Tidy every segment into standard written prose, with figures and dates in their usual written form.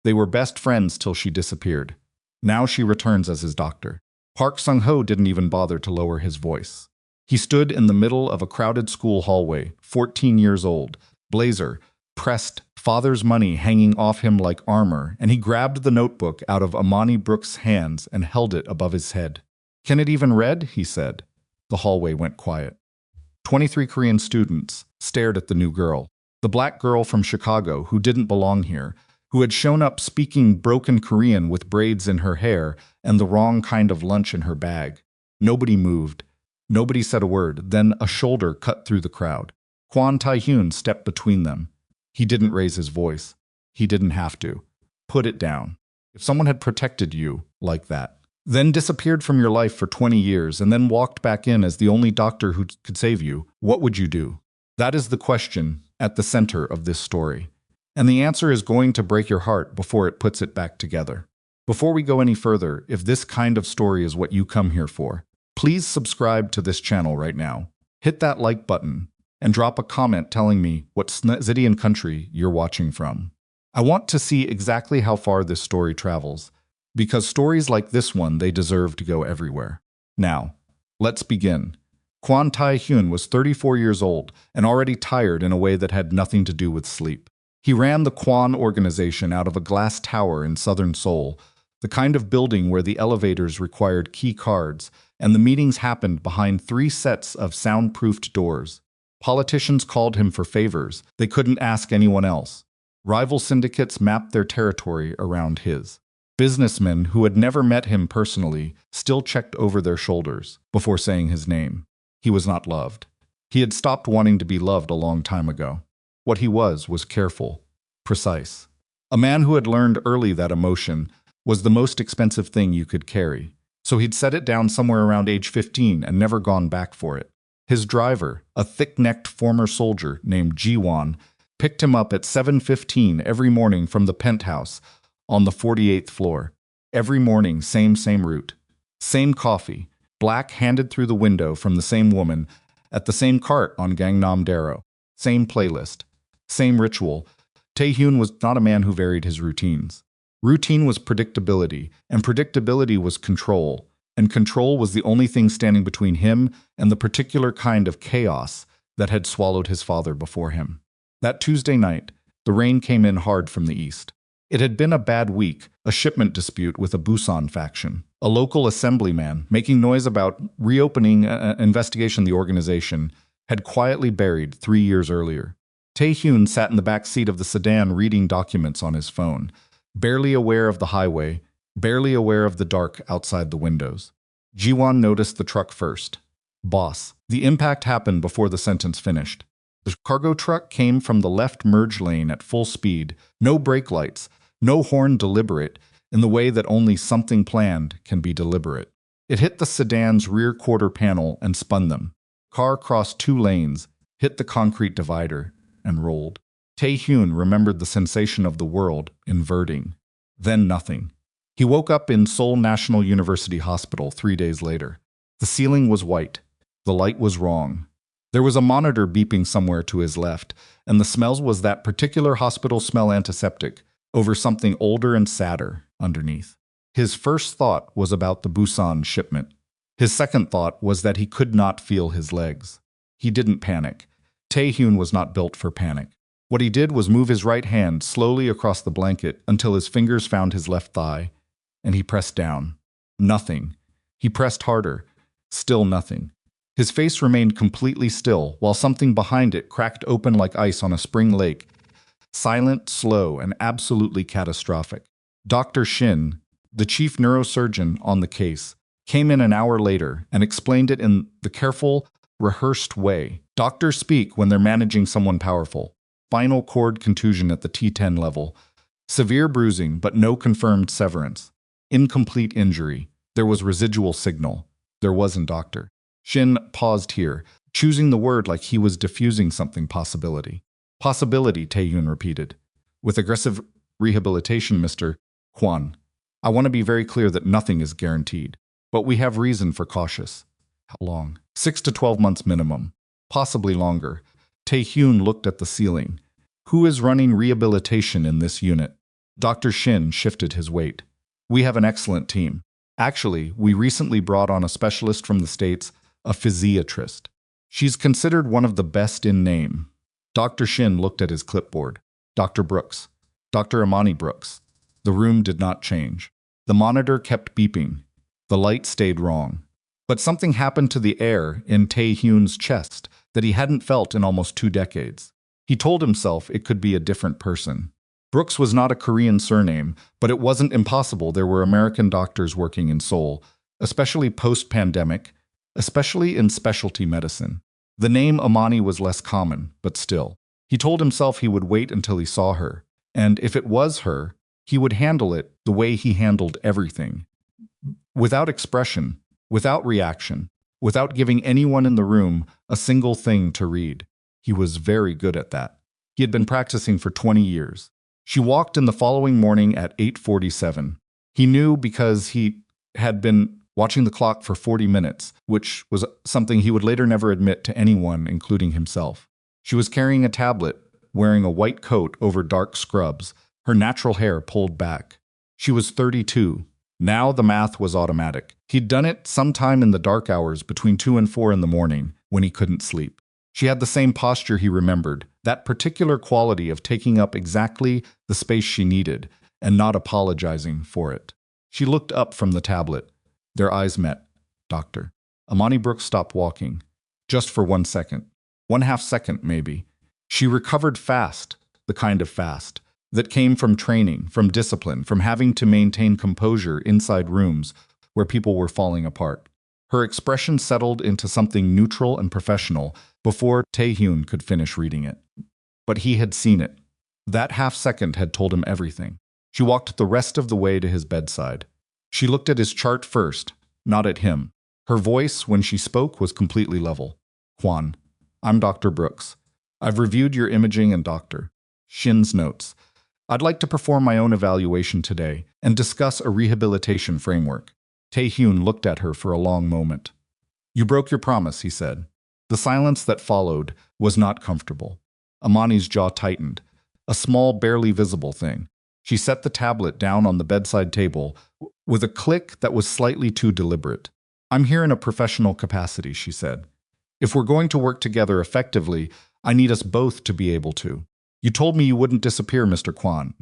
They were best friends till she disappeared. Now she returns as his doctor. Park Sung-ho didn't even bother to lower his voice. He stood in the middle of a crowded school hallway, 14 years old, blazer, pressed, father's money hanging off him like armor, and he grabbed the notebook out of Imani Brooks' hands and held it above his head. "Can it even read?" he said. The hallway went quiet. 23 Korean students stared at the new girl, the black girl from Chicago who didn't belong here, who had shown up speaking broken Korean with braids in her hair and the wrong kind of lunch in her bag. Nobody moved. Nobody said a word. Then a shoulder cut through the crowd. Kwon Tae-hyun stepped between them. He didn't raise his voice. He didn't have to. Put it down. If someone had protected you like that, then disappeared from your life for 20 years and then walked back in as the only doctor who could save you, what would you do? That is the question at the center of this story. And the answer is going to break your heart before it puts it back together. Before we go any further, if this kind of story is what you come here for, please subscribe to this channel right now. Hit that like button and drop a comment telling me what city and country you're watching from. I want to see exactly how far this story travels, because stories like this one, they deserve to go everywhere. Now, let's begin. Kwon Tae-hyun was 34 years old and already tired in a way that had nothing to do with sleep. He ran the Kwon organization out of a glass tower in southern Seoul, the kind of building where the elevators required key cards and the meetings happened behind 3 sets of soundproofed doors. Politicians called him for favors they couldn't ask anyone else. Rival syndicates mapped their territory around his. Businessmen who had never met him personally still checked over their shoulders before saying his name. He was not loved. He had stopped wanting to be loved a long time ago. What he was careful, precise. A man who had learned early that emotion was the most expensive thing you could carry. So he'd set it down somewhere around age 15 and never gone back for it. His driver, a thick-necked former soldier named Ji-won, picked him up at 7:15 every morning from the penthouse on the 48th floor. Every morning, same route. Same coffee, black handed through the window from the same woman, at the same cart on Gangnam Daro. Same playlist. Same ritual. Tae-hyun was not a man who varied his routines. Routine was predictability, and predictability was control, and control was the only thing standing between him and the particular kind of chaos that had swallowed his father before him. That Tuesday night, the rain came in hard from the east. It had been a bad week, a shipment dispute with a Busan faction. A local assemblyman, making noise about reopening an investigation the organization had quietly buried 3 years earlier. Tae-hyun sat in the back seat of the sedan reading documents on his phone, barely aware of the highway, barely aware of the dark outside the windows. Ji-won noticed the truck first. "Boss." The impact happened before the sentence finished. The cargo truck came from the left merge lane at full speed, no brake lights, no horn, deliberate, in the way that only something planned can be deliberate. It hit the sedan's rear quarter panel and spun them. Car crossed 2 lanes, hit the concrete divider, and rolled. Tae-hyun remembered the sensation of the world inverting. Then nothing. He woke up in Seoul National University Hospital 3 days later. The ceiling was white. The light was wrong. There was a monitor beeping somewhere to his left, and the smell was that particular hospital smell, antiseptic, over something older and sadder underneath. His first thought was about the Busan shipment. His second thought was that he could not feel his legs. He didn't panic. Tae-hyun was not built for panic. What he did was move his right hand slowly across the blanket until his fingers found his left thigh, and he pressed down. Nothing. He pressed harder. Still nothing. His face remained completely still, while something behind it cracked open like ice on a spring lake. Silent, slow, and absolutely catastrophic. Dr. Shin, the chief neurosurgeon on the case, came in an hour later and explained it in the careful, rehearsed way doctors speak when they're managing someone powerful. Spinal cord contusion at the T10 level. Severe bruising, but no confirmed severance. Incomplete injury. There was residual signal. There wasn't doctor. Shin paused here, choosing the word like he was diffusing something. Possibility. Possibility, Tae-hyun repeated. With aggressive rehabilitation, Mr. Kwon. I want to be very clear that nothing is guaranteed. But we have reason for cautious. How long? 6 to 12 months minimum. Possibly longer. Tae-hyun looked at the ceiling. Who is running rehabilitation in this unit? Dr. Shin shifted his weight. We have an excellent team. Actually, we recently brought on a specialist from the States, a physiatrist. She's considered one of the best in name. Dr. Shin looked at his clipboard. Dr. Brooks. Dr. Imani Brooks. The room did not change. The monitor kept beeping. The light stayed wrong. But something happened to the air in Tae-hyun's chest that he hadn't felt in almost 2 decades. He told himself it could be a different person. Brooks was not a Korean surname, but it wasn't impossible there were American doctors working in Seoul, especially post-pandemic, especially in specialty medicine. The name Imani was less common, but still. He told himself he would wait until he saw her, and if it was her, he would handle it the way he handled everything. Without expression, without reaction, without giving anyone in the room a single thing to read. He was very good at that. He had been practicing for 20 years. She walked in the following morning at 8:47. He knew because he had been watching the clock for 40 minutes, which was something he would later never admit to anyone, including himself. She was carrying a tablet, wearing a white coat over dark scrubs, her natural hair pulled back. She was 32. Now the math was automatic. He'd done it sometime in the dark hours between 2 and 4 in the morning when he couldn't sleep. She had the same posture he remembered, that particular quality of taking up exactly the space she needed and not apologizing for it. She looked up from the tablet. Their eyes met. Doctor. Imani Brooks stopped walking. Just for 1 second. 1/2 second, maybe. She recovered fast, the kind of fast that came from training, from discipline, from having to maintain composure inside rooms where people were falling apart. Her expression settled into something neutral and professional before Tae-hyun could finish reading it. But he had seen it. That half second had told him everything. She walked the rest of the way to his bedside. She looked at his chart first, not at him. Her voice, when she spoke, was completely level. Kwon, I'm Dr. Brooks. I've reviewed your imaging and Dr. Shin's notes. I'd like to perform my own evaluation today and discuss a rehabilitation framework. Tae-hyun looked at her for a long moment. You broke your promise, he said. The silence that followed was not comfortable. Imani's jaw tightened, a small, barely visible thing. She set the tablet down on the bedside table with a click that was slightly too deliberate. I'm here in a professional capacity, she said. If we're going to work together effectively, I need us both to be able to. You told me you wouldn't disappear, Mr. Kwon.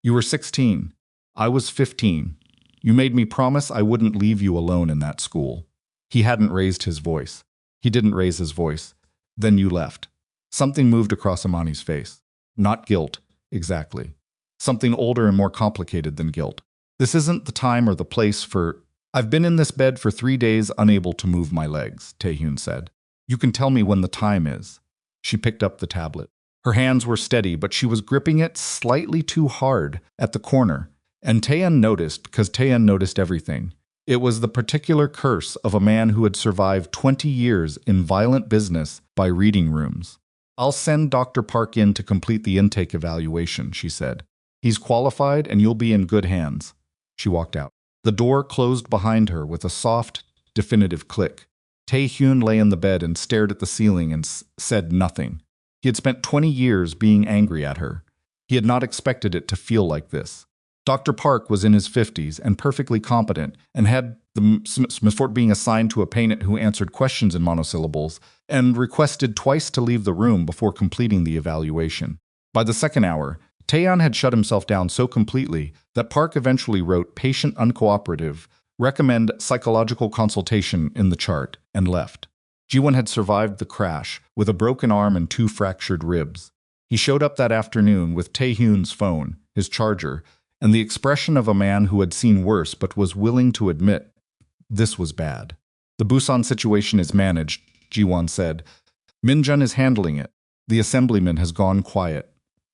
You were 16. I was 15. You made me promise I wouldn't leave you alone in that school. He hadn't raised his voice. He didn't raise his voice. Then you left. Something moved across Imani's face. Not guilt, exactly. Something older and more complicated than guilt. This isn't the time or the place for... I've been in this bed for 3 days unable to move my legs, Tae-hyun said. You can tell me when the time is. She picked up the tablet. Her hands were steady, but she was gripping it slightly too hard at the corner. And Tae-hyun noticed, because Tae-hyun noticed everything. It was the particular curse of a man who had survived 20 years in violent business by reading rooms. I'll send Dr. Park in to complete the intake evaluation, she said. He's qualified and you'll be in good hands. She walked out. The door closed behind her with a soft, definitive click. Tae-hyun lay in the bed and stared at the ceiling and said nothing. He had spent 20 years being angry at her. He had not expected it to feel like this. Dr. Park was in his 50s and perfectly competent and had the misfortune being assigned to a patient who answered questions in monosyllables and requested twice to leave the room before completing the evaluation. By the second hour, Tae-hyun had shut himself down so completely that Park eventually wrote patient uncooperative, recommend psychological consultation in the chart, and left. Ji-won had survived the crash with a broken arm and 2 fractured ribs. He showed up that afternoon with Tae-hyun's phone, his charger, and the expression of a man who had seen worse but was willing to admit this was bad. The Busan situation is managed, Ji-won said. Min-jun is handling it. The assemblyman has gone quiet.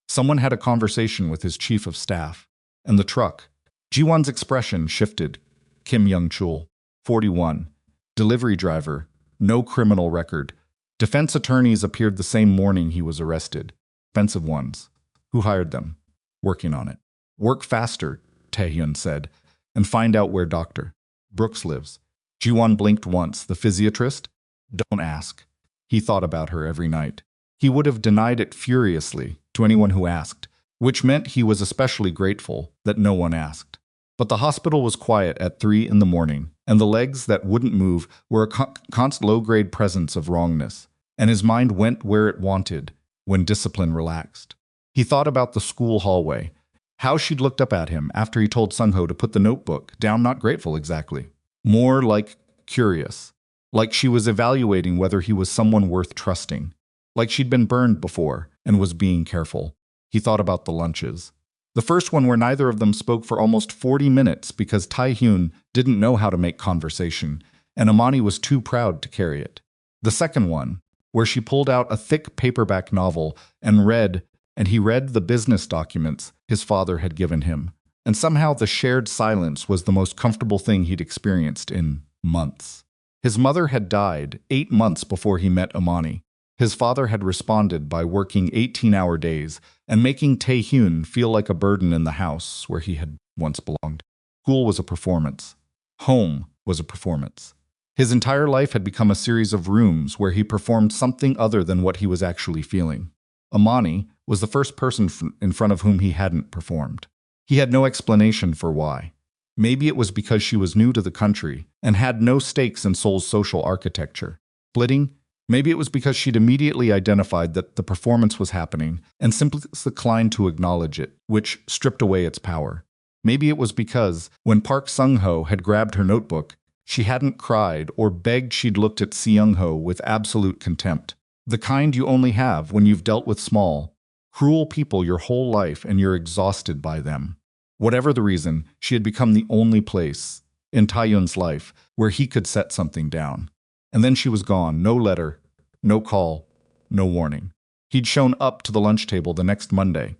Someone had a conversation with his chief of staff. And the truck. Ji-won's expression shifted. Kim Young-chul, 41. Delivery driver. No criminal record. Defense attorneys appeared the same morning he was arrested. Offensive ones. Who hired them? Working on it. Work faster, Tae-hyun said, and find out where Dr. Brooks lives. Ji-won blinked once. The physiatrist? Don't ask. He thought about her every night. He would have denied it furiously to anyone who asked, which meant he was especially grateful that no one asked. But the hospital was quiet at 3 in the morning, and the legs that wouldn't move were a constant low-grade presence of wrongness, and his mind went where it wanted when discipline relaxed. He thought about the school hallway, how she'd looked up at him after he told Sung-ho to put the notebook down, not grateful exactly. More like curious, like she was evaluating whether he was someone worth trusting, like she'd been burned before and was being careful. He thought about the lunches. The first one where neither of them spoke for almost 40 minutes because Tae-hyun didn't know how to make conversation, and Imani was too proud to carry it. The second one, where she pulled out a thick paperback novel and he read the business documents his father had given him, and somehow the shared silence was the most comfortable thing he'd experienced in months. His mother had died 8 months before he met Imani. His father had responded by working 18-hour days and making Tae-hyun feel like a burden in the house where he had once belonged. School was a performance. Home was a performance. His entire life had become a series of rooms where he performed something other than what he was actually feeling. Imani was the first person in front of whom he hadn't performed. He had no explanation for why. Maybe it was because she was new to the country and had no stakes in Seoul's social architecture. Splitting? Maybe it was because she'd immediately identified that the performance was happening and simply declined to acknowledge it, which stripped away its power. Maybe it was because, when Park Sung-ho had grabbed her notebook, she hadn't cried or begged. She'd looked at Seung-ho with absolute contempt. The kind you only have when you've dealt with small, cruel people your whole life and you're exhausted by them. Whatever the reason, she had become the only place in Tae-hyun's life where he could set something down. And then she was gone. No letter, no call, no warning. He'd shown up to the lunch table the next Monday,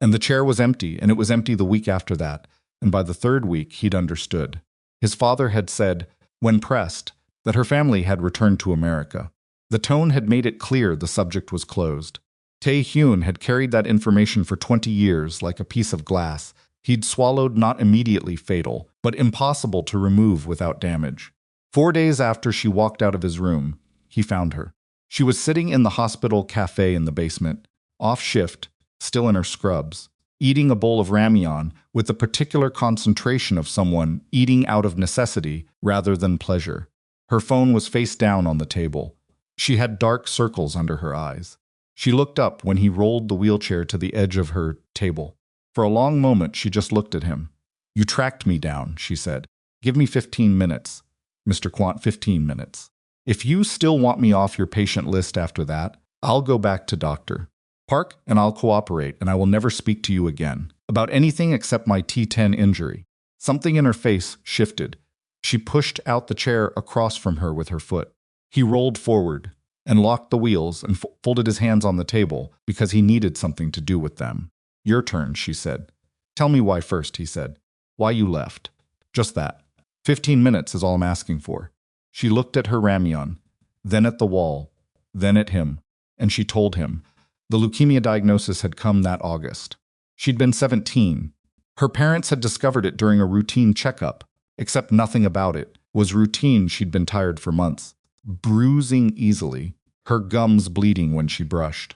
and the chair was empty, and it was empty the week after that, and by the third week he'd understood. His father had said, when pressed, that her family had returned to America. The tone had made it clear the subject was closed. Tae-hyun had carried that information for 20 years like a piece of glass. He'd swallowed, not immediately fatal, but impossible to remove without damage. 4 days after she walked out of his room, he found her. She was sitting in the hospital cafe in the basement, off shift, still in her scrubs, eating a bowl of ramyeon with the particular concentration of someone eating out of necessity rather than pleasure. Her phone was face down on the table. She had dark circles under her eyes. She looked up when he rolled the wheelchair to the edge of her table. For a long moment, she just looked at him. "You tracked me down," she said. "Give me 15 minutes. Mr. Kwon, 15 minutes. If you still want me off your patient list after that, I'll go back to Dr. Park and I'll cooperate, and I will never speak to you again about anything except my T10 injury." Something in her face shifted. She pushed out the chair across from her with her foot. He rolled forward and locked the wheels and folded his hands on the table because he needed something to do with them. "Your turn," she said. "Tell me why first," he said. "Why you left." "Just that. 15 minutes is all I'm asking for." She looked at her ramyeon, then at the wall, then at him, and she told him. The leukemia diagnosis had come that August. She'd been 17. Her parents had discovered it during a routine checkup, except nothing about it was routine. She'd been tired for months, bruising easily, her gums bleeding when she brushed.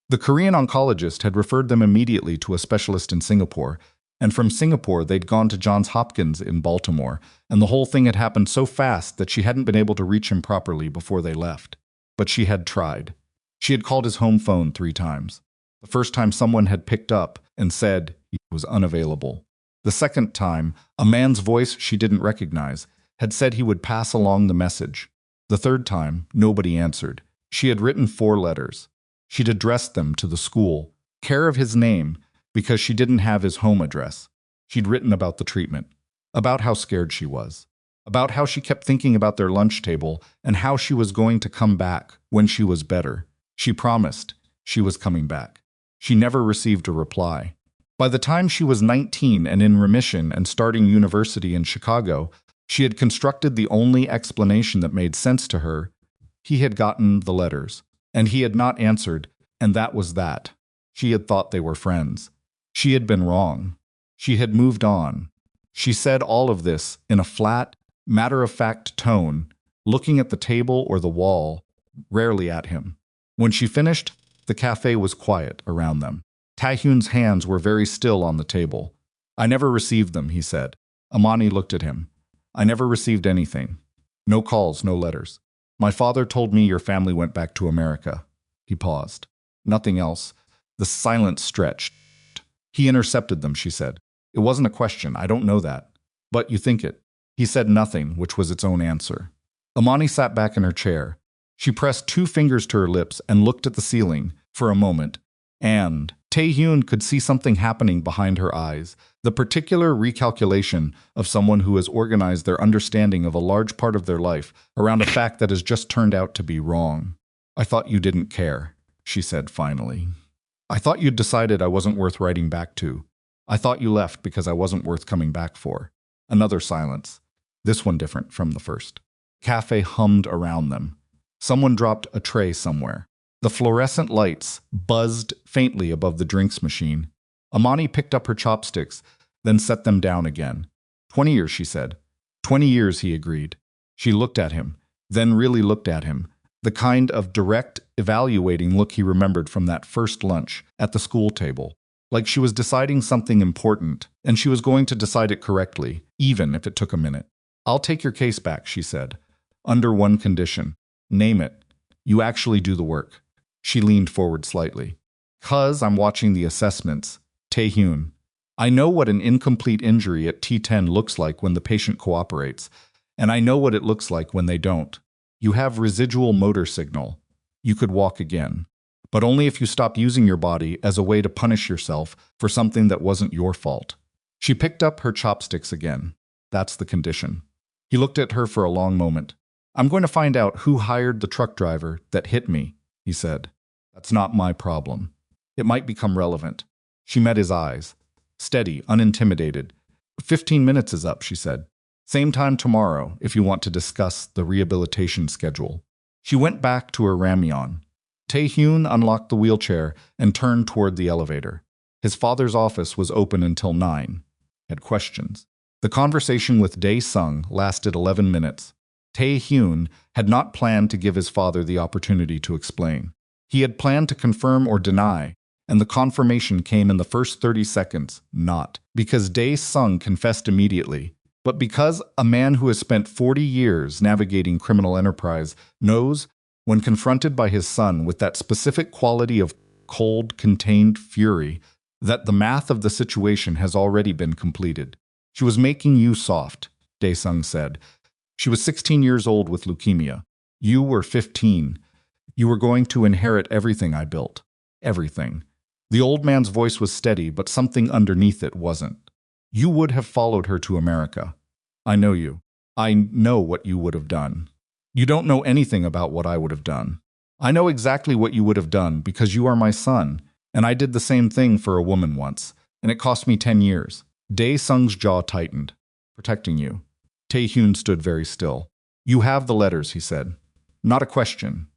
The Korean oncologist had referred them immediately to a specialist in Singapore, and from Singapore they'd gone to Johns Hopkins in Baltimore, and the whole thing had happened so fast that she hadn't been able to reach him properly before they left. But she had tried. She had called his home phone 3 times. The first time someone had picked up and said he was unavailable. The second time, a man's voice she didn't recognize had said he would pass along the message. The third time, nobody answered. She had written 4 letters. She'd addressed them to the school, care of his name, because she didn't have his home address. She'd written about the treatment, about how scared she was, about how she kept thinking about their lunch table and how she was going to come back when she was better. She promised she was coming back. She never received a reply. By the time she was 19 and in remission and starting university in Chicago, she had constructed the only explanation that made sense to her. He had gotten the letters, and he had not answered, and that was that. She had thought they were friends. She had been wrong. She had moved on. She said all of this in a flat, matter-of-fact tone, looking at the table or the wall, rarely at him. When she finished, the cafe was quiet around them. Tae-hyun's hands were very still on the table. I never received them, he said. Imani looked at him. I never received anything. No calls, no letters. My father told me your family went back to America. He paused. Nothing else. The silence stretched. He intercepted them, she said. It wasn't a question, I don't know that. But you think it. He said nothing, which was its own answer. Imani sat back in her chair. She pressed 2 fingers to her lips and looked at the ceiling for a moment. And Tae-hyun could see something happening behind her eyes, the particular recalculation of someone who has organized their understanding of a large part of their life around a fact that has just turned out to be wrong. I thought you didn't care, she said finally. I thought you'd decided I wasn't worth writing back to. I thought you left because I wasn't worth coming back for. Another silence. This one different from the first. Cafe hummed around them. Someone dropped a tray somewhere. The fluorescent lights buzzed faintly above the drinks machine. Imani picked up her chopsticks, then set them down again. 20 years, she said. 20 years, he agreed. She looked at him, then really looked at him. The kind of direct, evaluating look he remembered from that first lunch at the school table. Like she was deciding something important, and she was going to decide it correctly, even if it took a minute. I'll take your case back, she said. Under one condition. Name it. You actually do the work. She leaned forward slightly. 'Cause I'm watching the assessments. Tae-hyun. I know what an incomplete injury at T10 looks like when the patient cooperates, and I know what it looks like when they don't. You have residual motor signal. You could walk again. But only if you stop using your body as a way to punish yourself for something that wasn't your fault. She picked up her chopsticks again. That's the condition. He looked at her for a long moment. I'm going to find out who hired the truck driver that hit me, he said. That's not my problem. It might become relevant. She met his eyes. Steady, unintimidated. 15 minutes is up, she said. Same time tomorrow if you want to discuss the rehabilitation schedule. She went back to her ramyeon. Tae-hyun unlocked the wheelchair and turned toward the elevator. His father's office was open until 9. Had questions. The conversation with Dae-sung lasted 11 minutes. Tae-hyun had not planned to give his father the opportunity to explain. He had planned to confirm or deny, and the confirmation came in the first 30 seconds, not because Dae-sung confessed immediately, but because a man who has spent 40 years navigating criminal enterprise knows, when confronted by his son with that specific quality of cold, contained fury, that the math of the situation has already been completed. She was making you soft, Dae-sung said. She was 16 years old with leukemia. You were 15. You were going to inherit everything I built. Everything. The old man's voice was steady, but something underneath it wasn't. You would have followed her to America. I know you. I know what you would have done. You don't know anything about what I would have done. I know exactly what you would have done because you are my son, and I did the same thing for a woman once, and it cost me 10 years. Dae-sung's jaw tightened. Protecting you. Tae-hyun stood very still. You have the letters, he said. Not a question.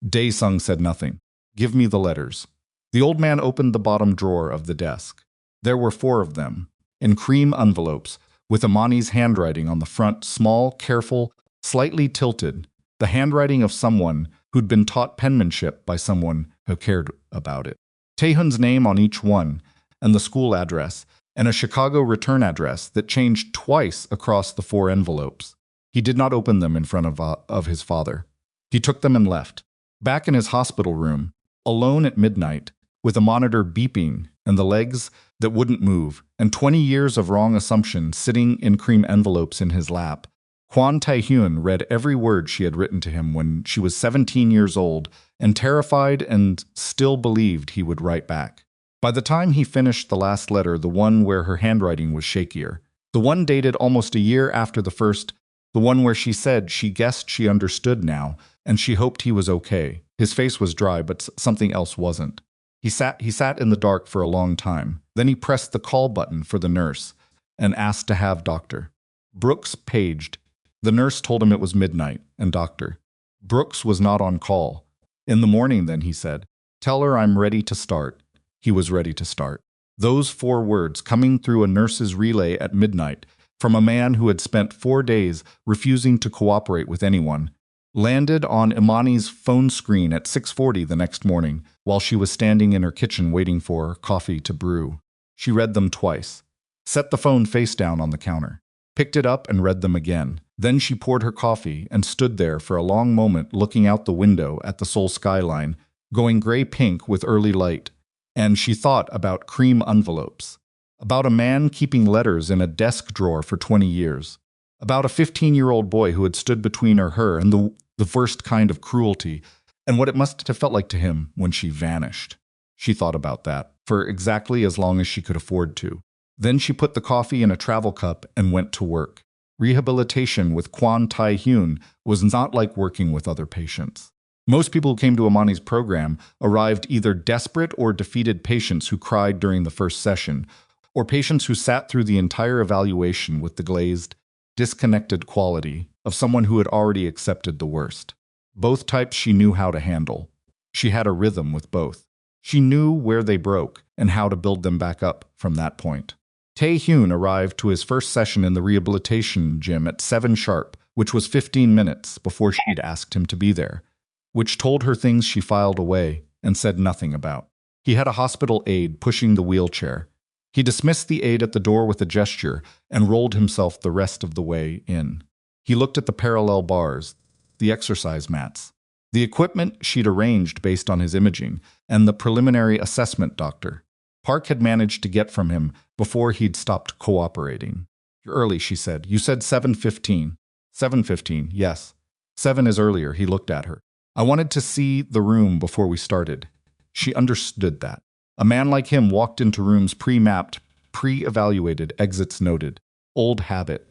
Dae-sung said nothing. Give me the letters. The old man opened the bottom drawer of the desk. There were 4 of them, in cream envelopes, with Imani's handwriting on the front, small, careful, slightly tilted, the handwriting of someone who'd been taught penmanship by someone who cared about it. Tae-hyun's name on each one, and the school address, and a Chicago return address that changed twice across the 4 envelopes. He did not open them in front of his father. He took them and left. Back in his hospital room, alone at midnight, with a monitor beeping and the legs that wouldn't move, and 20 years of wrong assumption sitting in cream envelopes in his lap, Kwon Tae-hyun read every word she had written to him when she was 17 years old and terrified and still believed he would write back. By the time he finished the last letter, the one where her handwriting was shakier, the one dated almost a year after the first, the one where she said she guessed she understood now and she hoped he was okay. His face was dry, but something else wasn't. He sat in the dark for a long time. Then he pressed the call button for the nurse and asked to have Dr. Brooks paged. The nurse told him it was midnight, and Dr. Brooks was not on call. In the morning, then, he said, tell her I'm ready to start. He was ready to start. Those 4 words coming through a nurse's relay at midnight from a man who had spent 4 days refusing to cooperate with anyone, landed on Imani's phone screen at 6:40 the next morning while she was standing in her kitchen waiting for coffee to brew. She read them twice, set the phone face down on the counter, picked it up and read them again. Then she poured her coffee and stood there for a long moment looking out the window at the Seoul skyline, going gray-pink with early light. And she thought about cream envelopes, about a man keeping letters in a desk drawer for 20 years, about a 15-year-old boy who had stood between her and the worst kind of cruelty, and what it must have felt like to him when she vanished. She thought about that for exactly as long as she could afford to. Then she put the coffee in a travel cup and went to work. Rehabilitation with Kwon Tae-hyun was not like working with other patients. Most people who came to Imani's program arrived either desperate or defeated patients who cried during the first session, or patients who sat through the entire evaluation with the glazed, disconnected quality of someone who had already accepted the worst. Both types she knew how to handle. She had a rhythm with both. She knew where they broke and how to build them back up from that point. Tae-hyun arrived to his first session in the rehabilitation gym at 7 sharp, which was 15 minutes before she'd asked him to be there, which told her things she filed away and said nothing about. He had a hospital aide pushing the wheelchair. He dismissed the aide at the door with a gesture and rolled himself the rest of the way in. He looked at the parallel bars, the exercise mats, the equipment she'd arranged based on his imaging, and the preliminary assessment doctor Park had managed to get from him before he'd stopped cooperating. "You're early," she said. "You said 7:15. 7:15, yes. 7 is earlier," he looked at her. "I wanted to see the room before we started." She understood that. A man like him walked into rooms pre-mapped, pre-evaluated, exits noted. Old habit.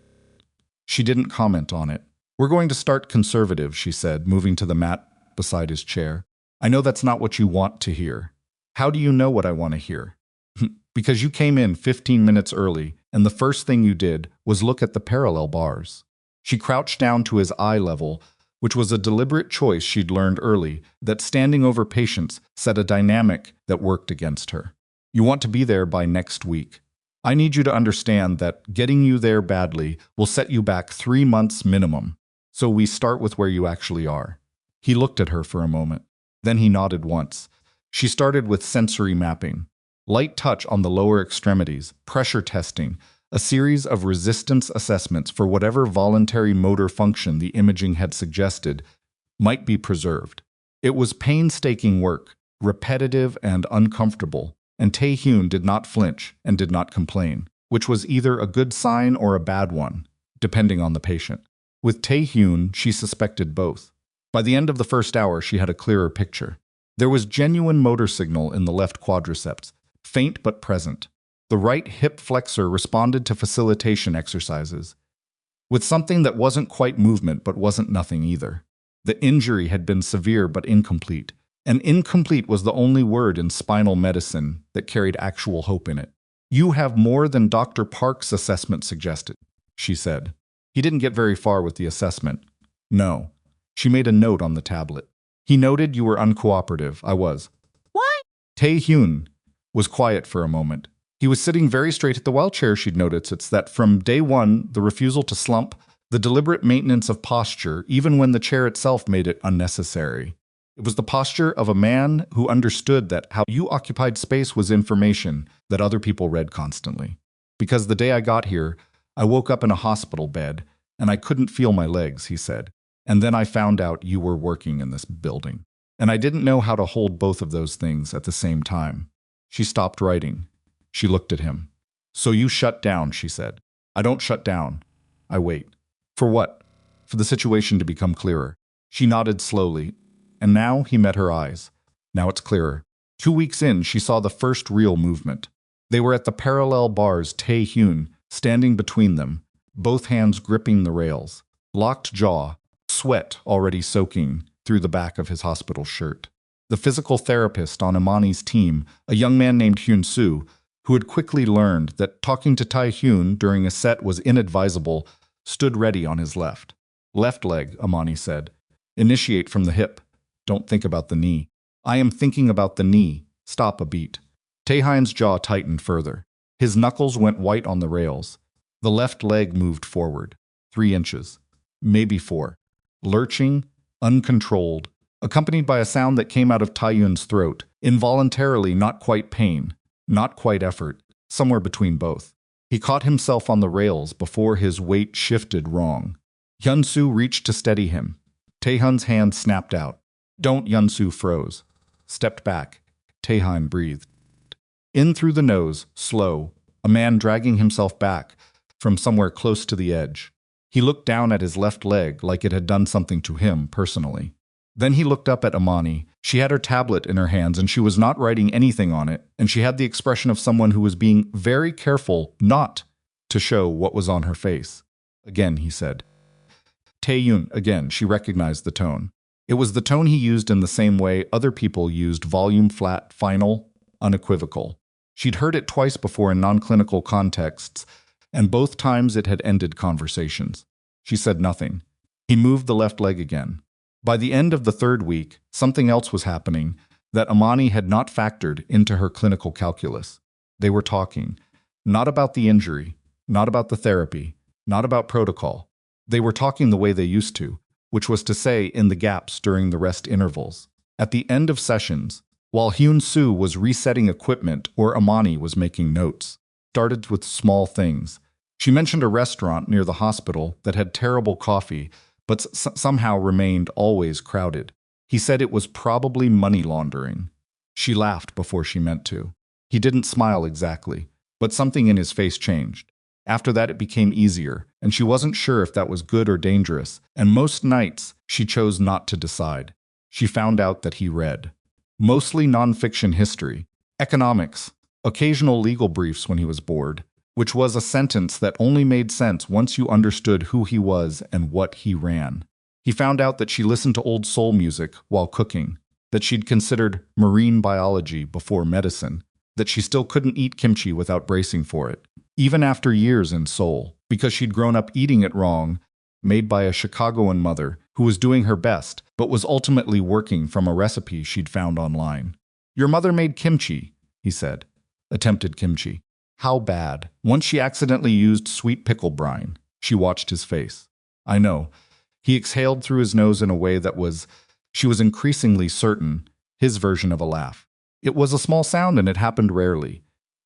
She didn't comment on it. "We're going to start conservative," she said, moving to the mat beside his chair. "I know that's not what you want to hear." "How do you know what I want to hear?" "Because you came in 15 minutes early, and the first thing you did was look at the parallel bars." She crouched down to his eye level, which was a deliberate choice she'd learned early, that standing over patients set a dynamic that worked against her. "You want to be there by next week. I need you to understand that getting you there badly will set you back 3 months minimum. So we start with where you actually are." He looked at her for a moment. Then he nodded once. She started with sensory mapping. Light touch on the lower extremities, pressure testing, a series of resistance assessments for whatever voluntary motor function the imaging had suggested might be preserved. It was painstaking work, repetitive and uncomfortable, and Tae-hyun did not flinch and did not complain, which was either a good sign or a bad one, depending on the patient. With Tae-hyun, she suspected both. By the end of the first hour, she had a clearer picture. There was genuine motor signal in the left quadriceps, faint but present. The right hip flexor responded to facilitation exercises, with something that wasn't quite movement but wasn't nothing either. The injury had been severe but incomplete, and incomplete was the only word in spinal medicine that carried actual hope in it. "You have more than Dr. Park's assessment suggested," she said. He didn't get very far with the assessment. "No." She made a note on the tablet. "He noted you were uncooperative." "I was." What? Tae-hyun was quiet for a moment. He was sitting very straight at the wheelchair, she'd noticed. It's that from day one, the refusal to slump, the deliberate maintenance of posture, even when the chair itself made it unnecessary. It was the posture of a man who understood that how you occupied space was information that other people read constantly. "Because the day I got here, I woke up in a hospital bed, and I couldn't feel my legs," he said. "And then I found out you were working in this building. And I didn't know how to hold both of those things at the same time." She stopped writing. She looked at him. "So you shut down," she said. "I don't shut down. I wait." "For what?" "For the situation to become clearer." She nodded slowly, and now he met her eyes. Now it's clearer. 2 weeks in, she saw the first real movement. They were at the parallel bars, Tae-hyun standing between them, both hands gripping the rails, locked jaw, sweat already soaking through the back of his hospital shirt. The physical therapist on Imani's team, a young man named Hyun-soo, who had quickly learned that talking to Tae-hyun during a set was inadvisable, stood ready on his left. "Left leg," Imani said. "Initiate from the hip. Don't think about the knee." "I am thinking about the knee. Stop a beat." Tae-hyun's jaw tightened further. His knuckles went white on the rails. The left leg moved forward. 3 inches. Maybe 4. Lurching, uncontrolled, accompanied by a sound that came out of Tae-hyun's throat, involuntarily, not quite pain, not quite effort, somewhere between both. He caught himself on the rails before his weight shifted wrong. Hyun-soo reached to steady him. Tae-hyun's hand snapped out. "Don't," Hyun-soo froze. Stepped back. Tae-hyun breathed. In through the nose, slow, a man dragging himself back from somewhere close to the edge. He looked down at his left leg like it had done something to him personally. Then he looked up at Imani. She had her tablet in her hands and she was not writing anything on it, and she had the expression of someone who was being very careful not to show what was on her face. "Again," he said. Tae-hyun, again, she recognized the tone. It was the tone he used in the same way other people used volume, flat, final, unequivocal. She'd heard it twice before in non-clinical contexts, and both times it had ended conversations. She said nothing. He moved the left leg again. By the end of the third week, something else was happening that Imani had not factored into her clinical calculus. They were talking, not about the injury, not about the therapy, not about protocol. They were talking the way they used to, which was to say in the gaps during the rest intervals. At the end of sessions, while Hyun-soo was resetting equipment or Imani was making notes, started with small things. She mentioned a restaurant near the hospital that had terrible coffee, but somehow remained always crowded. He said it was probably money laundering. She laughed before she meant to. He didn't smile exactly, but something in his face changed. After that it became easier, and she wasn't sure if that was good or dangerous, and most nights she chose not to decide. She found out that he read. Mostly nonfiction history, economics, occasional legal briefs when he was bored, which was a sentence that only made sense once you understood who he was and what he ran. He found out that she listened to old soul music while cooking, that she'd considered marine biology before medicine, that she still couldn't eat kimchi without bracing for it, even after years in Seoul, because she'd grown up eating it wrong, made by a Chicagoan mother who was doing her best, but was ultimately working from a recipe she'd found online. "Your mother made kimchi," he said. Attempted kimchi. How bad? Once she accidentally used sweet pickle brine. She watched his face. "I know." He exhaled through his nose in a way that was, she was increasingly certain, his version of a laugh. It was a small sound and it happened rarely,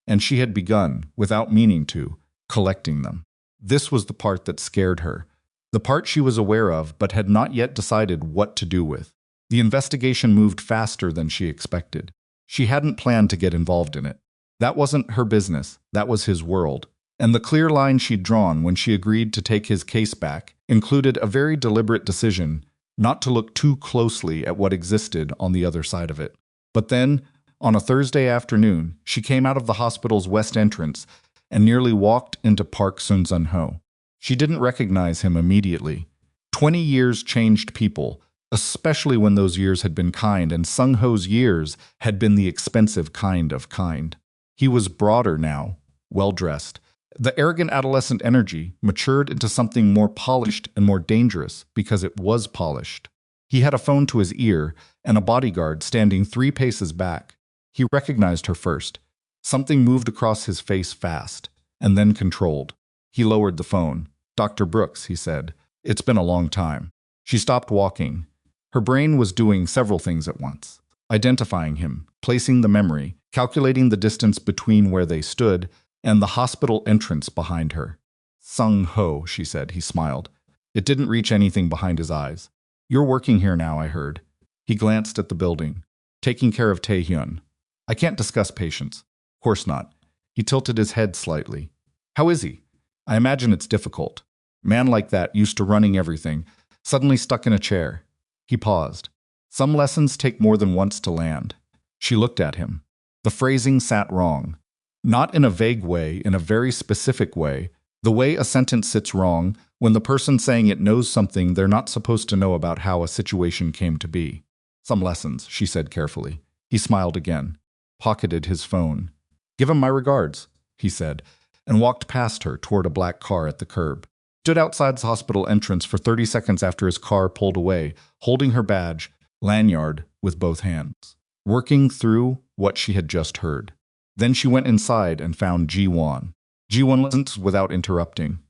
and she had begun, without meaning to, collecting them. This was the part that scared her, the part she was aware of but had not yet decided what to do with. The investigation moved faster than she expected. She hadn't planned to get involved in it. That wasn't her business, that was his world. And the clear line she'd drawn when she agreed to take his case back included a very deliberate decision not to look too closely at what existed on the other side of it. But then, on a Thursday afternoon, she came out of the hospital's west entrance and nearly walked into Park Sun-sun-ho. She didn't recognize him immediately. 20 years changed people, especially when those years had been kind, and Sung-ho's years had been the expensive kind of kind. He was broader now, well-dressed. The arrogant adolescent energy matured into something more polished and more dangerous because it was polished. He had a phone to his ear and a bodyguard standing 3 paces back. He recognized her first. Something moved across his face fast, and then controlled. He lowered the phone. "Dr. Brooks," he said. "It's been a long time." She stopped walking. Her brain was doing several things at once. Identifying him, placing the memory, calculating the distance between where they stood and the hospital entrance behind her. "Sung-ho," she said. He smiled. It didn't reach anything behind his eyes. "You're working here now, I heard." He glanced at the building. "Taking care of Tae-hyun." "I can't discuss patients." "Course not." He tilted his head slightly. "How is he?" "I imagine it's difficult. Man like that, used to running everything, suddenly stuck in a chair." He paused. "Some lessons take more than once to land." She looked at him. The phrasing sat wrong. Not in a vague way, in a very specific way, the way a sentence sits wrong when the person saying it knows something they're not supposed to know about how a situation came to be. "Some lessons," she said carefully. He smiled again, pocketed his phone. "Give him my regards," he said, and walked past her toward a black car at the curb. Stood outside the hospital entrance for 30 seconds after his car pulled away, holding her badge, lanyard, with both hands, working through what she had just heard. Then she went inside and found Ji-won. Ji-won listened without interrupting.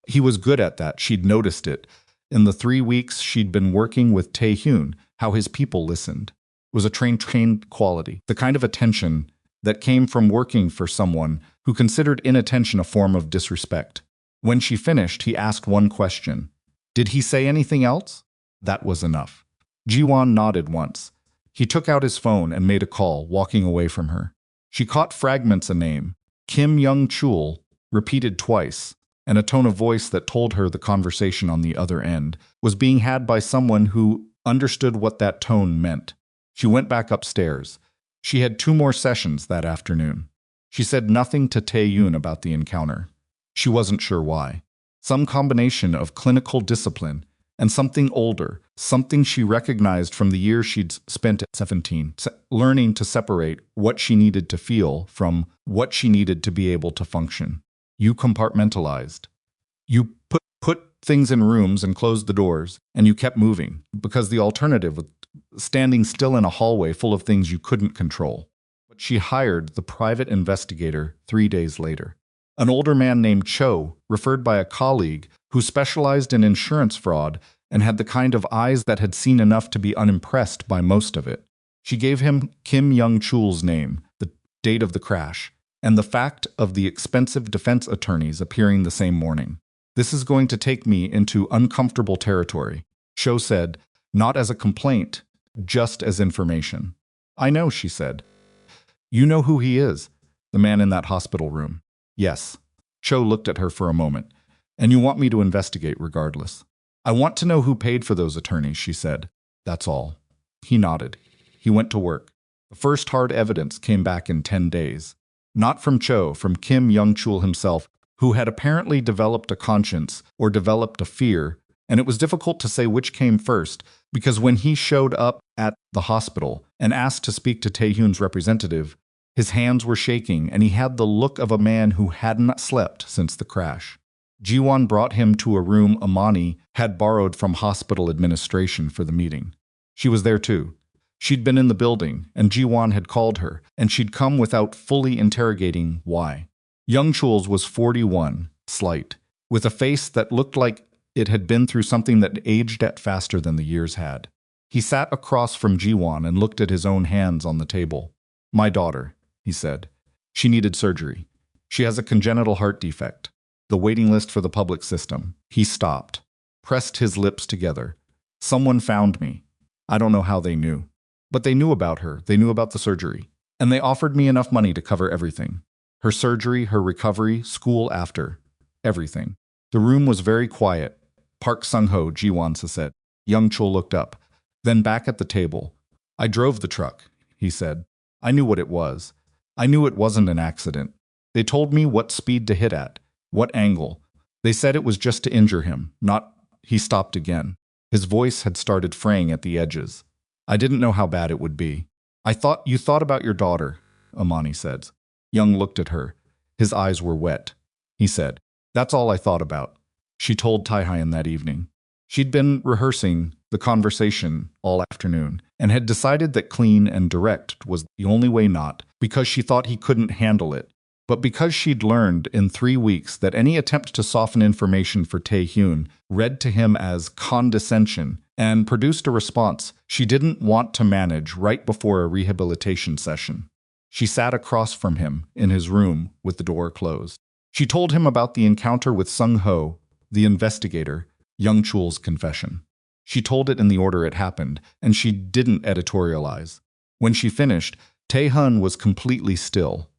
He was good at that, she'd noticed it, in the 3 weeks she'd been working with Tae-hyun, how his people listened. It was a trained quality, the kind of attention that came from working for someone who considered inattention a form of disrespect. When she finished, he asked one question. Did he say anything else? That was enough. Ji-won nodded once. He took out his phone and made a call, walking away from her. She caught fragments a name, Kim Young-chul, repeated twice, and a tone of voice that told her the conversation on the other end was being had by someone who understood what that tone meant. She went back upstairs. She had 2 more sessions that afternoon. She said nothing to Tae-hyun about the encounter. She wasn't sure why. Some combination of clinical discipline and something older, something she recognized from the years she'd spent at 17, learning to separate what she needed to feel from what she needed to be able to function. You compartmentalized. You put things in rooms and closed the doors, and you kept moving, because the alternative was standing still in a hallway full of things you couldn't control. But she hired the private investigator 3 days later. An older man named Cho, referred by a colleague who specialized in insurance fraud and had the kind of eyes that had seen enough to be unimpressed by most of it. She gave him Kim Young-chul's name, the date of the crash, and the fact of the expensive defense attorneys appearing the same morning. This is going to take me into uncomfortable territory, Cho said, not as a complaint, just as information. I know, she said. You know who he is, the man in that hospital room. Yes. Cho looked at her for a moment. And you want me to investigate regardless. I want to know who paid for those attorneys, she said. That's all. He nodded. He went to work. The first hard evidence came back in 10 days. Not from Cho, from Kim Young-chul himself, who had apparently developed a conscience or developed a fear, and it was difficult to say which came first, because when he showed up at the hospital and asked to speak to Tae-hyun's representative, his hands were shaking and he had the look of a man who hadn't slept since the crash. Ji-won brought him to a room Imani had borrowed from hospital administration for the meeting. She was there too. She'd been in the building, and Ji-won had called her, and she'd come without fully interrogating why. Young-chul's was 41, slight, with a face that looked like it had been through something that aged at faster than the years had. He sat across from Ji-won and looked at his own hands on the table. My daughter, he said. She needed surgery. She has a congenital heart defect. The waiting list for the public system. He stopped, pressed his lips together. Someone found me. I don't know how they knew. But they knew about her. They knew about the surgery. And they offered me enough money to cover everything. Her surgery, her recovery, school after. Everything. The room was very quiet. Park Sung-ho, Ji-won said. Young-chul looked up, then back at the table. I drove the truck, he said. I knew what it was. I knew it wasn't an accident. They told me what speed to hit at, what angle. They said it was just to injure him, not... He stopped again. His voice had started fraying at the edges. I didn't know how bad it would be. I thought you thought about your daughter, Imani said. Young looked at her. His eyes were wet. He said, That's all I thought about. She told Tae-hyun that evening. She'd been rehearsing the conversation all afternoon and had decided that clean and direct was the only way, not because she thought he couldn't handle it, but because she'd learned in 3 weeks that any attempt to soften information for Tae-hyun read to him as condescension and produced a response she didn't want to manage right before a rehabilitation session. She sat across from him in his room with the door closed. She told him about the encounter with Sung-ho, the investigator, Young-chul's confession. She told it in the order it happened, and she didn't editorialize. When she finished, Tae-hyun was completely still.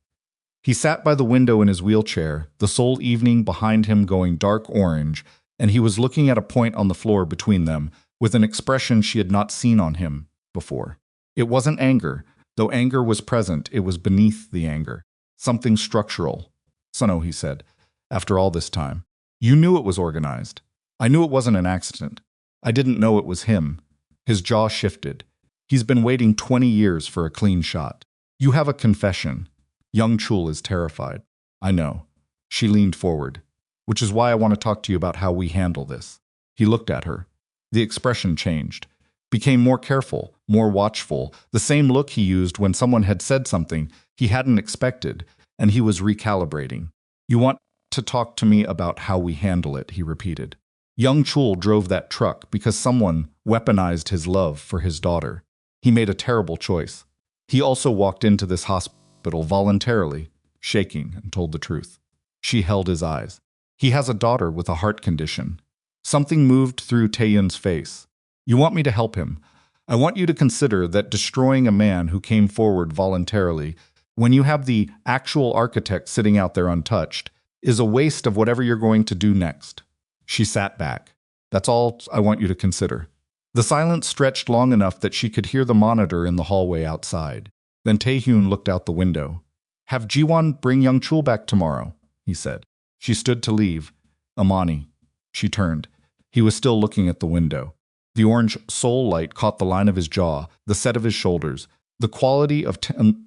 He sat by the window in his wheelchair, the sole evening behind him going dark orange, and he was looking at a point on the floor between them with an expression she had not seen on him before. It wasn't anger. Though anger was present, it was beneath the anger. Something structural. Suno, he said, after all this time. You knew it was organized. I knew it wasn't an accident. I didn't know it was him. His jaw shifted. He's been waiting 20 years for a clean shot. You have a confession. Young-chul is terrified. I know. She leaned forward. Which is why I want to talk to you about how we handle this. He looked at her. The expression changed. Became more careful, more watchful, the same look he used when someone had said something he hadn't expected, and he was recalibrating. You want to talk to me about how we handle it, he repeated. Young Chul drove that truck because someone weaponized his love for his daughter. He made a terrible choice. He also walked into this hospital voluntarily, shaking, and told the truth. She held his eyes. He has a daughter with a heart condition. Something moved through Tae-hyun's face. You want me to help him? I want you to consider that destroying a man who came forward voluntarily, when you have the actual architect sitting out there untouched, is a waste of whatever you're going to do next. She sat back. That's all I want you to consider. The silence stretched long enough that she could hear the monitor in the hallway outside. Then Tae-hyun looked out the window. Have Ji-won bring young Chul back tomorrow, he said. She stood to leave. Imani. She turned. He was still looking at the window. The orange soul light caught the line of his jaw, the set of his shoulders, the quality of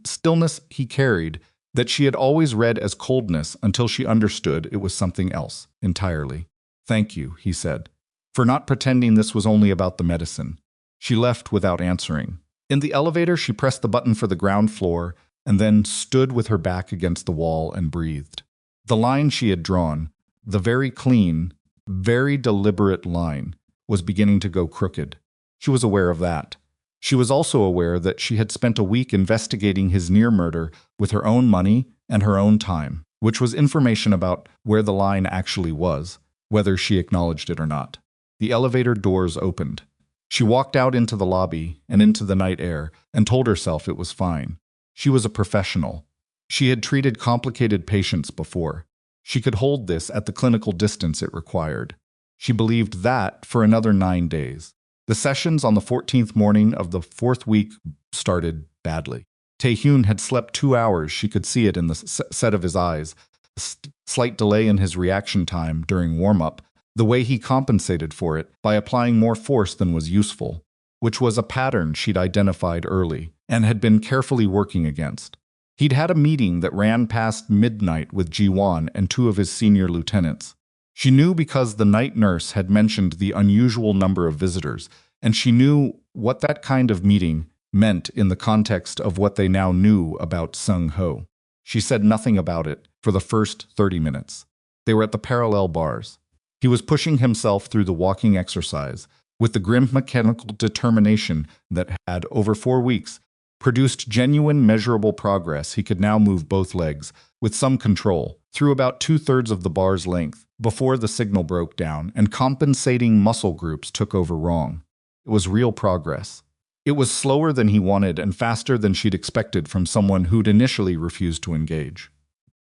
stillness he carried that she had always read as coldness until she understood it was something else entirely. Thank you, he said, for not pretending this was only about the medicine. She left without answering. In the elevator, she pressed the button for the ground floor and then stood with her back against the wall and breathed. The line she had drawn, the very clean, very deliberate line, was beginning to go crooked. She was aware of that. She was also aware that she had spent a week investigating his near murder with her own money and her own time, which was information about where the line actually was, whether she acknowledged it or not. The elevator doors opened. She walked out into the lobby and into the night air and told herself it was fine. She was a professional. She had treated complicated patients before. She could hold this at the clinical distance it required. She believed that for another 9 days. The sessions on the 14th morning of the 4th week started badly. Tae-hyun had slept 2 hours. She could see it in the set of his eyes. A slight delay in his reaction time during warm-up, the way he compensated for it by applying more force than was useful, which was a pattern she'd identified early and had been carefully working against. He'd had a meeting that ran past midnight with Ji-won and 2 of his senior lieutenants. She knew because the night nurse had mentioned the unusual number of visitors, and she knew what that kind of meeting meant in the context of what they now knew about Sung-ho. She said nothing about it for the first 30 minutes. They were at the parallel bars. He was pushing himself through the walking exercise with the grim mechanical determination that had, over 4 weeks, produced genuine measurable progress. He could now move both legs, with some control, through about 2/3 of the bar's length, before the signal broke down and compensating muscle groups took over wrong. It was real progress. It was slower than he wanted and faster than she'd expected from someone who'd initially refused to engage.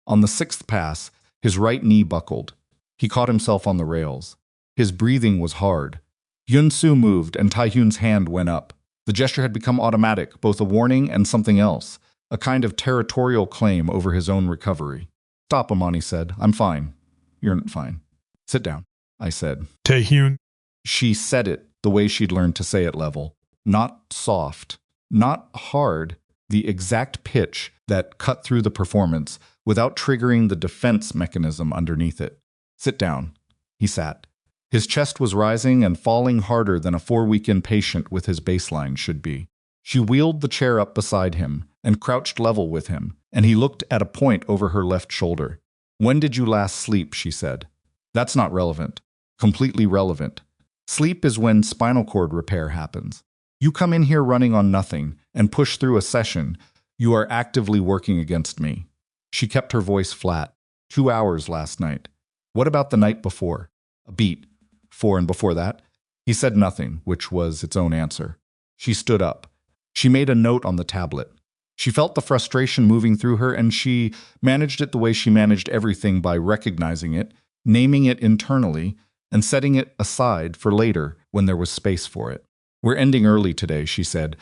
On the 6th pass, his right knee buckled. He caught himself on the rails. His breathing was hard. Yun-soo moved and Tae-hyun's hand went up. The gesture had become automatic, both a warning and something else, a kind of territorial claim over his own recovery. Stop, Imani said. I'm fine. You're fine. Sit down, I said. Tae-hyun. She said it the way she'd learned to say it, level. Not soft, not hard, the exact pitch that cut through the performance without triggering the defense mechanism underneath it. Sit down. He sat. His chest was rising and falling harder than a 4-week-in patient with his baseline should be. She wheeled the chair up beside him and crouched level with him, and he looked at a point over her left shoulder. When did you last sleep, she said. That's not relevant. Completely relevant. Sleep is when spinal cord repair happens. You come in here running on nothing and push through a session. You are actively working against me. She kept her voice flat. 2 hours last night. What about the night before? A beat. 4 and before that? He said nothing, which was its own answer. She stood up. She made a note on the tablet. She felt the frustration moving through her, and she managed it the way she managed everything, by recognizing it, naming it internally, and setting it aside for later when there was space for it. We're ending early today, she said.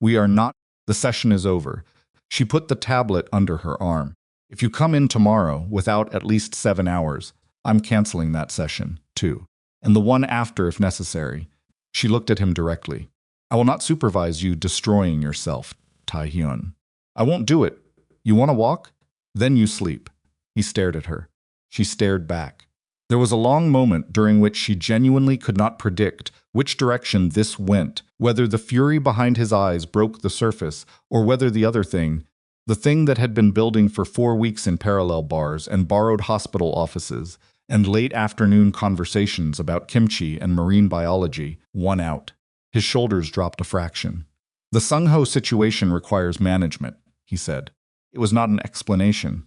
We are not. The session is over. She put the tablet under her arm. If you come in tomorrow without at least 7 hours, I'm canceling that session, too. And the one after if necessary. She looked at him directly. I will not supervise you destroying yourself, Tae-hyun. I won't do it. You want to walk? Then you sleep. He stared at her. She stared back. There was a long moment during which she genuinely could not predict which direction this went, whether the fury behind his eyes broke the surface, or whether the other thing, the thing that had been building for 4 weeks in parallel bars and borrowed hospital offices, and late afternoon conversations about kimchi and marine biology won out. His shoulders dropped a fraction. The Sung-ho situation requires management, he said. It was not an explanation.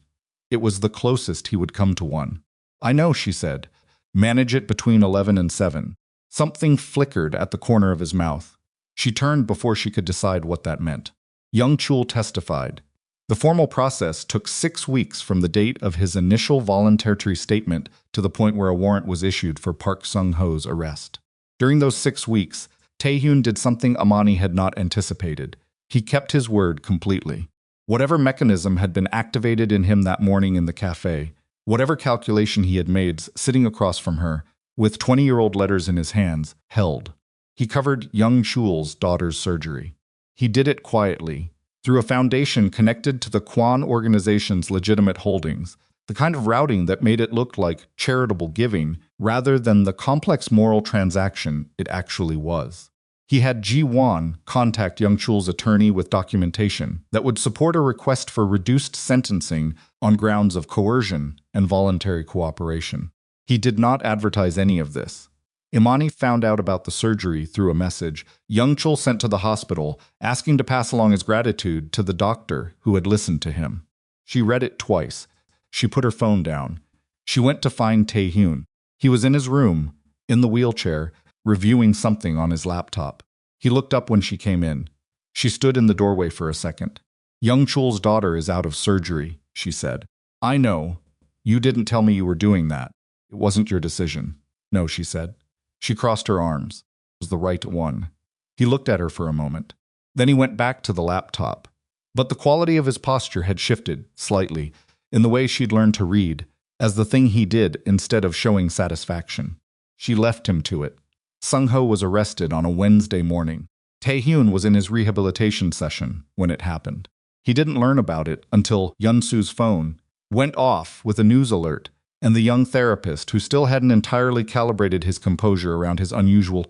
It was the closest he would come to one. I know, she said. Manage it between 11 and 7. Something flickered at the corner of his mouth. She turned before she could decide what that meant. Young Chul testified. The formal process took 6 weeks from the date of his initial voluntary statement to the point where a warrant was issued for Park Sung-ho's arrest. During those 6 weeks, Tae-hyun did something Imani had not anticipated. He kept his word completely. Whatever mechanism had been activated in him that morning in the cafe, whatever calculation he had made sitting across from her, with 20-year-old letters in his hands, held. He covered young Chul's daughter's surgery. He did it quietly, through a foundation connected to the Kwon organization's legitimate holdings, the kind of routing that made it look like charitable giving rather than the complex moral transaction it actually was. He had Ji-won contact Young Chul's attorney with documentation that would support a request for reduced sentencing on grounds of coercion and voluntary cooperation. He did not advertise any of this. Imani found out about the surgery through a message Young Chul sent to the hospital, asking to pass along his gratitude to the doctor who had listened to him. She read it twice. She put her phone down. She went to find Tae-hyun. He was in his room, in the wheelchair, reviewing something on his laptop. He looked up when she came in. She stood in the doorway for a second. Young Chul's daughter is out of surgery, she said. I know. You didn't tell me you were doing that. It wasn't your decision. No, she said. She crossed her arms. It was the right one. He looked at her for a moment. Then he went back to the laptop. But the quality of his posture had shifted, slightly, in the way she'd learned to read, as the thing he did instead of showing satisfaction. She left him to it. Sung-ho was arrested on a Wednesday morning. Tae-hyun was in his rehabilitation session when it happened. He didn't learn about it until Yun-soo's phone went off with a news alert, and the young therapist, who still hadn't entirely calibrated his composure around his unusual,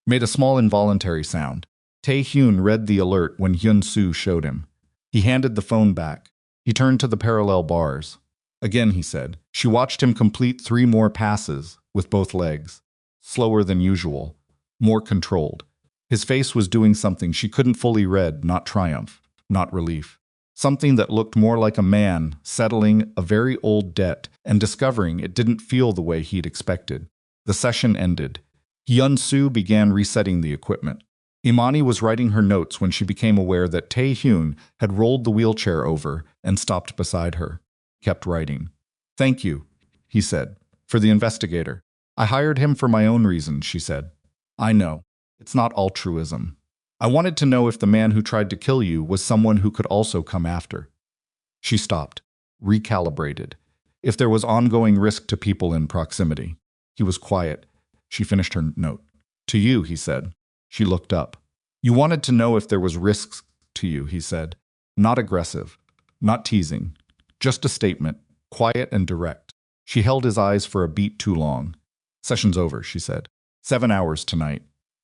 made a small involuntary sound. Tae-hyun read the alert when Hyun-soo showed him. He handed the phone back. He turned to the parallel bars. Again, he said. She watched him complete 3 more passes with both legs. Slower than usual. More controlled. His face was doing something she couldn't fully read, not triumph, not relief. Something that looked more like a man settling a very old debt and discovering it didn't feel the way he'd expected. The session ended. Hyun-soo began resetting the equipment. Imani was writing her notes when she became aware that Tae-hyun had rolled the wheelchair over and stopped beside her. Kept writing. Thank you, he said, for the investigator. I hired him for my own reasons, she said. I know. It's not altruism. I wanted to know if the man who tried to kill you was someone who could also come after. She stopped, recalibrated. If there was ongoing risk to people in proximity. He was quiet. She finished her note. To you, he said. She looked up. You wanted to know if there was risks to you, he said. Not aggressive, not teasing, just a statement, quiet and direct. She held his eyes for a beat too long. Session's over, she said. 7 hours tonight.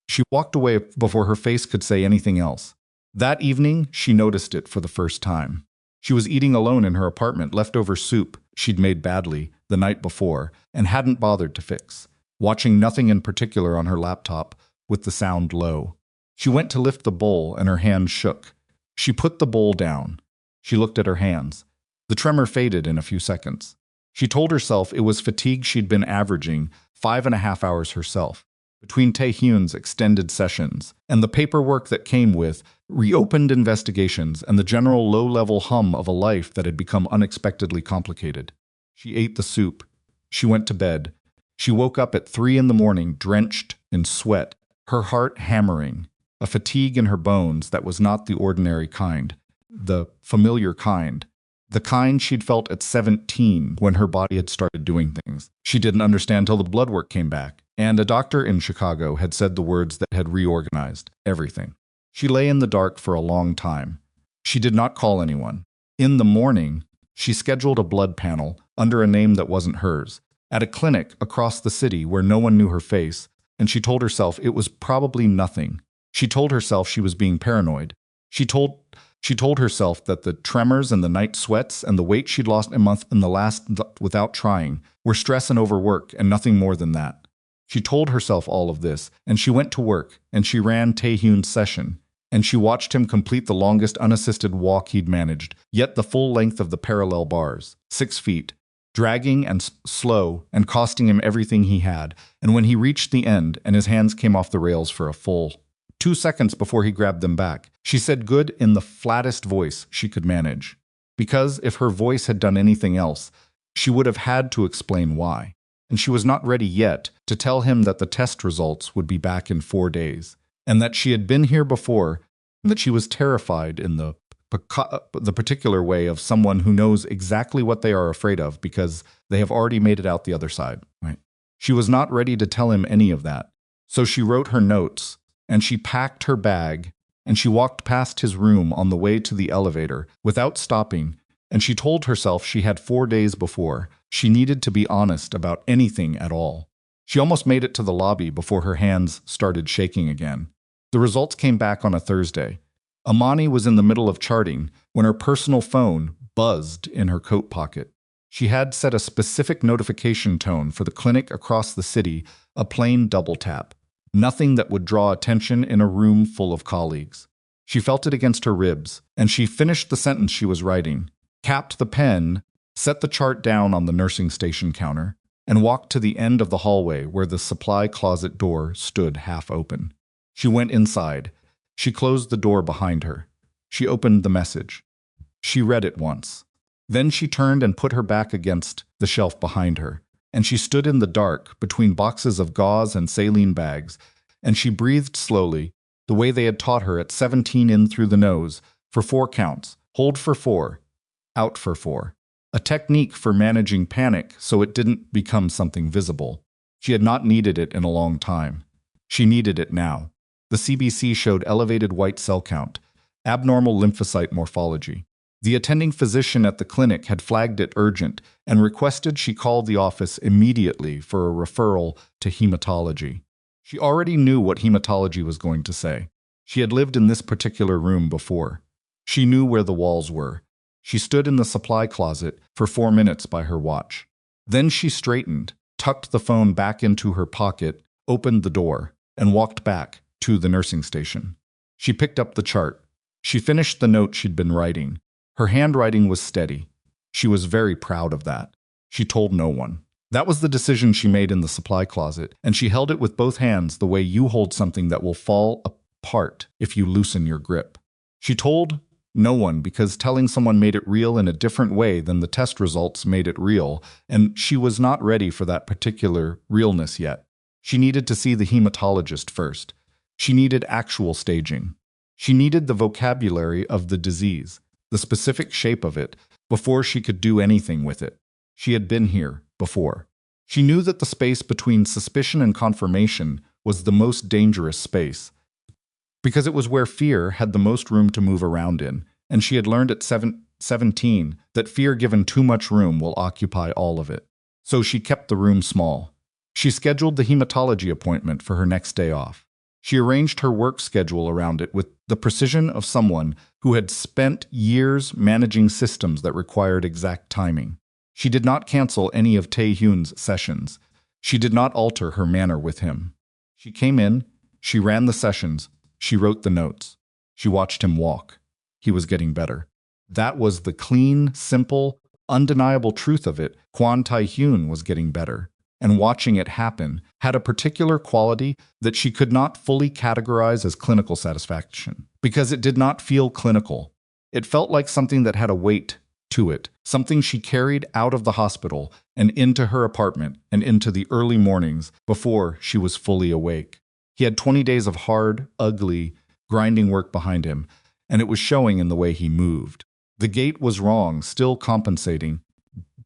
She walked away before her face could say anything else. That evening, she noticed it for the first time. She was eating alone in her apartment leftover soup she'd made badly the night before and hadn't bothered to fix, watching nothing in particular on her laptop with the sound low. She went to lift the bowl and her hand shook. She put the bowl down. She looked at her hands. The tremor faded in a few seconds. She told herself it was fatigue she'd been averaging 5.5 hours herself. Between Tae-hyun's extended sessions and the paperwork that came with reopened investigations and the general low-level hum of a life that had become unexpectedly complicated. She ate the soup. She went to bed. She woke up at 3 in the morning, drenched in sweat, her heart hammering, a fatigue in her bones that was not the ordinary kind, the familiar kind, the kind she'd felt at 17 when her body had started doing things she didn't understand till the blood work came back. And a doctor in Chicago had said the words that had reorganized everything. She lay in the dark for a long time. She did not call anyone. In the morning, she scheduled a blood panel under a name that wasn't hers, at a clinic across the city where no one knew her face, and she told herself it was probably nothing. She told herself she was being paranoid. She told She told herself that the tremors and the night sweats and the weight she'd lost a month in the last without trying were stress and overwork and nothing more than that. She told herself all of this, and she went to work, and she ran Tae-hyun's session, and she watched him complete the longest unassisted walk he'd managed, yet the full length of the parallel bars, 6 feet, dragging and slow and costing him everything he had, and when he reached the end and his hands came off the rails for a full 2 seconds before he grabbed them back, she said good in the flattest voice she could manage. Because if her voice had done anything else, she would have had to explain why. And she was not ready yet to tell him that the test results would be back in 4 days, and that she had been here before, and that she was terrified in the particular way of someone who knows exactly what they are afraid of because they have already made it out the other side. Right? She was not ready to tell him any of that. So she wrote her notes, and she packed her bag, and she walked past his room on the way to the elevator without stopping, and she told herself she had 4 days before. She needed to be honest about anything at all. She almost made it to the lobby before her hands started shaking again. The results came back on a Thursday. Imani was in the middle of charting when her personal phone buzzed in her coat pocket. She had set a specific notification tone for the clinic across the city, a plain double tap. Nothing that would draw attention in a room full of colleagues. She felt it against her ribs, and she finished the sentence she was writing, capped the pen, set the chart down on the nursing station counter, and walked to the end of the hallway where the supply closet door stood half open. She went inside. She closed the door behind her. She opened the message. She read it once. Then she turned and put her back against the shelf behind her, and she stood in the dark between boxes of gauze and saline bags, and she breathed slowly, the way they had taught her at 17 in through the nose, for 4 counts, hold for 4, out for 4. A technique for managing panic so it didn't become something visible. She had not needed it in a long time. She needed it now. The CBC showed elevated white cell count, abnormal lymphocyte morphology. The attending physician at the clinic had flagged it urgent and requested she call the office immediately for a referral to hematology. She already knew what hematology was going to say. She had lived in this particular room before. She knew where the walls were. She stood in the supply closet for 4 minutes by her watch. Then she straightened, tucked the phone back into her pocket, opened the door, and walked back to the nursing station. She picked up the chart. She finished the note she'd been writing. Her handwriting was steady. She was very proud of that. She told no one. That was the decision she made in the supply closet, and she held it with both hands the way you hold something that will fall apart if you loosen your grip. She told no one because telling someone made it real in a different way than the test results made it real, and she was not ready for that particular realness yet. She needed to see the hematologist first. She needed actual staging. She needed the vocabulary of the disease, the specific shape of it, before she could do anything with it. She had been here before. She knew that the space between suspicion and confirmation was the most dangerous space, because it was where fear had the most room to move around in, and she had learned at 17 that fear given too much room will occupy all of it. So she kept the room small. She scheduled the hematology appointment for her next day off. She arranged her work schedule around it with the precision of someone who had spent years managing systems that required exact timing. She did not cancel any of Tae-hyun's sessions. She did not alter her manner with him. She came in, she ran the sessions, she wrote the notes. She watched him walk. He was getting better. That was the clean, simple, undeniable truth of it. Kwon Tae-hyun was getting better. And watching it happen had a particular quality that she could not fully categorize as clinical satisfaction, because it did not feel clinical. It felt like something that had a weight to it, something she carried out of the hospital and into her apartment and into the early mornings before she was fully awake. He had 20 days of hard, ugly, grinding work behind him, and it was showing in the way he moved. The gait was wrong, still compensating,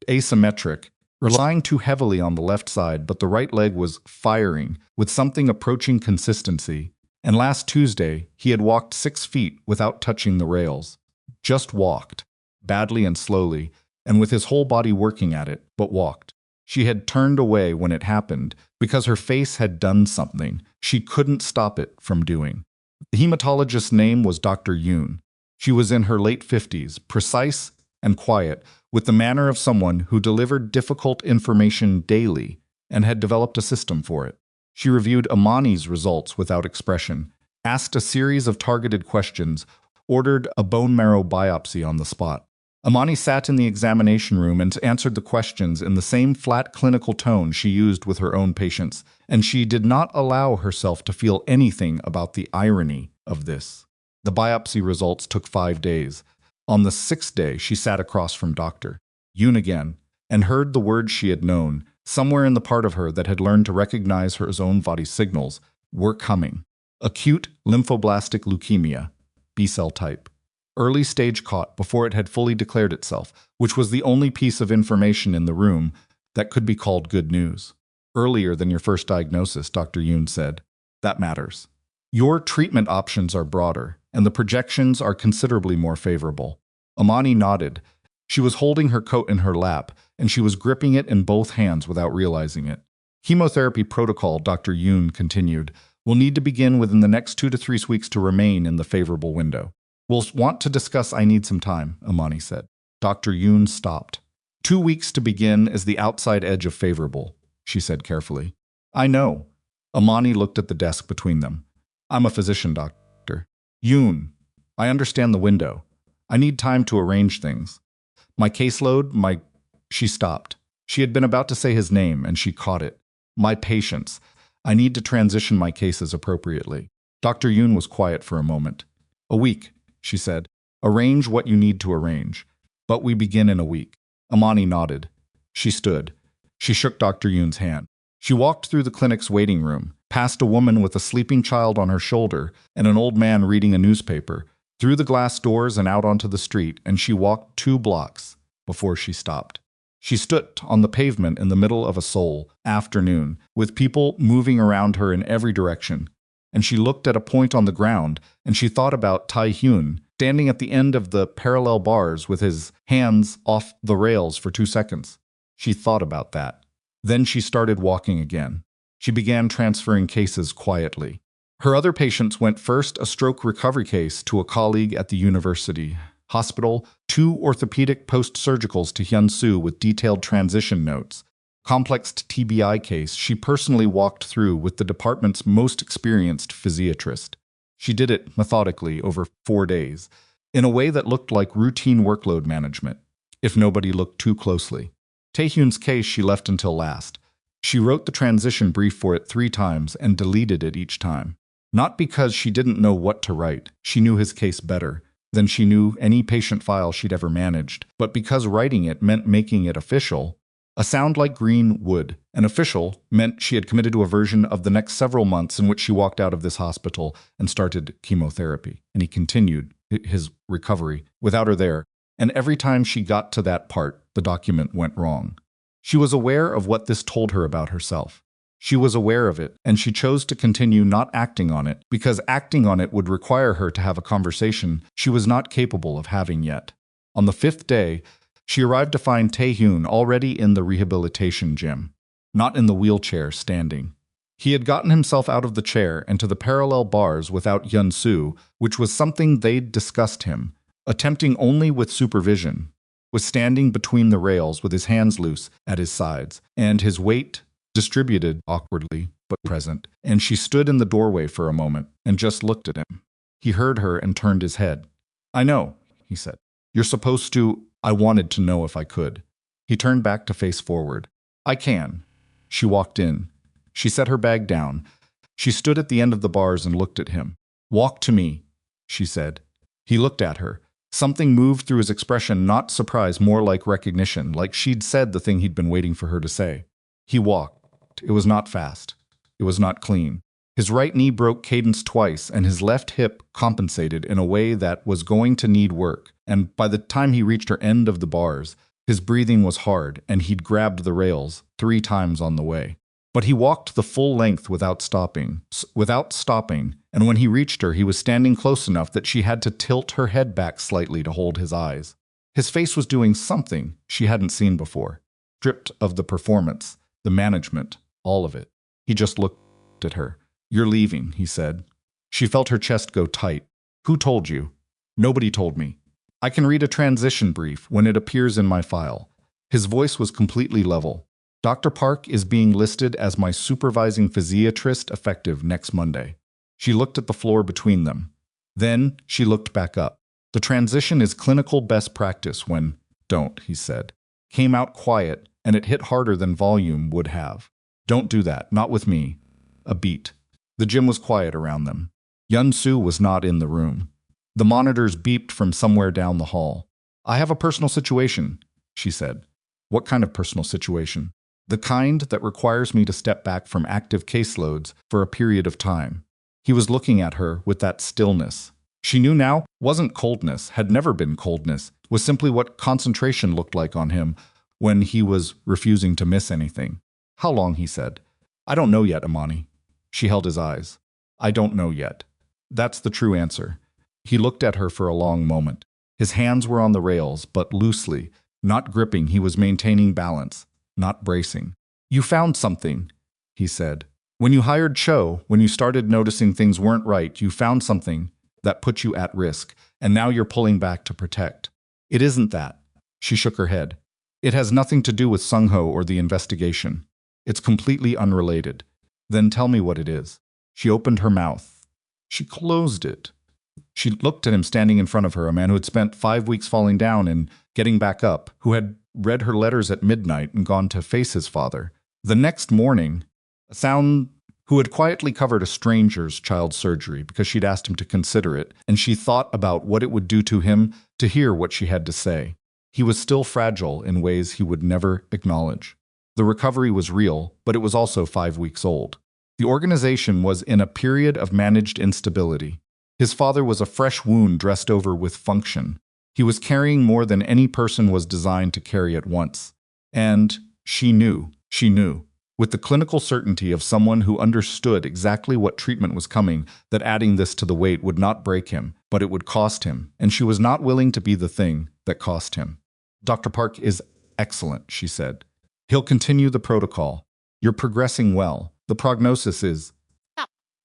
asymmetric, relying too heavily on the left side, but the right leg was firing with something approaching consistency. And last Tuesday, he had walked 6 feet without touching the rails. Just walked, badly and slowly, and with his whole body working at it, but walked. She had turned away when it happened because her face had done something she couldn't stop it from doing. The hematologist's name was Dr. Yoon. She was in her late 50s, precise and quiet, with the manner of someone who delivered difficult information daily and had developed a system for it. She reviewed Imani's results without expression, asked a series of targeted questions, ordered a bone marrow biopsy on the spot. Imani sat in the examination room and answered the questions in the same flat clinical tone she used with her own patients, and she did not allow herself to feel anything about the irony of this. The biopsy results took 5 days. On the 6th day, she sat across from Dr. Yoon again and heard the words she had known, somewhere in the part of her that had learned to recognize her own body's signals, were coming. Acute lymphoblastic leukemia, B-cell type. Early stage caught before it had fully declared itself, which was the only piece of information in the room that could be called good news. Earlier than your first diagnosis, Dr. Yoon said. That matters. Your treatment options are broader, and the projections are considerably more favorable. Imani nodded. She was holding her coat in her lap, and she was gripping it in both hands without realizing it. Chemotherapy protocol, Dr. Yoon continued, will need to begin within the next 2 to 3 weeks to remain in the favorable window. We'll want to discuss. I need some time, Imani said. Dr. Yoon stopped. 2 weeks to begin is the outside edge of favorable, she said carefully. I know. Imani looked at the desk between them. I'm a physician, Dr. Yoon. I understand the window. I need time to arrange things. My caseload, She stopped. She had been about to say his name, and she caught it. My patients. I need to transition my cases appropriately. Dr. Yoon was quiet for a moment. A week, she said. Arrange what you need to arrange. But we begin in a week. Imani nodded. She stood. She shook Dr. Yoon's hand. She walked through the clinic's waiting room, past a woman with a sleeping child on her shoulder and an old man reading a newspaper, through the glass doors and out onto the street, and she walked 2 blocks before she stopped. She stood on the pavement in the middle of a Seoul afternoon, with people moving around her in every direction, and she looked at a point on the ground, and she thought about Tae-hyun, standing at the end of the parallel bars with his hands off the rails for 2 seconds. She thought about that. Then she started walking again. She began transferring cases quietly. Her other patients went first a stroke recovery case to a colleague at the university hospital, 2 orthopedic post-surgicals to Hyun-soo with detailed transition notes. Complex TBI case she personally walked through with the department's most experienced physiatrist. She did it methodically over 4 days, in a way that looked like routine workload management, if nobody looked too closely. Tae-hyun's case she left until last. She wrote the transition brief for it 3 times and deleted it each time. Not because she didn't know what to write, she knew his case better than she knew any patient file she'd ever managed, but because writing it meant making it official. A sound like green wood. An official meant she had committed to a version of the next several months in which she walked out of this hospital and started chemotherapy. And he continued his recovery without her there. And every time she got to that part, the document went wrong. She was aware of what this told her about herself. She was aware of it, and she chose to continue not acting on it, because acting on it would require her to have a conversation she was not capable of having yet. On the 5th day, she arrived to find Tae-hyun already in the rehabilitation gym, not in the wheelchair standing. He had gotten himself out of the chair and to the parallel bars without Hyun-soo, which was something they'd discussed him, attempting only with supervision, was standing between the rails with his hands loose at his sides, and his weight distributed awkwardly but present, and she stood in the doorway for a moment and just looked at him. He heard her and turned his head. I know, he said. You're supposed to. I wanted to know if I could. He turned back to face forward. I can. She walked in. She set her bag down. She stood at the end of the bars and looked at him. Walk to me, she said. He looked at her. Something moved through his expression, not surprise, more like recognition, like she'd said the thing he'd been waiting for her to say. He walked. It was not fast. It was not clean. His right knee broke cadence twice, and his left hip compensated in a way that was going to need work. And by the time he reached her end of the bars, his breathing was hard, and he'd grabbed the rails 3 times on the way. But he walked the full length without stopping, and when he reached her, he was standing close enough that she had to tilt her head back slightly to hold his eyes. His face was doing something she hadn't seen before, stripped of the performance, the management, all of it. He just looked at her. You're leaving, he said. She felt her chest go tight. Who told you? Nobody told me. I can read a transition brief when it appears in my file. His voice was completely level. Dr. Park is being listed as my supervising physiatrist effective next Monday. She looked at the floor between them. Then she looked back up. The transition is clinical best practice when, don't, he said. Came out quiet, and it hit harder than volume would have. Don't do that, not with me. A beat. The gym was quiet around them. Yun-Soo was not in the room. The monitors beeped from somewhere down the hall. I have a personal situation, she said. What kind of personal situation? The kind that requires me to step back from active caseloads for a period of time. He was looking at her with that stillness. She knew now wasn't coldness, had never been coldness, was simply what concentration looked like on him when he was refusing to miss anything. How long, he said. I don't know yet, Imani. She held his eyes. I don't know yet. That's the true answer. He looked at her for a long moment. His hands were on the rails, but loosely, not gripping. He was maintaining balance, not bracing. You found something, he said. When you hired Cho, when you started noticing things weren't right, you found something that put you at risk, and now you're pulling back to protect. It isn't that. She shook her head. It has nothing to do with Sung-ho or the investigation. It's completely unrelated. Then tell me what it is. She opened her mouth. She closed it. She looked at him standing in front of her, a man who had spent 5 weeks falling down and getting back up, who had read her letters at midnight and gone to face his father. The next morning, who had quietly covered a stranger's child's surgery because she'd asked him to consider it, and she thought about what it would do to him to hear what she had to say. He was still fragile in ways he would never acknowledge. The recovery was real, but it was also 5 weeks old. The organization was in a period of managed instability. His father was a fresh wound dressed over with function. He was carrying more than any person was designed to carry at once. And she knew, with the clinical certainty of someone who understood exactly what treatment was coming, that adding this to the weight would not break him, but it would cost him, and she was not willing to be the thing that cost him. Dr. Park is excellent, she said. He'll continue the protocol. You're progressing well. The prognosis is...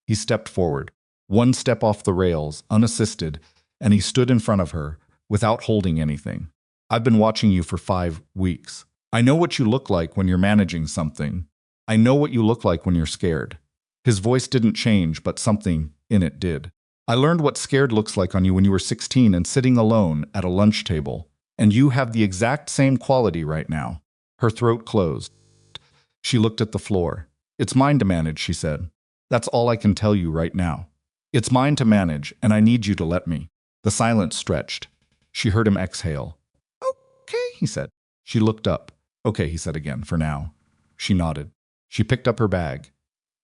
He stepped forward, one step off the rails, unassisted, and he stood in front of her, without holding anything. I've been watching you for 5 weeks. I know what you look like when you're managing something. I know what you look like when you're scared. His voice didn't change, but something in it did. I learned what scared looks like on you when you were 16 and sitting alone at a lunch table, and you have the exact same quality right now. Her throat closed. She looked at the floor. It's mine to manage, she said. That's all I can tell you right now. It's mine to manage, and I need you to let me. The silence stretched. She heard him exhale. Okay, he said. She looked up. Okay, he said again, for now. She nodded. She picked up her bag.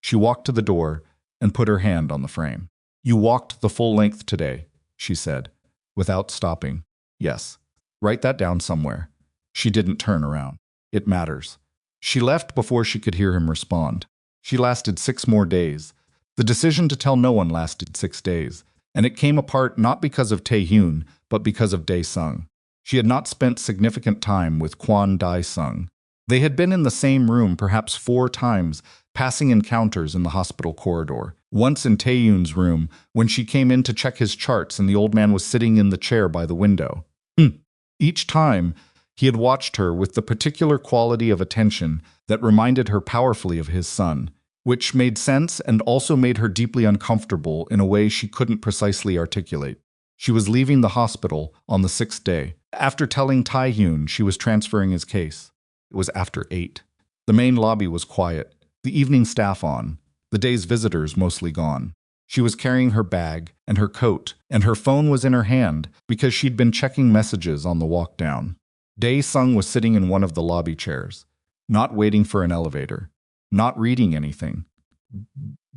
She walked to the door and put her hand on the frame. You walked the full length today, she said, without stopping. Yes. Write that down somewhere. She didn't turn around. It matters. She left before she could hear him respond. She lasted 6 more days. The decision to tell no one lasted 6 days, and it came apart not because of Tae-hyun, but because of Dae-sung. She had not spent significant time with Kwon Tae-hyun. They had been in the same room perhaps 4 times, passing encounters in the hospital corridor. Once in Tae-hyun's room, when she came in to check his charts and the old man was sitting in the chair by the window. Each time, he had watched her with the particular quality of attention that reminded her powerfully of his son, which made sense and also made her deeply uncomfortable in a way she couldn't precisely articulate. She was leaving the hospital on the 6th day. After telling Tae-hyun she was transferring his case. It was after 8. The main lobby was quiet, the evening staff on, the day's visitors mostly gone. She was carrying her bag and her coat, and her phone was in her hand because she'd been checking messages on the walk down. Dae-sung was sitting in one of the lobby chairs, not waiting for an elevator, not reading anything,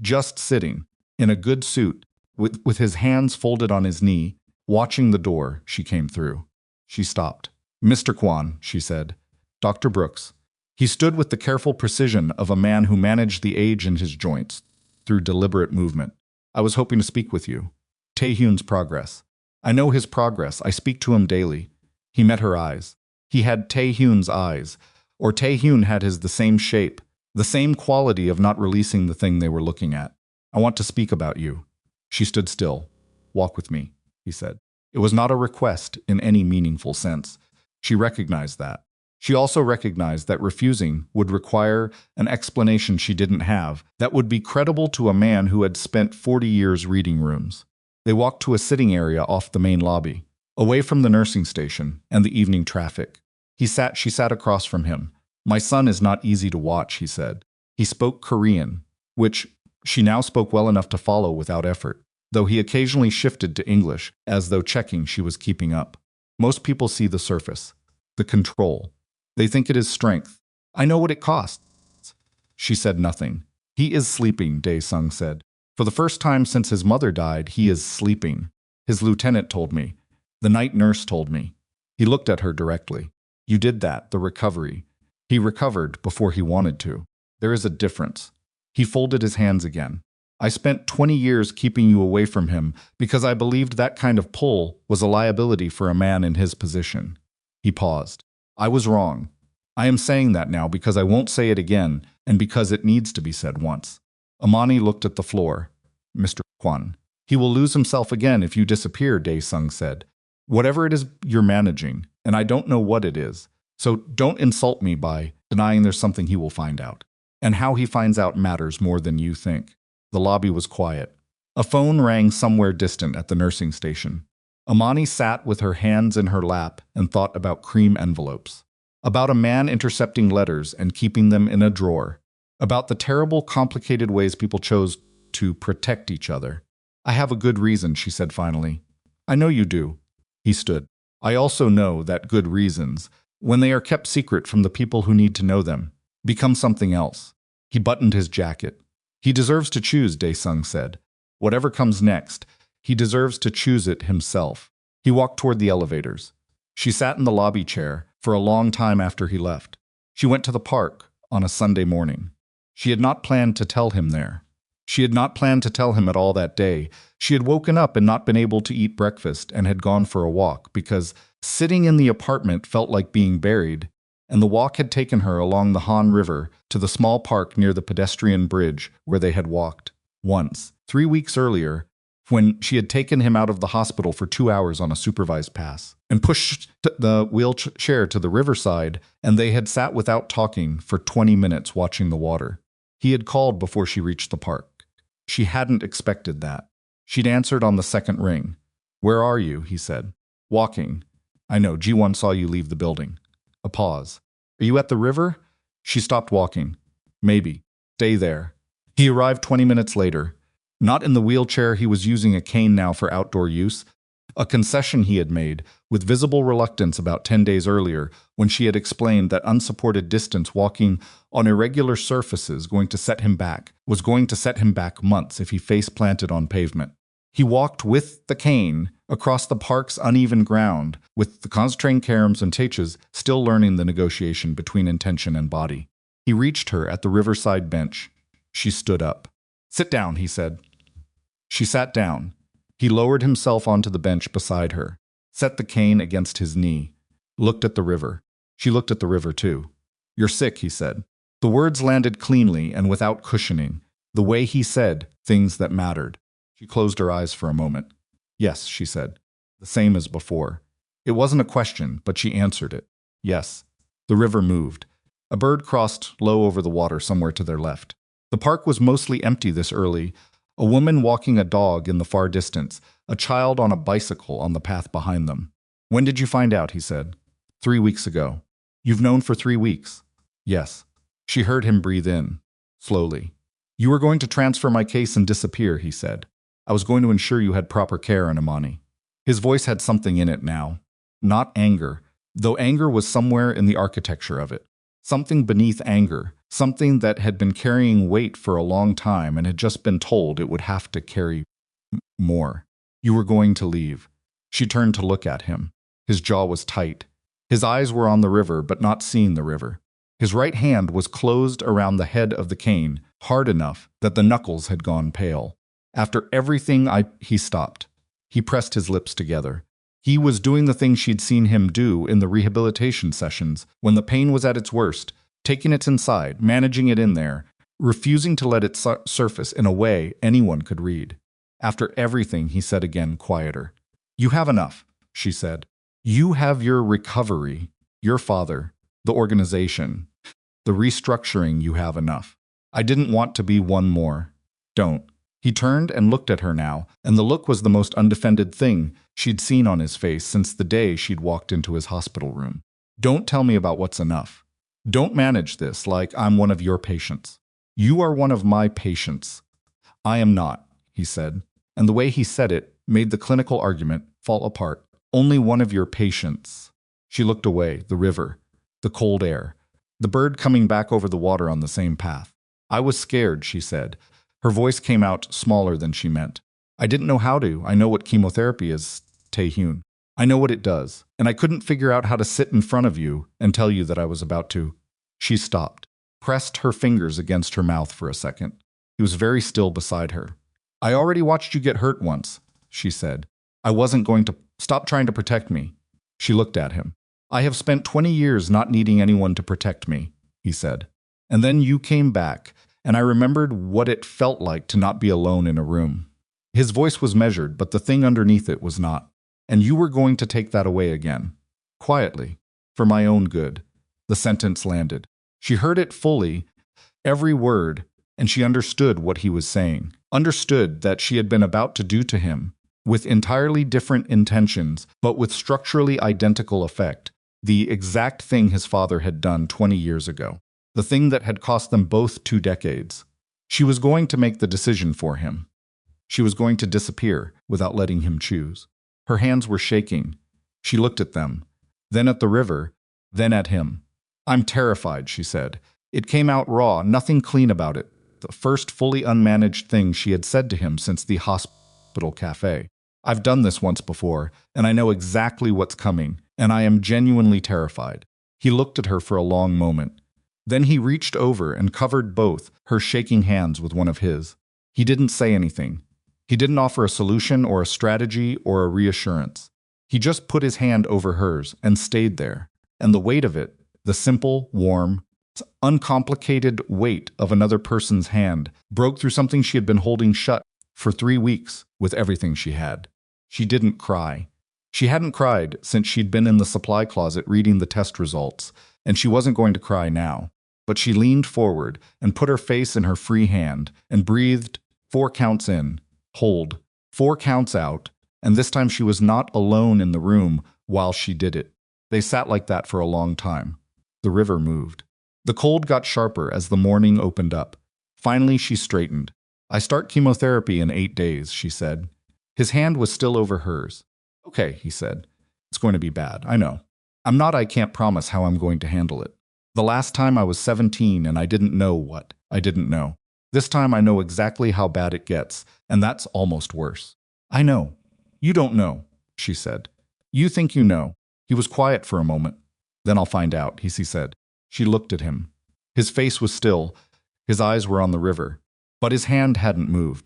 just sitting, in a good suit, with his hands folded on his knee, watching the door she came through. She stopped. Mr. Kwon, she said. Dr. Brooks. He stood with the careful precision of a man who managed the age in his joints through deliberate movement. I was hoping to speak with you. Tae-hyun's progress. I know his progress. I speak to him daily. He met her eyes. He had Tae-hyun's eyes, or Tae-hyun had the same shape, the same quality of not releasing the thing they were looking at. I want to speak about you. She stood still. Walk with me, he said. It was not a request in any meaningful sense. She recognized that. She also recognized that refusing would require an explanation she didn't have that would be credible to a man who had spent 40 years reading rooms. They walked to a sitting area off the main lobby, away from the nursing station and the evening traffic. She sat across from him. "My son is not easy to watch," he said. He spoke Korean, which she now spoke well enough to follow without effort, though he occasionally shifted to English, as though checking she was keeping up. "Most people see the surface, the control. They think it is strength. I know what it costs." She said nothing. "He is sleeping," Dae-sung said. "For the first time since his mother died, he is sleeping. His lieutenant told me. The night nurse told me." He looked at her directly. "You did that, the recovery. He recovered before he wanted to. There is a difference." He folded his hands again. "I spent 20 years keeping you away from him because I believed that kind of pull was a liability for a man in his position." He paused. "I was wrong. I am saying that now because I won't say it again and because it needs to be said once." Imani looked at the floor. "Mr. Kwon, he will lose himself again if you disappear," Dae-sung said. "Whatever it is you're managing, and I don't know what it is, so don't insult me by denying there's something he will find out. And how he finds out matters more than you think." The lobby was quiet. A phone rang somewhere distant at the nursing station. Imani sat with her hands in her lap and thought about cream envelopes, about a man intercepting letters and keeping them in a drawer, about the terrible, complicated ways people chose to protect each other. "I have a good reason," she said finally. "I know you do." He stood. "I also know that good reasons, when they are kept secret from the people who need to know them, become something else." He buttoned his jacket. "He deserves to choose," Dae-sung said. "Whatever comes next, he deserves to choose it himself." He walked toward the elevators. She sat in the lobby chair for a long time after he left. She went to the park on a Sunday morning. She had not planned to tell him there. She had not planned to tell him at all that day. She had woken up and not been able to eat breakfast and had gone for a walk because sitting in the apartment felt like being buried, and the walk had taken her along the Han River to the small park near the pedestrian bridge where they had walked once, 3 weeks earlier, when she had taken him out of the hospital for 2 hours on a supervised pass and pushed the wheelchair to the riverside, and they had sat without talking for 20 minutes watching the water. He had called before she reached the park. She hadn't expected that. She'd answered on the second ring. "Where are you?" he said. "Walking." "I know, Ji-won saw you leave the building." A pause. "Are you at the river?" She stopped walking. "Maybe. Stay there." He arrived 20 minutes later. Not in the wheelchair, he was using a cane now for outdoor use, a concession he had made, with visible reluctance about 10 days earlier, when she had explained that unsupported distance walking on irregular surfaces was going to set him back months if he face-planted on pavement. He walked with the cane across the park's uneven ground, with the concentrating caroms and teachers still learning the negotiation between intention and body. He reached her at the riverside bench. She stood up. "Sit down," he said. She sat down. He lowered himself onto the bench beside her, set the cane against his knee, looked at the river. She looked at the river too. "You're sick," he said. The words landed cleanly and without cushioning, the way he said things that mattered. She closed her eyes for a moment. "Yes," she said, the same as before. It wasn't a question, but she answered it. "Yes." The river moved. A bird crossed low over the water somewhere to their left. The park was mostly empty this early, a woman walking a dog in the far distance, a child on a bicycle on the path behind them. "When did you find out?" he said. 3 weeks ago." "You've known for 3 weeks?" "Yes." She heard him breathe in, slowly. "You were going to transfer my case and disappear," he said. "I was going to ensure you had proper care on Imani." His voice had something in it now. Not anger, though anger was somewhere in the architecture of it. Something beneath anger, something that had been carrying weight for a long time and had just been told it would have to carry more. "You were going to leave." She turned to look at him. His jaw was tight. His eyes were on the river, but not seeing the river. His right hand was closed around the head of the cane, hard enough that the knuckles had gone pale. "After everything he stopped." He pressed his lips together. He was doing the thing she'd seen him do in the rehabilitation sessions, when the pain was at its worst, taking it inside, managing it in there, refusing to let it surface in a way anyone could read. "After everything," he said again, quieter. "You have enough." she said. You have your recovery, your father, the organization, the restructuring. You have enough. I didn't want to be one more. Don't. He turned and looked at her now, and the look was the most undefended thing she'd seen on his face since the day she'd walked into his hospital room. Don't tell me about what's enough. Don't manage this like I'm one of your patients. You are one of my patients. I am not, he said, and the way he said it made the clinical argument fall apart. Only one of your patients. She looked away, the river, the cold air, the bird coming back over the water on the same path. I was scared, she said. Her voice came out smaller than she meant. I didn't know how to. I know what chemotherapy is, Tae-hyun. I know what it does, and I couldn't figure out how to sit in front of you and tell you that I was about to. She stopped, pressed her fingers against her mouth for a second. He was very still beside her. I already watched you get hurt once, she said. I wasn't going to. Stop trying to protect me. She looked at him. I have spent 20 years not needing anyone to protect me, he said. And then you came back, and I remembered what it felt like to not be alone in a room. His voice was measured, but the thing underneath it was not. And you were going to take that away again. Quietly. For my own good. The sentence landed. She heard it fully, every word, and she understood what he was saying. Understood that she had been about to do to him, with entirely different intentions, but with structurally identical effect, the exact thing his father had done 20 years ago. The thing that had cost them both 2 decades. She was going to make the decision for him. She was going to disappear without letting him choose. Her hands were shaking. She looked at them, then at the river, then at him. I'm terrified, she said. It came out raw, nothing clean about it. The first fully unmanaged thing she had said to him since the hospital cafe. I've done this once before, and I know exactly what's coming, and I am genuinely terrified. He looked at her for a long moment. Then he reached over and covered both her shaking hands with one of his. He didn't say anything. He didn't offer a solution or a strategy or a reassurance. He just put his hand over hers and stayed there. And the weight of it, the simple, warm, uncomplicated weight of another person's hand, broke through something she had been holding shut for 3 weeks with everything she had. She didn't cry. She hadn't cried since she'd been in the supply closet reading the test results, and she wasn't going to cry now. But she leaned forward and put her face in her free hand and breathed 4 counts in, hold, 4 counts out, and this time she was not alone in the room while she did it. They sat like that for a long time. The river moved. The cold got sharper as the morning opened up. Finally, she straightened. I start chemotherapy in 8 days, she said. His hand was still over hers. Okay, he said. It's going to be bad, I know. I can't promise how I'm going to handle it. The last time I was 17 and I didn't know what I didn't know. This time I know exactly how bad it gets, and that's almost worse. I know. You don't know, she said. You think you know. He was quiet for a moment. Then I'll find out, he said. She looked at him. His face was still. His eyes were on the river. But his hand hadn't moved.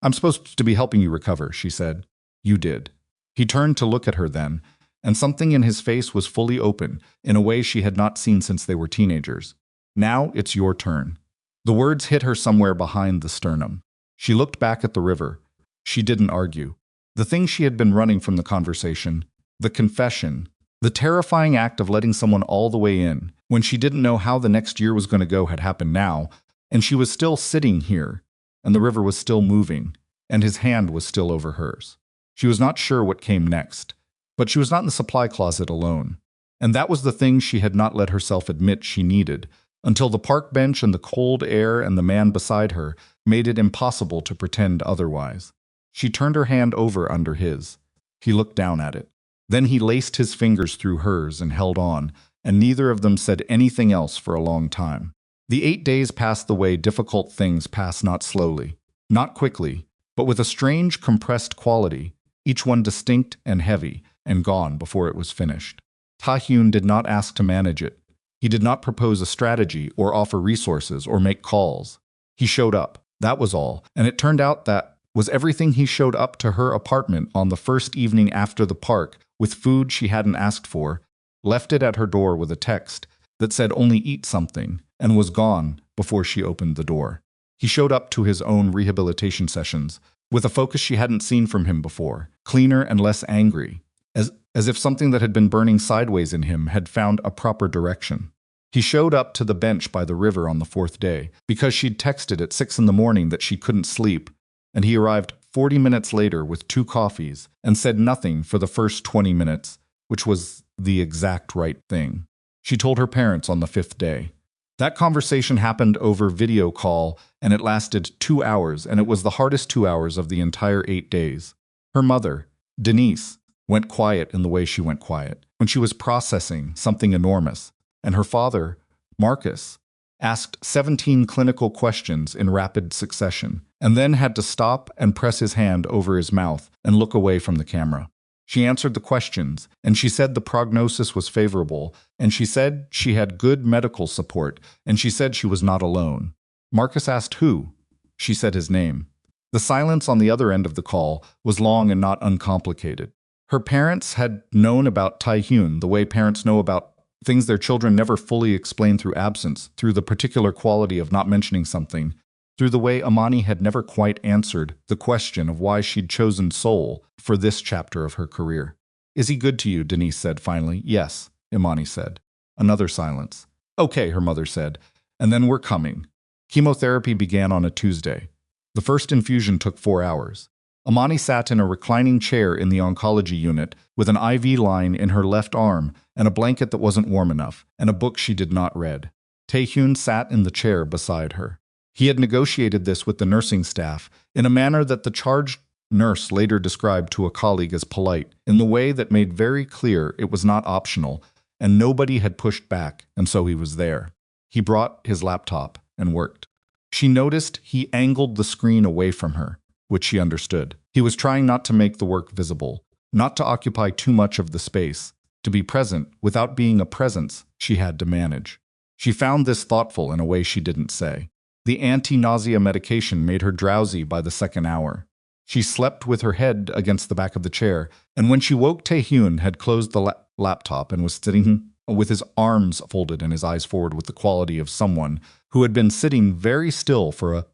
I'm supposed to be helping you recover, she said. You did. He turned to look at her then, and something in his face was fully open, in a way she had not seen since they were teenagers. Now it's your turn. The words hit her somewhere behind the sternum. She looked back at the river. She didn't argue. The thing she had been running from the conversation, the confession, the terrifying act of letting someone all the way in, when she didn't know how the next year was going to go, had happened now, and she was still sitting here, and the river was still moving, and his hand was still over hers. She was not sure what came next, but she was not in the supply closet alone. And that was the thing she had not let herself admit she needed, until the park bench and the cold air and the man beside her made it impossible to pretend otherwise. She turned her hand over under his. He looked down at it. Then he laced his fingers through hers and held on, and neither of them said anything else for a long time. The 8 days passed the way difficult things pass, not slowly, not quickly, but with a strange compressed quality, each one distinct and heavy, and gone before it was finished. Tae-hyun did not ask to manage it. He did not propose a strategy or offer resources or make calls. He showed up, that was all, and it turned out that was everything. He showed up to her apartment on the first evening after the park with food she hadn't asked for, left it at her door with a text that said only eat something, and was gone before she opened the door. He showed up to his own rehabilitation sessions with a focus she hadn't seen from him before, cleaner and less angry. as if something that had been burning sideways in him had found a proper direction. He showed up to the bench by the river on the fourth day, because she'd texted at 6 in the morning that she couldn't sleep, and he arrived 40 minutes later with 2 coffees and said nothing for the first 20 minutes, which was the exact right thing. She told her parents on the 5th day. That conversation happened over video call, and it lasted 2 hours, and it was the hardest 2 hours of the entire 8 days. Her mother, Denise, went quiet in the way she went quiet, when she was processing something enormous, and her father, Marcus, asked 17 clinical questions in rapid succession, and then had to stop and press his hand over his mouth and look away from the camera. She answered the questions, and she said the prognosis was favorable, and she said she had good medical support, and she said she was not alone. Marcus asked who. She said his name. The silence on the other end of the call was long and not uncomplicated. Her parents had known about Tae-hyun the way parents know about things their children never fully explain through absence, through the particular quality of not mentioning something, through the way Imani had never quite answered the question of why she'd chosen Seoul for this chapter of her career. "Is he good to you?" Denise said finally. "Yes," Imani said. Another silence. "Okay," her mother said, "and then we're coming." Chemotherapy began on a Tuesday. The first infusion took 4 hours. Imani sat in a reclining chair in the oncology unit with an IV line in her left arm and a blanket that wasn't warm enough, and a book she did not read. Tae-hyun sat in the chair beside her. He had negotiated this with the nursing staff in a manner that the charged nurse later described to a colleague as polite, in the way that made very clear it was not optional, and nobody had pushed back, and so he was there. He brought his laptop and worked. She noticed he angled the screen away from her, which she understood. He was trying not to make the work visible, not to occupy too much of the space, to be present without being a presence she had to manage. She found this thoughtful in a way she didn't say. The anti-nausea medication made her drowsy by the second hour. She slept with her head against the back of the chair, and when she woke, Tae-hyun had closed the laptop and was sitting with his arms folded and his eyes forward with the quality of someone who had been sitting very still for a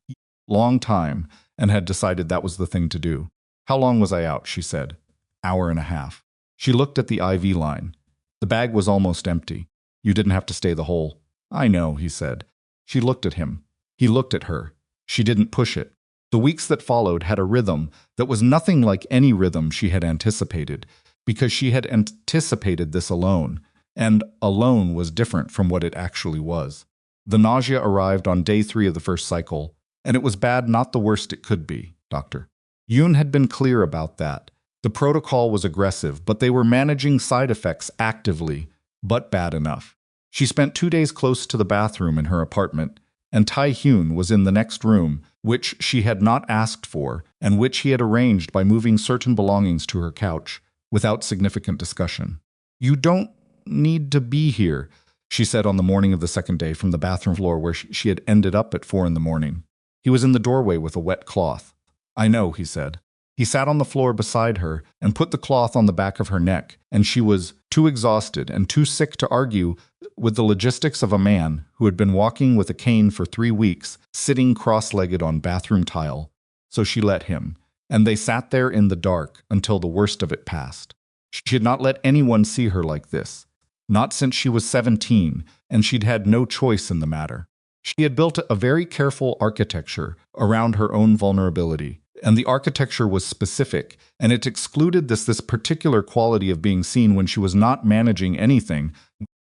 long time and had decided that was the thing to do. "How long was I out?" she said. "Hour and a half." She looked at the IV line. The bag was almost empty. "You didn't have to stay the whole." "I know," he said. She looked at him. He looked at her. She didn't push it. The weeks that followed had a rhythm that was nothing like any rhythm she had anticipated, because she had anticipated this alone, and alone was different from what it actually was. The nausea arrived on day 3 of the first cycle, and it was bad, not the worst it could be, Dr. Yoon had been clear about that. The protocol was aggressive, but they were managing side effects actively, but bad enough. She spent 2 days close to the bathroom in her apartment, and Tae-hyun was in the next room, which she had not asked for, and which he had arranged by moving certain belongings to her couch, without significant discussion. "You don't need to be here," she said on the morning of the second day from the bathroom floor where she had ended up at 4 in the morning. He was in the doorway with a wet cloth. "I know," he said. He sat on the floor beside her and put the cloth on the back of her neck, and she was too exhausted and too sick to argue with the logistics of a man who had been walking with a cane for 3 weeks, sitting cross-legged on bathroom tile. So she let him, and they sat there in the dark until the worst of it passed. She had not let anyone see her like this, not since she was 17, and she'd had no choice in the matter. She had built a very careful architecture around her own vulnerability, and the architecture was specific, and it excluded this particular quality of being seen when she was not managing anything,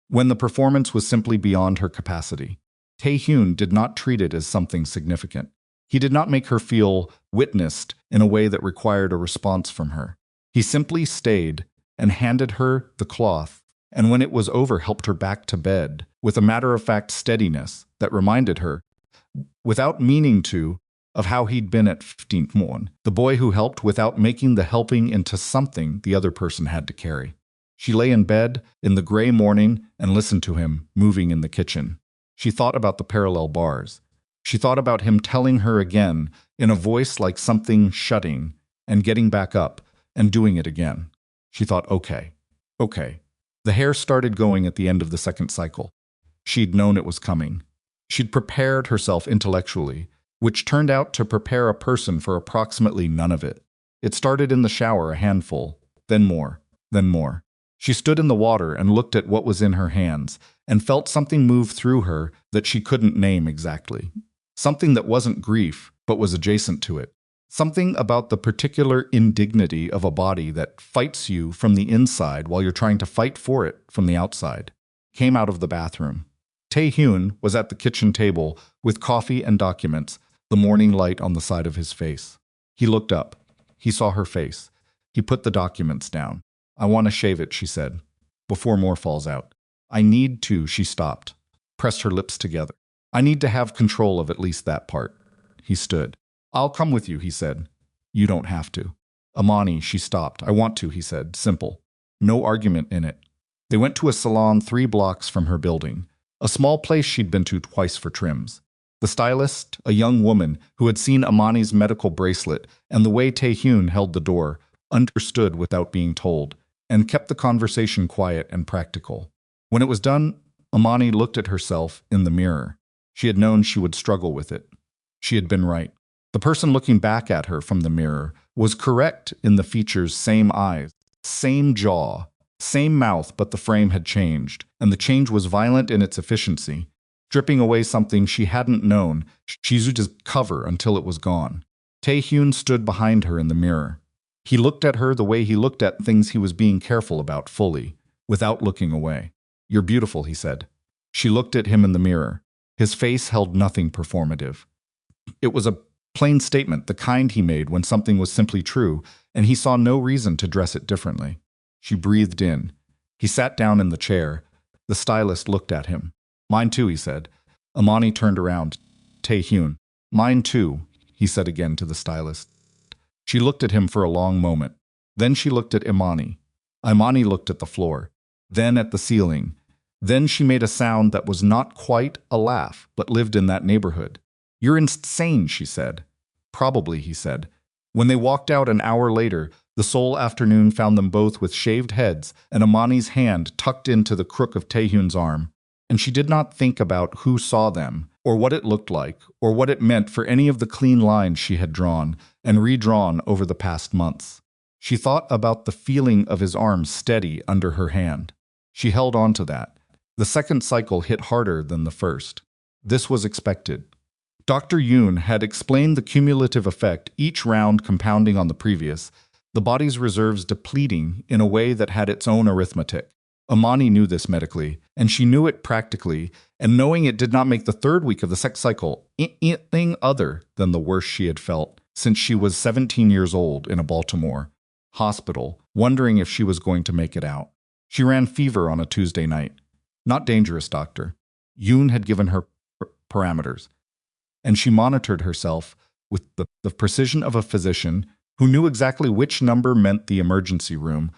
when the performance was simply beyond her capacity. Tae-hyun did not treat it as something significant. He did not make her feel witnessed in a way that required a response from her. He simply stayed and handed her the cloth, and when it was over helped her back to bed, with a matter-of-fact steadiness that reminded her, without meaning to, of how he'd been at 15th morn, the boy who helped without making the helping into something the other person had to carry. She lay in bed in the gray morning and listened to him moving in the kitchen. She thought about the parallel bars. She thought about him telling her again in a voice like something shutting and getting back up and doing it again. She thought, okay. The hair started going at the end of the second cycle. She'd known it was coming. She'd prepared herself intellectually, which turned out to prepare a person for approximately none of it. It started in the shower, a handful, then more. then more. She stood in the water and looked at what was in her hands, and felt something move through her that she couldn't name exactly. Something that wasn't grief, but was adjacent to it. Something about the particular indignity of a body that fights you from the inside while you're trying to fight for it from the outside. Came out of the bathroom. Tae-hyun was at the kitchen table with coffee and documents, the morning light on the side of his face. He looked up. He saw her face. He put the documents down. "I want to shave it," she said, before more falls out. "I need to," she stopped, pressed her lips together. "I need to have control of at least that part." He stood. "I'll come with you," he said. "You don't have to." "Imani," she stopped. "I want to," he said. Simple. No argument in it. They went to a salon 3 blocks from her building, a small place she'd been to twice for trims. The stylist, a young woman who had seen Imani's medical bracelet and the way Tae-hyun held the door, understood without being told, and kept the conversation quiet and practical. When it was done, Imani looked at herself in the mirror. She had known she would struggle with it. She had been right. The person looking back at her from the mirror was correct in the features: same eyes, same jaw, same mouth, but the frame had changed, and the change was violent in its efficiency, stripping away something she hadn't known. She would just cover until it was gone. Tae-hyun stood behind her in the mirror. He looked at her the way he looked at things he was being careful about fully, without looking away. "You're beautiful," he said. She looked at him in the mirror. His face held nothing performative. It was a plain statement, the kind he made when something was simply true, and he saw no reason to dress it differently. She breathed in. He sat down in the chair. The stylist looked at him. "Mine too," he said. Imani turned around. "Tae-hyun." "Mine too," he said again to the stylist. She looked at him for a long moment. Then she looked at Imani. Imani looked at the floor, then at the ceiling. Then she made a sound that was not quite a laugh, but lived in that neighborhood. "You're insane," she said. "Probably," he said. When they walked out an hour later, the sole afternoon found them both with shaved heads and Imani's hand tucked into the crook of Tae-hyun's arm. And she did not think about who saw them, or what it looked like, or what it meant for any of the clean lines she had drawn and redrawn over the past months. She thought about the feeling of his arm steady under her hand. She held on to that. The second cycle hit harder than the first. This was expected. Dr. Yoon had explained the cumulative effect, each round compounding on the previous, the body's reserves depleting in a way that had its own arithmetic. Imani knew this medically, and she knew it practically, and knowing it did not make the third week of the sex cycle anything other than the worst she had felt since she was 17 years old in a Baltimore hospital, wondering if she was going to make it out. She ran fever on a Tuesday night. Not dangerous, doctor. Yoon had given her parameters, and she monitored herself with the precision of a physician who knew exactly which number meant the emergency room,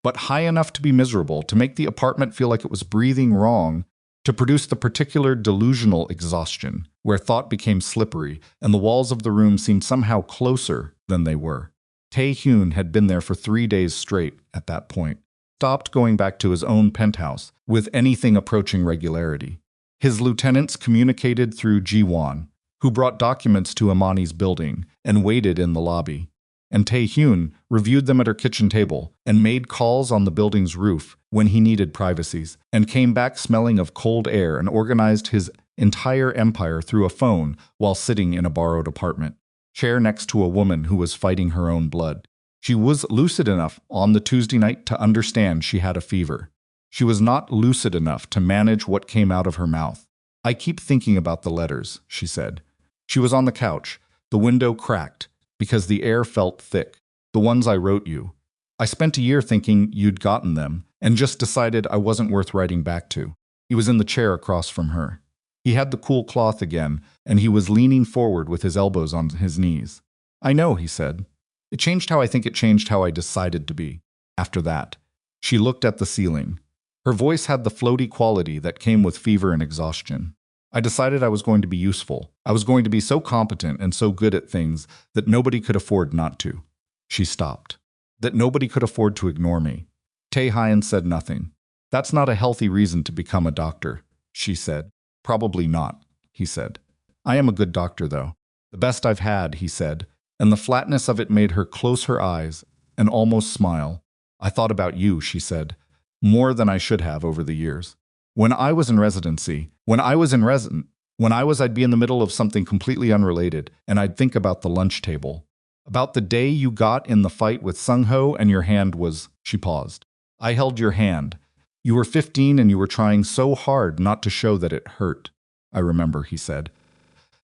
but high enough to be miserable, to make the apartment feel like it was breathing wrong, to produce the particular delusional exhaustion, where thought became slippery and the walls of the room seemed somehow closer than they were. Tae-hyun had been there for 3 days straight at that point, stopped going back to his own penthouse with anything approaching regularity. His lieutenants communicated through Ji-won, who brought documents to Imani's building and waited in the lobby. And Tae-hyun reviewed them at her kitchen table and made calls on the building's roof when he needed privacies, and came back smelling of cold air and organized his entire empire through a phone while sitting in a borrowed apartment, chair next to a woman who was fighting her own blood. She was lucid enough on the Tuesday night to understand she had a fever. She was not lucid enough to manage what came out of her mouth. "I keep thinking about the letters," she said. She was on the couch, the window cracked, because the air felt thick. "The ones I wrote you. I spent a year thinking you'd gotten them, and just decided I wasn't worth writing back to." He was in the chair across from her. He had the cool cloth again, and he was leaning forward with his elbows on his knees. "I know," he said. "It changed how I think it changed how I decided to be." After that, she looked at the ceiling. Her voice had the floaty quality that came with fever and exhaustion. "I decided I was going to be useful. I was going to be so competent and so good at things that nobody could afford not to." She stopped. "That nobody could afford to ignore me." Tae-hyun said nothing. "That's not a healthy reason to become a doctor," she said. "Probably not," he said. "I am a good doctor, though. The best I've had," he said, and the flatness of it made her close her eyes and almost smile. I thought about you, she said, more than I should have over the years. When I was in residency, I'd be in the middle of something completely unrelated, and I'd think about the lunch table. About the day you got in the fight with Sung-ho and your hand was, she paused. I held your hand. You were 15 and you were trying so hard not to show that it hurt. I remember, he said.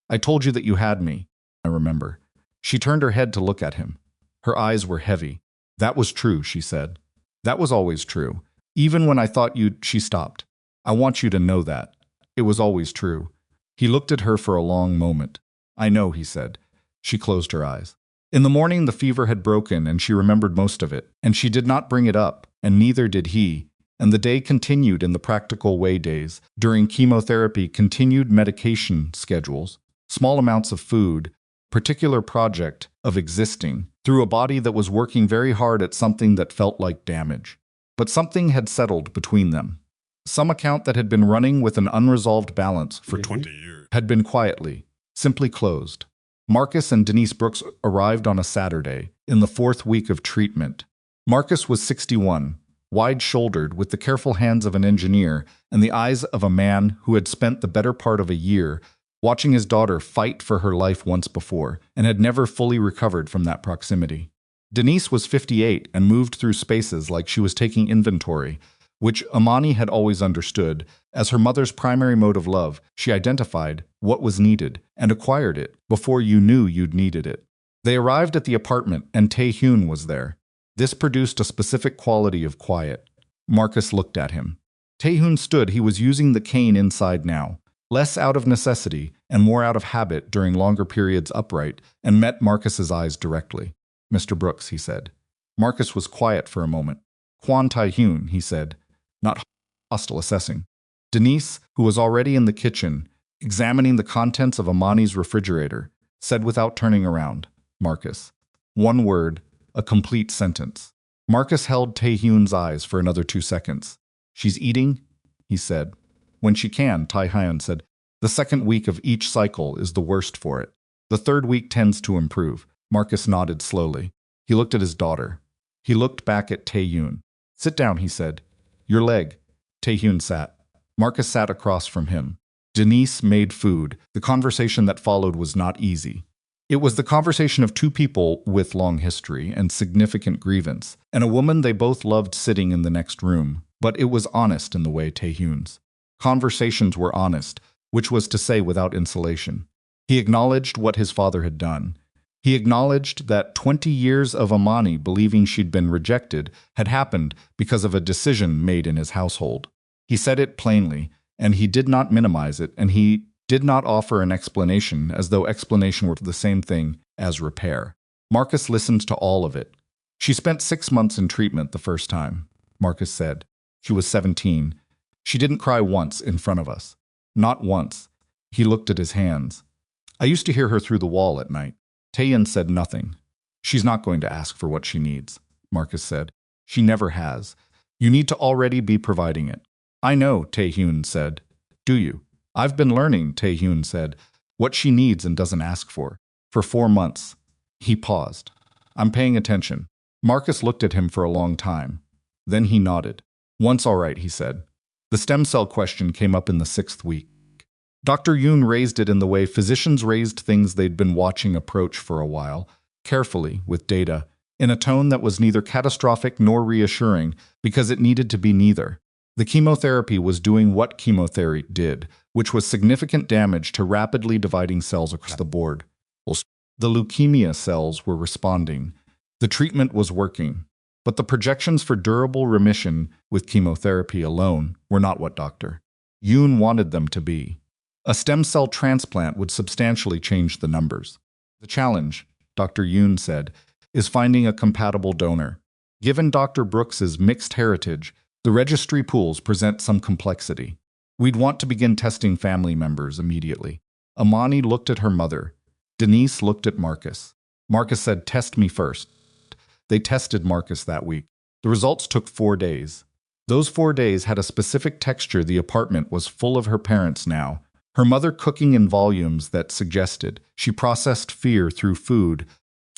I told you that you had me. I remember. She turned her head to look at him. Her eyes were heavy. That was true, she said. That was always true. Even when I thought you'd, she stopped. I want you to know that. It was always true. He looked at her for a long moment. I know, he said. She closed her eyes. In the morning, the fever had broken and she remembered most of it, and she did not bring it up, and neither did he. And the day continued in the practical way days. During chemotherapy, continued medication schedules, small amounts of food, particular project of existing, through a body that was working very hard at something that felt like damage. But something had settled between them. Some account that had been running with an unresolved balance for 20 years had been quietly, simply closed. Marcus and Denise Brooks arrived on a Saturday, in the 4th week of treatment. Marcus was 61, wide-shouldered, with the careful hands of an engineer and the eyes of a man who had spent the better part of a year watching his daughter fight for her life once before, and had never fully recovered from that proximity. Denise was 58 and moved through spaces like she was taking inventory, which Imani had always understood. As her mother's primary mode of love, she identified what was needed and acquired it before you knew you'd needed it. They arrived at the apartment and Tae-hyun was there. This produced a specific quality of quiet. Marcus looked at him. Tae-hyun stood. He was using the cane inside now, less out of necessity and more out of habit during longer periods upright, and met Marcus's eyes directly. Mr. Brooks, he said. Marcus was quiet for a moment. Kwon Tae-hyun, he said, not hostile, assessing. Denise, who was already in the kitchen, examining the contents of Imani's refrigerator, said without turning around, Marcus. One word, a complete sentence. Marcus held Tae-hyun's eyes for another 2 seconds. She's eating, he said. When she can, Tae-hyun said. The 2nd week of each cycle is the worst for it. The 3rd week tends to improve. Marcus nodded slowly. He looked at his daughter. He looked back at Tae-hyun. Sit down, he said. Your leg. Tae-hyun sat. Marcus sat across from him. Denise made food. The conversation that followed was not easy. It was the conversation of 2 people with long history and significant grievance, and a woman they both loved sitting in the next room, but it was honest in the way Tae-hyun's conversations were honest, which was to say without insulation. He acknowledged what his father had done. He acknowledged that 20 years of Imani believing she'd been rejected had happened because of a decision made in his household. He said it plainly, and he did not minimize it, and he did not offer an explanation as though explanation were the same thing as repair. Marcus listened to all of it. She spent 6 months in treatment the first time, Marcus said. She was 17. She didn't cry once in front of us. Not once. He looked at his hands. I used to hear her through the wall at night. Tae-hyun said nothing. She's not going to ask for what she needs, Marcus said. She never has. You need to already be providing it. I know, Tae-hyun said. Do you? I've been learning, Tae-hyun said, what she needs and doesn't ask for 4 months. He paused. I'm paying attention. Marcus looked at him for a long time. Then he nodded. Once all right, he said. The stem cell question came up in the 6th week. Dr. Yoon raised it in the way physicians raised things they'd been watching approach for a while, carefully, with data, in a tone that was neither catastrophic nor reassuring, because it needed to be neither. The chemotherapy was doing what chemotherapy did, which was significant damage to rapidly dividing cells across the board. The leukemia cells were responding. The treatment was working. But the projections for durable remission with chemotherapy alone were not what Dr. Yoon wanted them to be. A stem cell transplant would substantially change the numbers. The challenge, Dr. Yoon said, is finding a compatible donor. Given Dr. Brooks's mixed heritage, the registry pools present some complexity. We'd want to begin testing family members immediately. Imani looked at her mother. Denise looked at Marcus. Marcus said, test me first. They tested Marcus that week. The results took 4 days. Those 4 days had a specific texture. The apartment was full of her parents now. Her mother cooking in volumes that suggested she processed fear through food.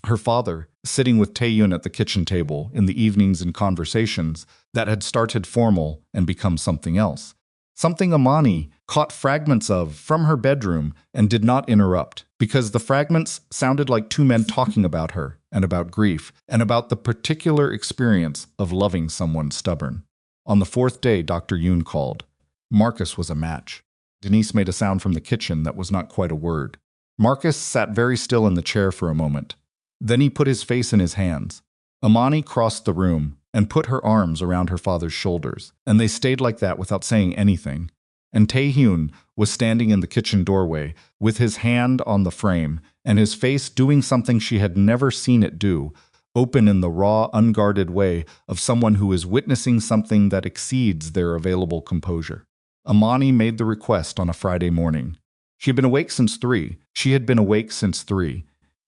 Her father, sitting with Tae-hyun at the kitchen table in the evenings in conversations that had started formal and become something else. Something Imani caught fragments of from her bedroom and did not interrupt, because the fragments sounded like two men talking about her and about grief and about the particular experience of loving someone stubborn. On the fourth day, Dr. Yoon called. Marcus was a match. Denise made a sound from the kitchen that was not quite a word. Marcus sat very still in the chair for a moment. Then he put his face in his hands. Imani crossed the room and put her arms around her father's shoulders, and they stayed like that without saying anything. And Tae-hyun was standing in the kitchen doorway with his hand on the frame and his face doing something she had never seen it do, open in the raw, unguarded way of someone who is witnessing something that exceeds their available composure. Imani made the request on a Friday morning. She had been awake since 3. She had been awake since 3.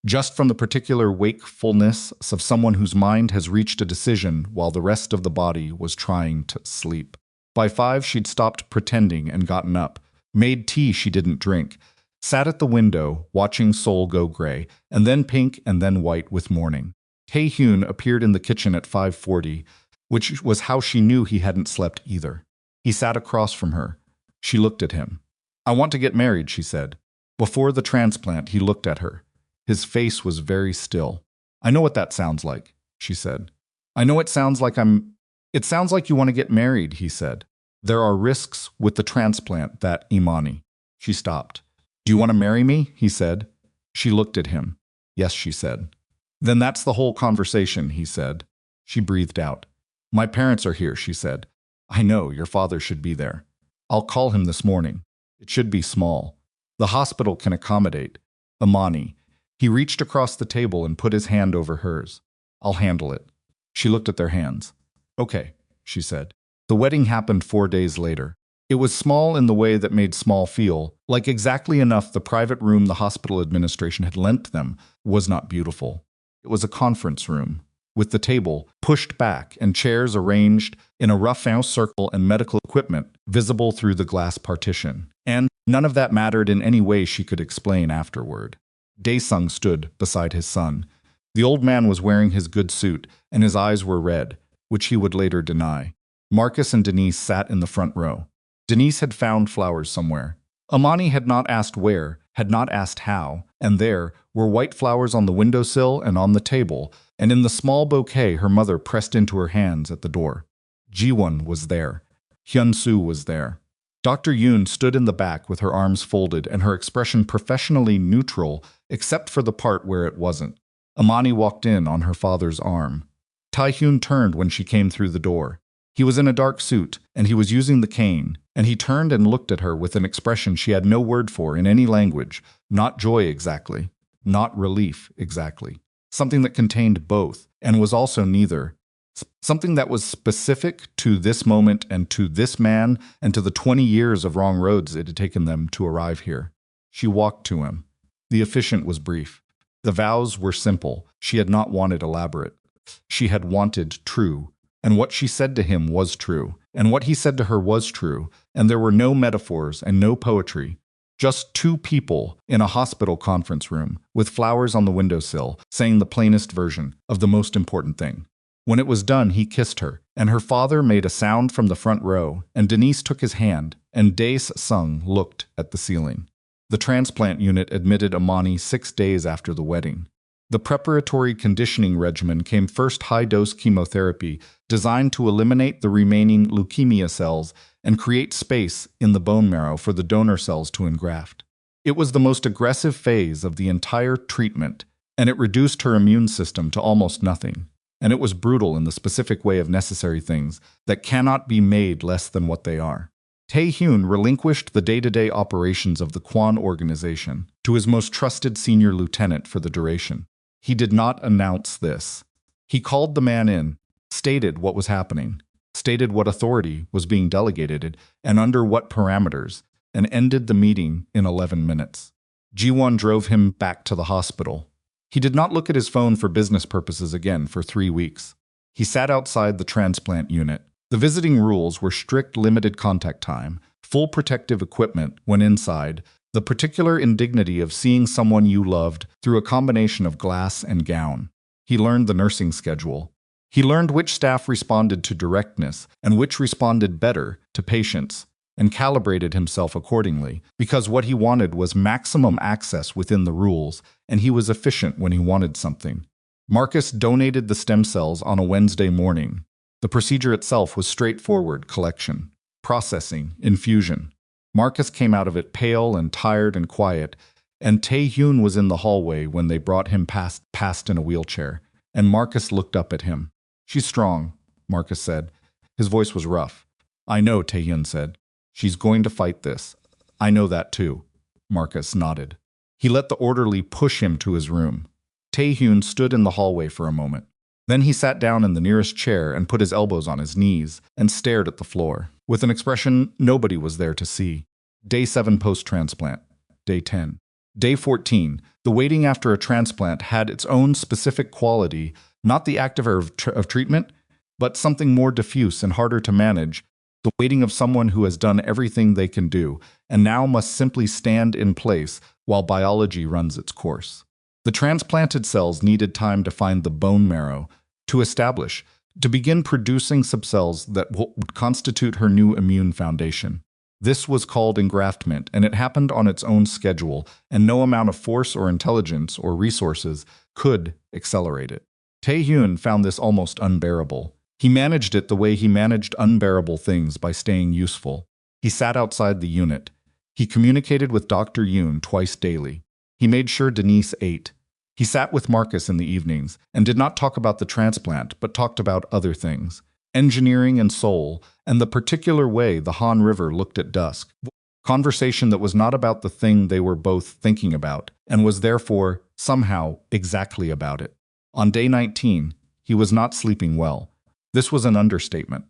Just from the particular wakefulness of someone whose mind has reached a decision while the rest of the body was trying to sleep. By 5, she'd stopped pretending and gotten up, made tea she didn't drink, sat at the window watching Seoul go gray, and then pink and then white with morning. Tae-hyun appeared in the kitchen at 5:40, which was how she knew he hadn't slept either. He sat across from her. She looked at him. "I want to get married," she said. Before the transplant, he looked at her. His face was very still. "I know what that sounds like," she said. "I know it sounds like It sounds like you want to get married," he said. "There are risks with the transplant that Imani." She stopped. "Do you want to marry me?" he said. She looked at him. "Yes," she said. "Then that's the whole conversation," he said. She breathed out. "My parents are here," she said. "I know, your father should be there. I'll call him this morning. It should be small. The hospital can accommodate." Imani. He reached across the table and put his hand over hers. "I'll handle it." She looked at their hands. "Okay," she said. The wedding happened 4 days later. It was small in the way that made small feel like exactly enough. The private room the hospital administration had lent them was not beautiful. It was a conference room, with the table pushed back and chairs arranged in a rough circle and medical equipment visible through the glass partition. And none of that mattered in any way she could explain afterward. Dae-sung stood beside his son. The old man was wearing his good suit, and his eyes were red, which he would later deny. Marcus and Denise sat in the front row. Denise had found flowers somewhere. Imani had not asked where, had not asked how, and there were white flowers on the windowsill and on the table, and in the small bouquet her mother pressed into her hands at the door. Ji-won was there. Hyun-soo was there. Dr. Yoon stood in the back with her arms folded and her expression professionally neutral, except for the part where it wasn't. Imani walked in on her father's arm. Tae-hyun turned when she came through the door. He was in a dark suit, and he was using the cane, and he turned and looked at her with an expression she had no word for in any language, not joy exactly, not relief exactly. Something that contained both, and was also neither. Something that was specific to this moment and to this man and to the 20 years of wrong roads it had taken them to arrive here. She walked to him. The officiant was brief. The vows were simple. She had not wanted elaborate. She had wanted true. And what she said to him was true. And what he said to her was true. And there were no metaphors and no poetry. Just two people in a hospital conference room with flowers on the windowsill saying the plainest version of the most important thing. When it was done, he kissed her, and her father made a sound from the front row, and Denise took his hand, and Dae-sung looked at the ceiling. The transplant unit admitted Imani 6 days after the wedding. The preparatory conditioning regimen came first high-dose chemotherapy designed to eliminate the remaining leukemia cells and create space in the bone marrow for the donor cells to engraft. It was the most aggressive phase of the entire treatment, and it reduced her immune system to almost nothing. And it was brutal in the specific way of necessary things that cannot be made less than what they are. Tae-hyun relinquished the day-to-day operations of the Kwon organization to his most trusted senior lieutenant for the duration. He did not announce this. He called the man in, stated what was happening, stated what authority was being delegated and under what parameters, and ended the meeting in 11 minutes. Ji-won drove him back to the hospital. He did not look at his phone for business purposes again for 3 weeks. He sat outside the transplant unit. The visiting rules were strict limited contact time, full protective equipment when inside, The particular indignity of seeing someone you loved through a combination of glass and gown. He learned the nursing schedule. He learned which staff responded to directness and which responded better to patience, and calibrated himself accordingly, because what he wanted was maximum access within the rules, and he was efficient when he wanted something. Marcus donated the stem cells on a Wednesday morning. The procedure itself was straightforward: collection, processing, infusion. Marcus came out of it pale and tired and quiet, and Tae-hyun was in the hallway when they brought him past in a wheelchair, and Marcus looked up at him. "She's strong," Marcus said. His voice was rough. "I know," Tae-hyun said. "She's going to fight this." "I know that too," Marcus nodded. He let the orderly push him to his room. Tae-hyun stood in the hallway for a moment. Then he sat down in the nearest chair and put his elbows on his knees and stared at the floor, with an expression nobody was there to see. Day 7 post-transplant. Day 10. Day 14. The waiting after a transplant had its own specific quality, not the act of treatment, but something more diffuse and harder to manage, the waiting of someone who has done everything they can do and now must simply stand in place while biology runs its course. The transplanted cells needed time to find the bone marrow, to establish, to begin producing subcells that would constitute her new immune foundation. This was called engraftment, and it happened on its own schedule, and no amount of force or intelligence or resources could accelerate it. Tae-hyun found this almost unbearable. He managed it the way he managed unbearable things, by staying useful. He sat outside the unit. He communicated with Dr. Yoon twice daily. He made sure Denise ate. He sat with Marcus in the evenings and did not talk about the transplant, but talked about other things. Engineering and soul, and the particular way the Han River looked at dusk. Conversation that was not about the thing they were both thinking about, and was therefore, somehow, exactly about it. On day 19, he was not sleeping well. This was an understatement.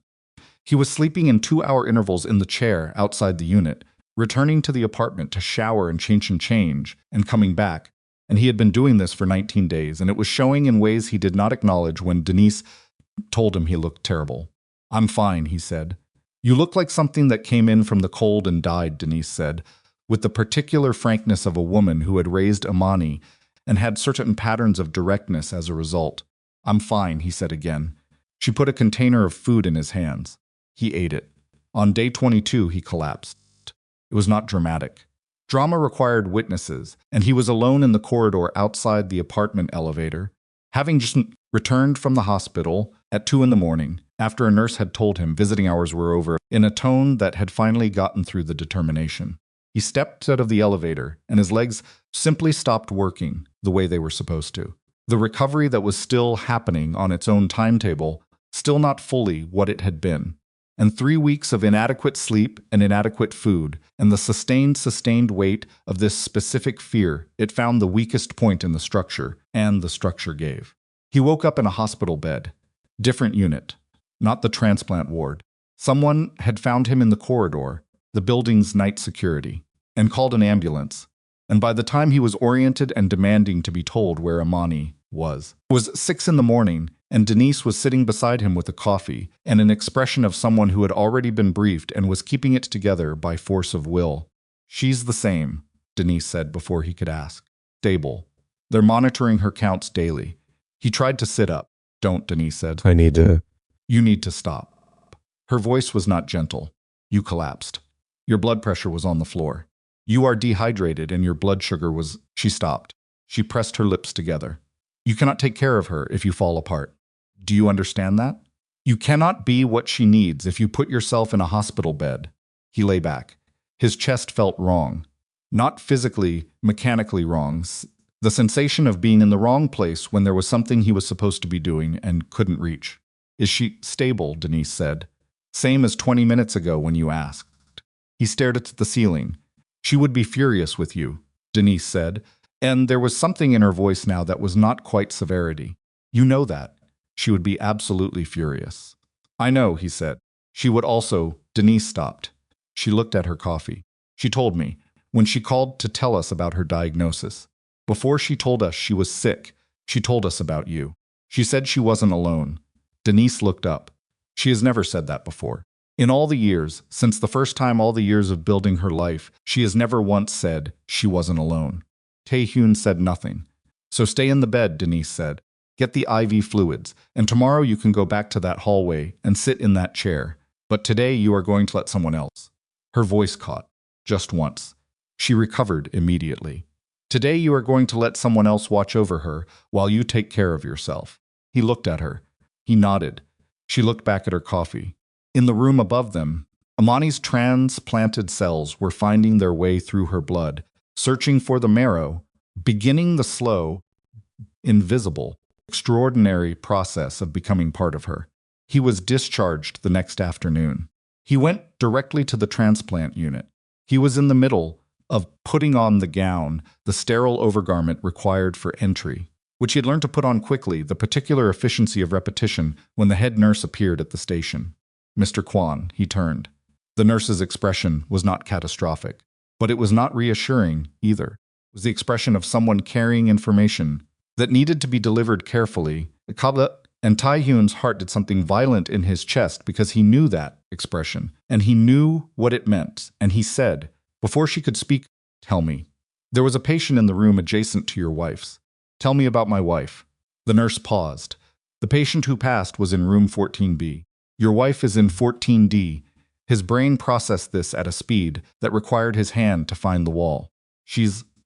He was sleeping in 2-hour intervals in the chair outside the unit, returning to the apartment to shower and change, and coming back. And he had been doing this for 19 days, and it was showing in ways he did not acknowledge when Denise told him he looked terrible. "I'm fine," he said. "You look like something that came in from the cold and died," Denise said, with the particular frankness of a woman who had raised Imani and had certain patterns of directness as a result. "I'm fine," he said again. She put a container of food in his hands. He ate it. On day 22, he collapsed. It was not dramatic. Drama required witnesses, and he was alone in the corridor outside the apartment elevator, having just returned from the hospital at 2 in the morning, after a nurse had told him visiting hours were over, in a tone that had finally gotten through the determination. He stepped out of the elevator, and his legs simply stopped working the way they were supposed to. The recovery that was still happening on its own timetable, still not fully what it had been. And 3 weeks of inadequate sleep and inadequate food, and the sustained weight of this specific fear, it found the weakest point in the structure, and the structure gave. He woke up in a hospital bed. Different unit. Not the transplant ward. Someone had found him in the corridor, the building's night security, and called an ambulance. And by the time he was oriented and demanding to be told where Imani was, it was 6 in the morning, and Denise was sitting beside him with a coffee and an expression of someone who had already been briefed and was keeping it together by force of will. "She's the same," Denise said before he could ask. "Stable. They're monitoring her counts daily." He tried to sit up. "Don't," Denise said. I need to... "You need to stop." Her voice was not gentle. "You collapsed. Your blood pressure was on the floor. You are dehydrated and your blood sugar was..." She stopped. She pressed her lips together. "You cannot take care of her if you fall apart. Do you understand that? You cannot be what she needs if you put yourself in a hospital bed." He lay back. His chest felt wrong. Not physically, mechanically wrong. The sensation of being in the wrong place when there was something he was supposed to be doing and couldn't reach. "Is she stable?" Denise said. "Same as 20 minutes ago when you asked." He stared at the ceiling. "She would be furious with you," Denise said, and there was something in her voice now that was not quite severity. "You know that. She would be absolutely furious." "I know," he said. "She would also..." Denise stopped. She looked at her coffee. "She told me, when she called to tell us about her diagnosis. Before she told us she was sick, she told us about you. She said she wasn't alone." Denise looked up. "She has never said that before." In all the years, since the first time all the years of building her life, she has never once said she wasn't alone. Tae-hyun said nothing. So stay in the bed, Denise said. Get the IV fluids, and tomorrow you can go back to that hallway and sit in that chair. But today you are going to let someone else. Her voice caught. Just once. She recovered immediately. Today you are going to let someone else watch over her while you take care of yourself. He looked at her. He nodded. She looked back at her coffee. In the room above them, Imani's transplanted cells were finding their way through her blood, searching for the marrow, beginning the slow, invisible, extraordinary process of becoming part of her. He was discharged the next afternoon. He went directly to the transplant unit. He was in the middle of putting on the gown, the sterile overgarment required for entry, which he had learned to put on quickly, the particular efficiency of repetition, when the head nurse appeared at the station. Mr. Kwon, he turned. The nurse's expression was not catastrophic, but it was not reassuring either. It was the expression of someone carrying information that needed to be delivered carefully. And Tae-hyun's heart did something violent in his chest because he knew that expression, and he knew what it meant, and he said, before she could speak, "Tell me. There was a patient in the room adjacent to your wife's. Tell me about my wife." The nurse paused. The patient who passed was in room 14B. Your wife is in 14D. His brain processed this at a speed that required his hand to find the wall.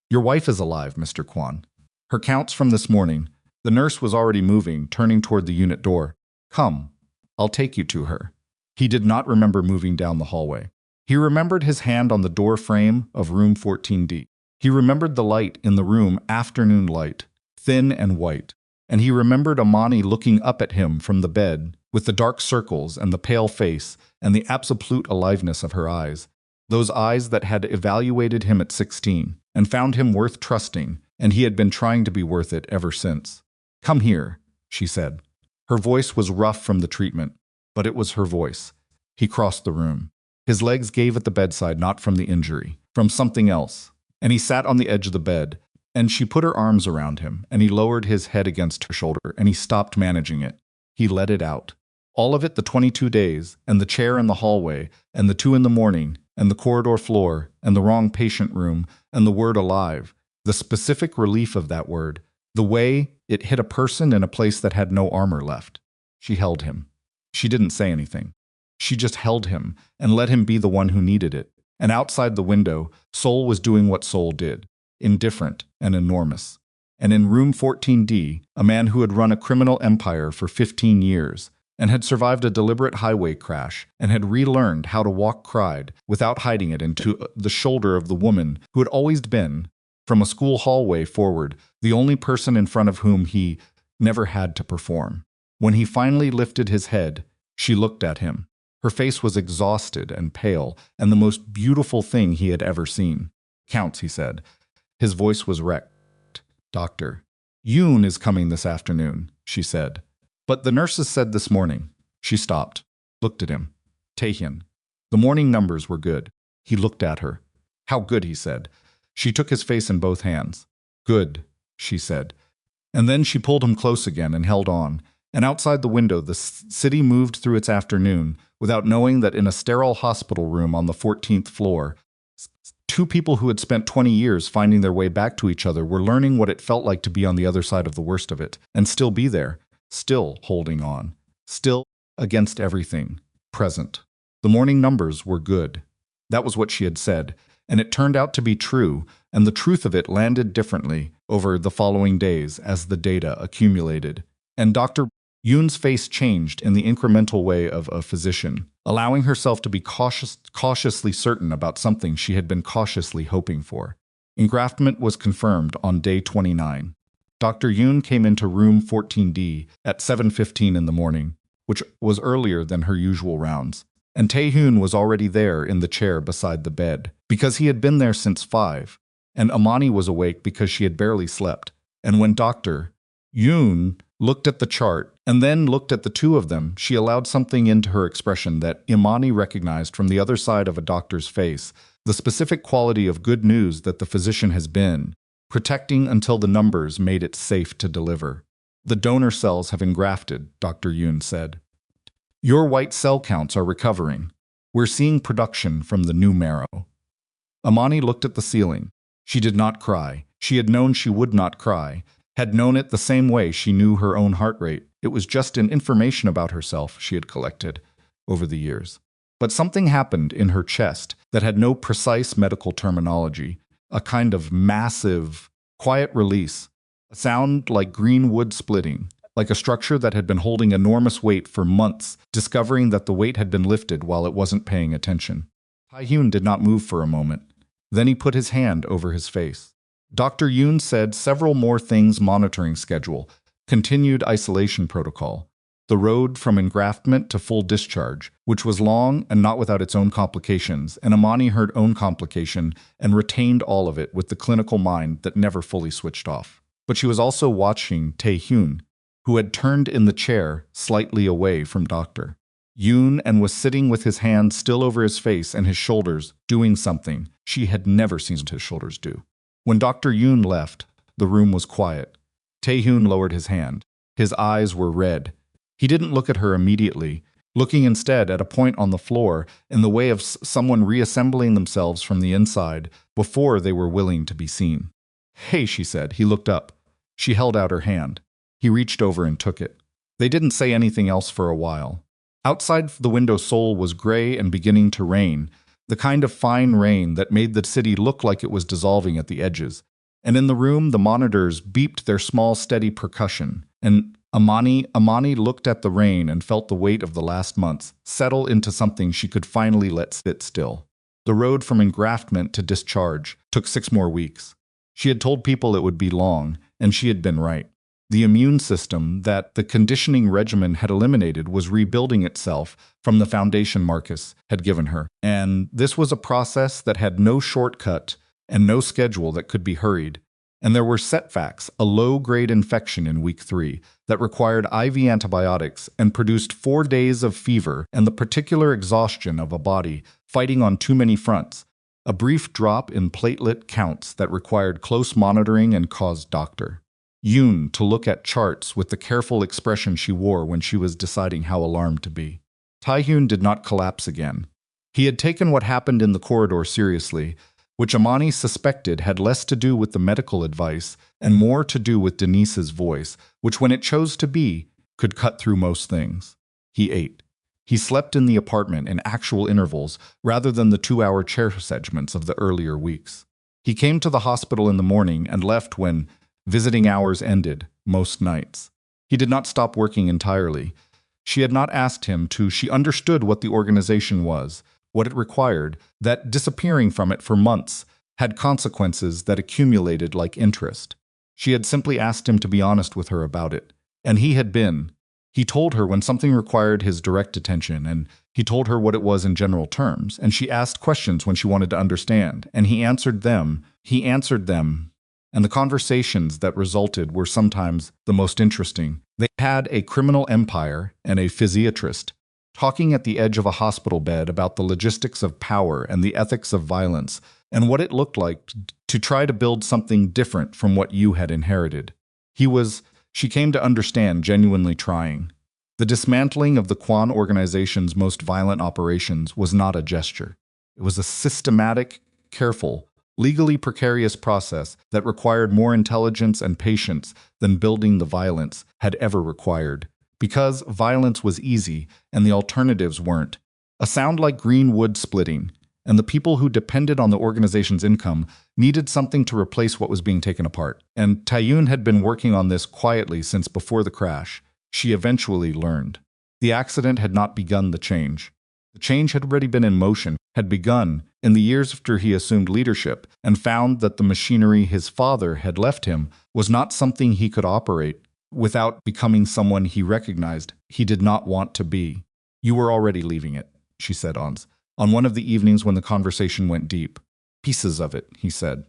Your wife is alive, Mr. Kwon. Her counts from this morning. The nurse was already moving, turning toward the unit door. Come, I'll take you to her. He did not remember moving down the hallway. He remembered his hand on the door frame of room 14D. He remembered the light in the room, afternoon light, thin and white. And he remembered Imani looking up at him from the bed, with the dark circles and the pale face and the absolute aliveness of her eyes. Those eyes that had evaluated him at 16 and found him worth trusting, and he had been trying to be worth it ever since. Come here, she said. Her voice was rough from the treatment, but it was her voice. He crossed the room. His legs gave at the bedside, not from the injury, from something else. And he sat on the edge of the bed, and she put her arms around him, and he lowered his head against her shoulder, and he stopped managing it. He let it out. All of it, the 22 days, and the chair in the hallway, and the 2 in the morning, and the corridor floor, and the wrong patient room, and the word alive, the specific relief of that word, the way it hit a person in a place that had no armor left. She held him. She didn't say anything. She just held him and let him be the one who needed it. And outside the window, Soul was doing what Soul did, indifferent and enormous. And in room 14D, a man who had run a criminal empire for 15 years and had survived a deliberate highway crash and had relearned how to walk cried, without hiding it, into the shoulder of the woman who had always been, from a school hallway forward, the only person in front of whom he never had to perform. When he finally lifted his head, she looked at him. Her face was exhausted and pale, and the most beautiful thing he had ever seen. Counts, he said. His voice was wrecked. Dr. Yoon is coming this afternoon, she said. But the nurses said this morning. She stopped, looked at him. Tae-hyun. The morning numbers were good. He looked at her. How good, he said. She took his face in both hands. Good, she said. And then she pulled him close again and held on. And outside the window, the city moved through its afternoon without knowing that in a sterile hospital room on the 14th floor, 2 people who had spent 20 years finding their way back to each other were learning what it felt like to be on the other side of the worst of it, and still be there, still holding on, still against everything, present. The morning numbers were good. That was what she had said, and it turned out to be true, and the truth of it landed differently over the following days as the data accumulated. And Dr. Yoon's face changed in the incremental way of a physician, allowing herself to be cautiously certain about something she had been cautiously hoping for. Engraftment was confirmed on day 29. Dr. Yoon came into room 14D at 7:15 in the morning, which was earlier than her usual rounds. And Tae-hyun was already there in the chair beside the bed, because he had been there since 5. And Imani was awake because she had barely slept. And when Dr. Yoon looked at the chart and then looked at the 2 of them, she allowed something into her expression that Imani recognized from the other side of a doctor's face, the specific quality of good news that the physician has been protecting until the numbers made it safe to deliver. The donor cells have engrafted, Dr. Yoon said. Your white cell counts are recovering. We're seeing production from the new marrow. Imani looked at the ceiling. She did not cry. She had known she would not cry, had known it the same way she knew her own heart rate. It was just an information about herself she had collected over the years. But something happened in her chest that had no precise medical terminology, a kind of massive, quiet release, a sound like green wood splitting, like a structure that had been holding enormous weight for months, discovering that the weight had been lifted while it wasn't paying attention. Tae-hyun did not move for a moment. Then he put his hand over his face. Dr. Yoon said several more things: monitoring schedule, continued isolation protocol, the road from engraftment to full discharge, which was long and not without its own complications, and Imani heard own complication and retained all of it with the clinical mind that never fully switched off. But she was also watching Tae-hyun, who had turned in the chair slightly away from Dr. Yoon and was sitting with his hand still over his face and his shoulders, doing something she had never seen his shoulders do. When Dr. Yoon left, the room was quiet. Tae-hyun lowered his hand. His eyes were red. He didn't look at her immediately, looking instead at a point on the floor in the way of someone reassembling themselves from the inside before they were willing to be seen. "Hey," she said. He looked up. She held out her hand. He reached over and took it. They didn't say anything else for a while. Outside the window Seoul was gray and beginning to rain, the kind of fine rain that made the city look like it was dissolving at the edges. And in the room, the monitors beeped their small, steady percussion. And Imani looked at the rain and felt the weight of the last months settle into something she could finally let sit still. The road from engraftment to discharge took 6 more weeks. She had told people it would be long, and she had been right. The immune system that the conditioning regimen had eliminated was rebuilding itself from the foundation Marcus had given her. And this was a process that had no shortcut and no schedule that could be hurried. And there were setbacks: a low-grade infection in week 3 that required IV antibiotics and produced 4 days of fever, and the particular exhaustion of a body fighting on too many fronts. A brief drop in platelet counts that required close monitoring and caused Dr. Yoon to look at charts with the careful expression she wore when she was deciding how alarmed to be. Tae-hyun did not collapse again. He had taken what happened in the corridor seriously, which Imani suspected had less to do with the medical advice and more to do with Denise's voice, which, when it chose to be, could cut through most things. He ate. He slept in the apartment in actual intervals rather than the 2-hour chair segments of the earlier weeks. He came to the hospital in the morning and left when visiting hours ended, most nights. He did not stop working entirely. She had not asked him to. She understood what the organization was, what it required, that disappearing from it for months had consequences that accumulated like interest. She had simply asked him to be honest with her about it, and he had been. He told her when something required his direct attention, and he told her what it was in general terms, and she asked questions when she wanted to understand, and he answered them. And the conversations that resulted were sometimes the most interesting. They had a criminal empire and a physiatrist talking at the edge of a hospital bed about the logistics of power and the ethics of violence and what it looked like to try to build something different from what you had inherited. She came to understand, genuinely trying. The dismantling of the Kwon organization's most violent operations was not a gesture. It was a systematic, careful, legally precarious process that required more intelligence and patience than building the violence had ever required. Because violence was easy and the alternatives weren't. A sound like green wood splitting, and the people who depended on the organization's income needed something to replace what was being taken apart. And Tae-hyun had been working on this quietly since before the crash. She eventually learned. The accident had not begun the change. The change had already been in motion, had begun in the years after he assumed leadership and found that the machinery his father had left him was not something he could operate without becoming someone he recognized he did not want to be. "You were already leaving it," she said on one of the evenings when the conversation went deep. "Pieces of it," he said.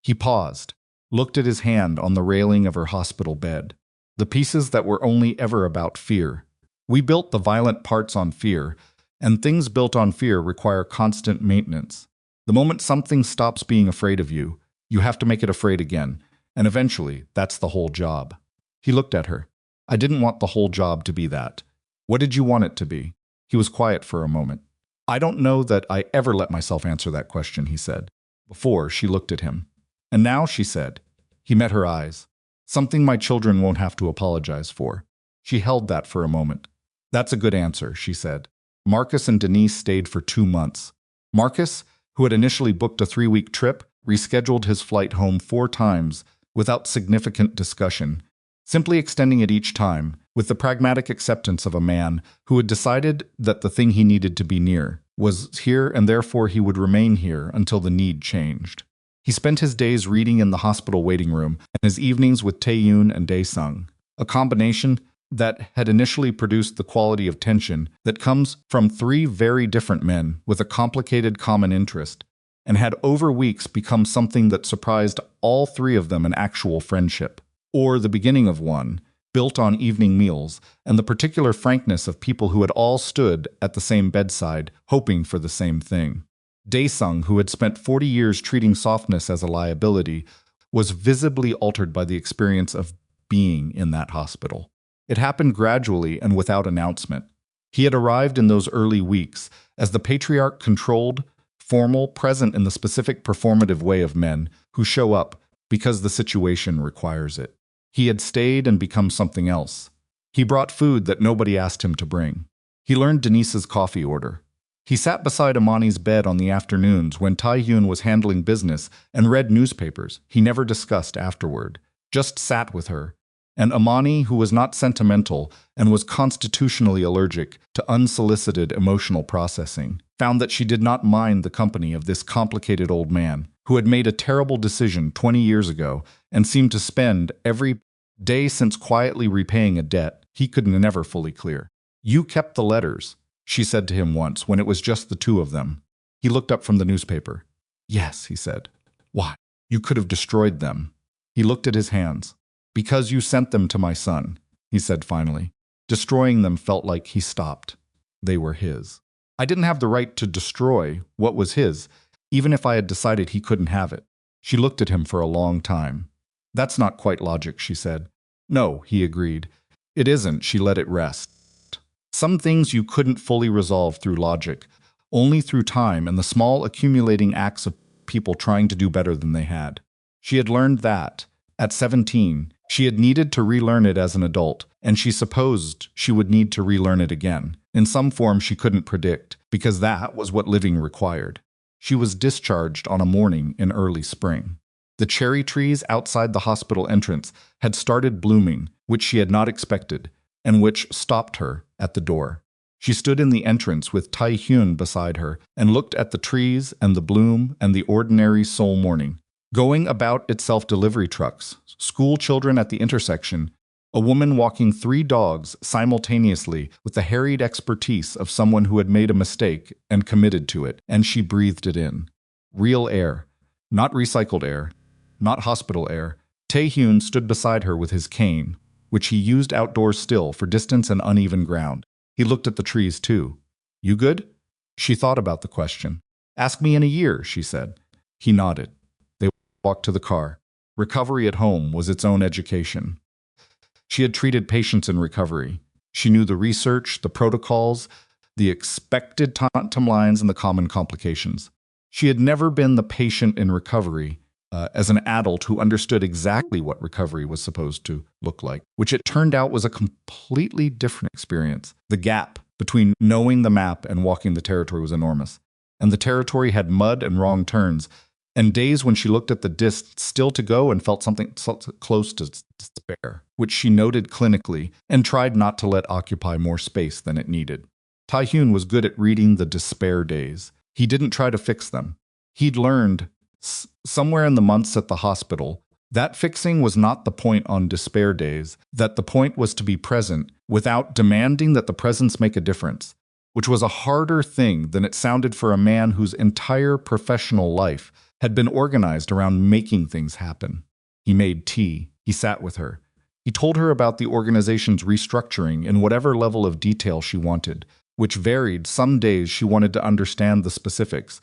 He paused, looked at his hand on the railing of her hospital bed. The pieces that were only ever about fear. "We built the violent parts on fear, and things built on fear require constant maintenance. The moment something stops being afraid of you, you have to make it afraid again, and eventually, that's the whole job." He looked at her. "I didn't want the whole job to be that. What did you want it to be?" He was quiet for a moment. I don't know that I ever let myself answer that question, he said. Before, she looked at him. And now, she said. He met her eyes. Something my children won't have to apologize for. She held that for a moment. That's a good answer, she said. Marcus and Denise stayed for 2 months. Marcus, who had initially booked a 3-week trip, rescheduled his flight home 4 times without significant discussion, simply extending it each time, with the pragmatic acceptance of a man who had decided that the thing he needed to be near was here and therefore he would remain here until the need changed. He spent his days reading in the hospital waiting room and his evenings with Tae-hyun and Dae-sung, a combination that had initially produced the quality of tension that comes from 3 very different men with a complicated common interest, and had over weeks become something that surprised all 3 of them an actual friendship, or the beginning of one, built on evening meals and the particular frankness of people who had all stood at the same bedside, hoping for the same thing. Dae-sung, who had spent 40 years treating softness as a liability, was visibly altered by the experience of being in that hospital. It happened gradually and without announcement. He had arrived in those early weeks as the patriarch controlled, formal, present in the specific performative way of men who show up because the situation requires it. He had stayed and become something else. He brought food that nobody asked him to bring. He learned Denise's coffee order. He sat beside Imani's bed on the afternoons when Tae-hyun was handling business and read newspapers he never discussed afterward, just sat with her. And Imani, who was not sentimental and was constitutionally allergic to unsolicited emotional processing, found that she did not mind the company of this complicated old man who had made a terrible decision 20 years ago and seemed to spend every day since quietly repaying a debt he could never fully clear. "You kept the letters," she said to him once when it was just the 2 of them. He looked up from the newspaper. "Yes," he said. "Why? You could have destroyed them." He looked at his hands. "Because you sent them to my son," he said finally. Destroying them felt like he stopped. They were his. "I didn't have the right to destroy what was his, even if I had decided he couldn't have it." She looked at him for a long time. "That's not quite logic," she said. "No," he agreed. "It isn't." She let it rest. "Some things you couldn't fully resolve through logic, only through time and the small accumulating acts of people trying to do better than they had." She had learned that, at 17, she had needed to relearn it as an adult, and she supposed she would need to relearn it again, in some form she couldn't predict, because that was what living required. She was discharged on a morning in early spring. The cherry trees outside the hospital entrance had started blooming, which she had not expected, and which stopped her at the door. She stood in the entrance with Tae-hyun beside her and looked at the trees and the bloom and the ordinary Seoul morning. Going about itself delivery trucks, school children at the intersection, a woman walking 3 dogs simultaneously with the harried expertise of someone who had made a mistake and committed to it, and she breathed it in. Real air, not recycled air, not hospital air. Tae-hyun stood beside her with his cane, which he used outdoors still for distance and uneven ground. He looked at the trees too. "You good?" She thought about the question. "Ask me in a year," she said. He nodded. They walked to the car. Recovery at home was its own education. She had treated patients in recovery. She knew the research, the protocols, the expected timelines, and the common complications. She had never been the patient in recovery as an adult who understood exactly what recovery was supposed to look like, which it turned out was a completely different experience. The gap between knowing the map and walking the territory was enormous, and the territory had mud and wrong turns, and days when she looked at the disc still to go and felt something close to despair, which she noted clinically and tried not to let occupy more space than it needed. Tae-hyun was good at reading the despair days. He didn't try to fix them. He'd learned somewhere in the months at the hospital that fixing was not the point on despair days, that the point was to be present without demanding that the presence make a difference, which was a harder thing than it sounded for a man whose entire professional life had been organized around making things happen. He made tea. He sat with her. He told her about the organization's restructuring in whatever level of detail she wanted, which varied. Some days she wanted to understand the specifics,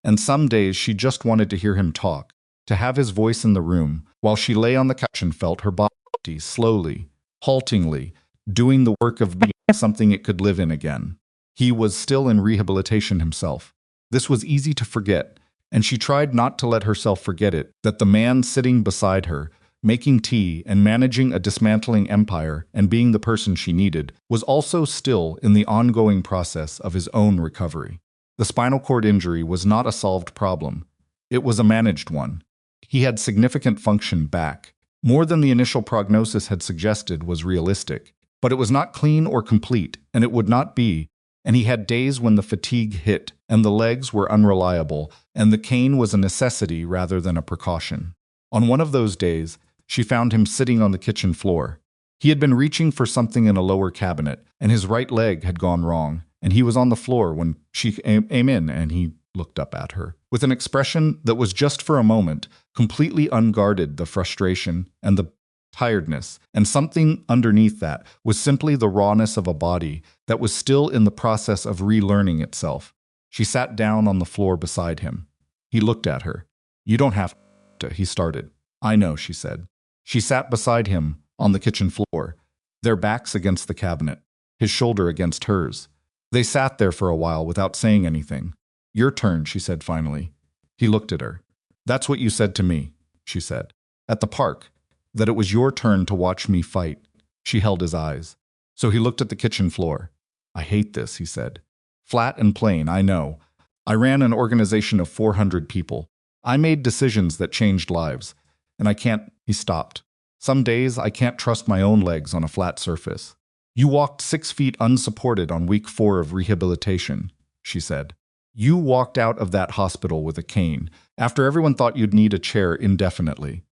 and some days she just wanted to hear him talk, to have his voice in the room, while she lay on the couch and felt her body slowly, haltingly, doing the work of being something it could live in again. He was still in rehabilitation himself. This was easy to forget, and she tried not to let herself forget it, that the man sitting beside her, making tea and managing a dismantling empire and being the person she needed, was also still in the ongoing process of his own recovery. The spinal cord injury was not a solved problem. It was a managed one. He had significant function back. More than the initial prognosis had suggested was realistic. But it was not clean or complete, and it would not be, and he had days when the fatigue hit, and the legs were unreliable, and the cane was a necessity rather than a precaution. On one of those days, she found him sitting on the kitchen floor. He had been reaching for something in a lower cabinet, and his right leg had gone wrong, and he was on the floor when she came in, and he looked up at her. With an expression that was just for a moment, completely unguarded the frustration and the tiredness, and something underneath that was simply the rawness of a body that was still in the process of relearning itself. She sat down on the floor beside him. He looked at her. "You don't have to," he started. "I know," she said. She sat beside him on the kitchen floor, their backs against the cabinet, his shoulder against hers. They sat there for a while without saying anything. "Your turn," she said finally. He looked at her. "That's what you said to me," she said. "At the park. That it was your turn to watch me fight." She held his eyes. So he looked at the kitchen floor. "I hate this," he said. "Flat and plain, I know. I ran an organization of 400 people. I made decisions that changed lives. And I can't—" He stopped. "Some days I can't trust my own legs on a flat surface." "You walked 6 feet unsupported on week 4 of rehabilitation," she said. "You walked out of that hospital with a cane, after everyone thought you'd need a chair indefinitely.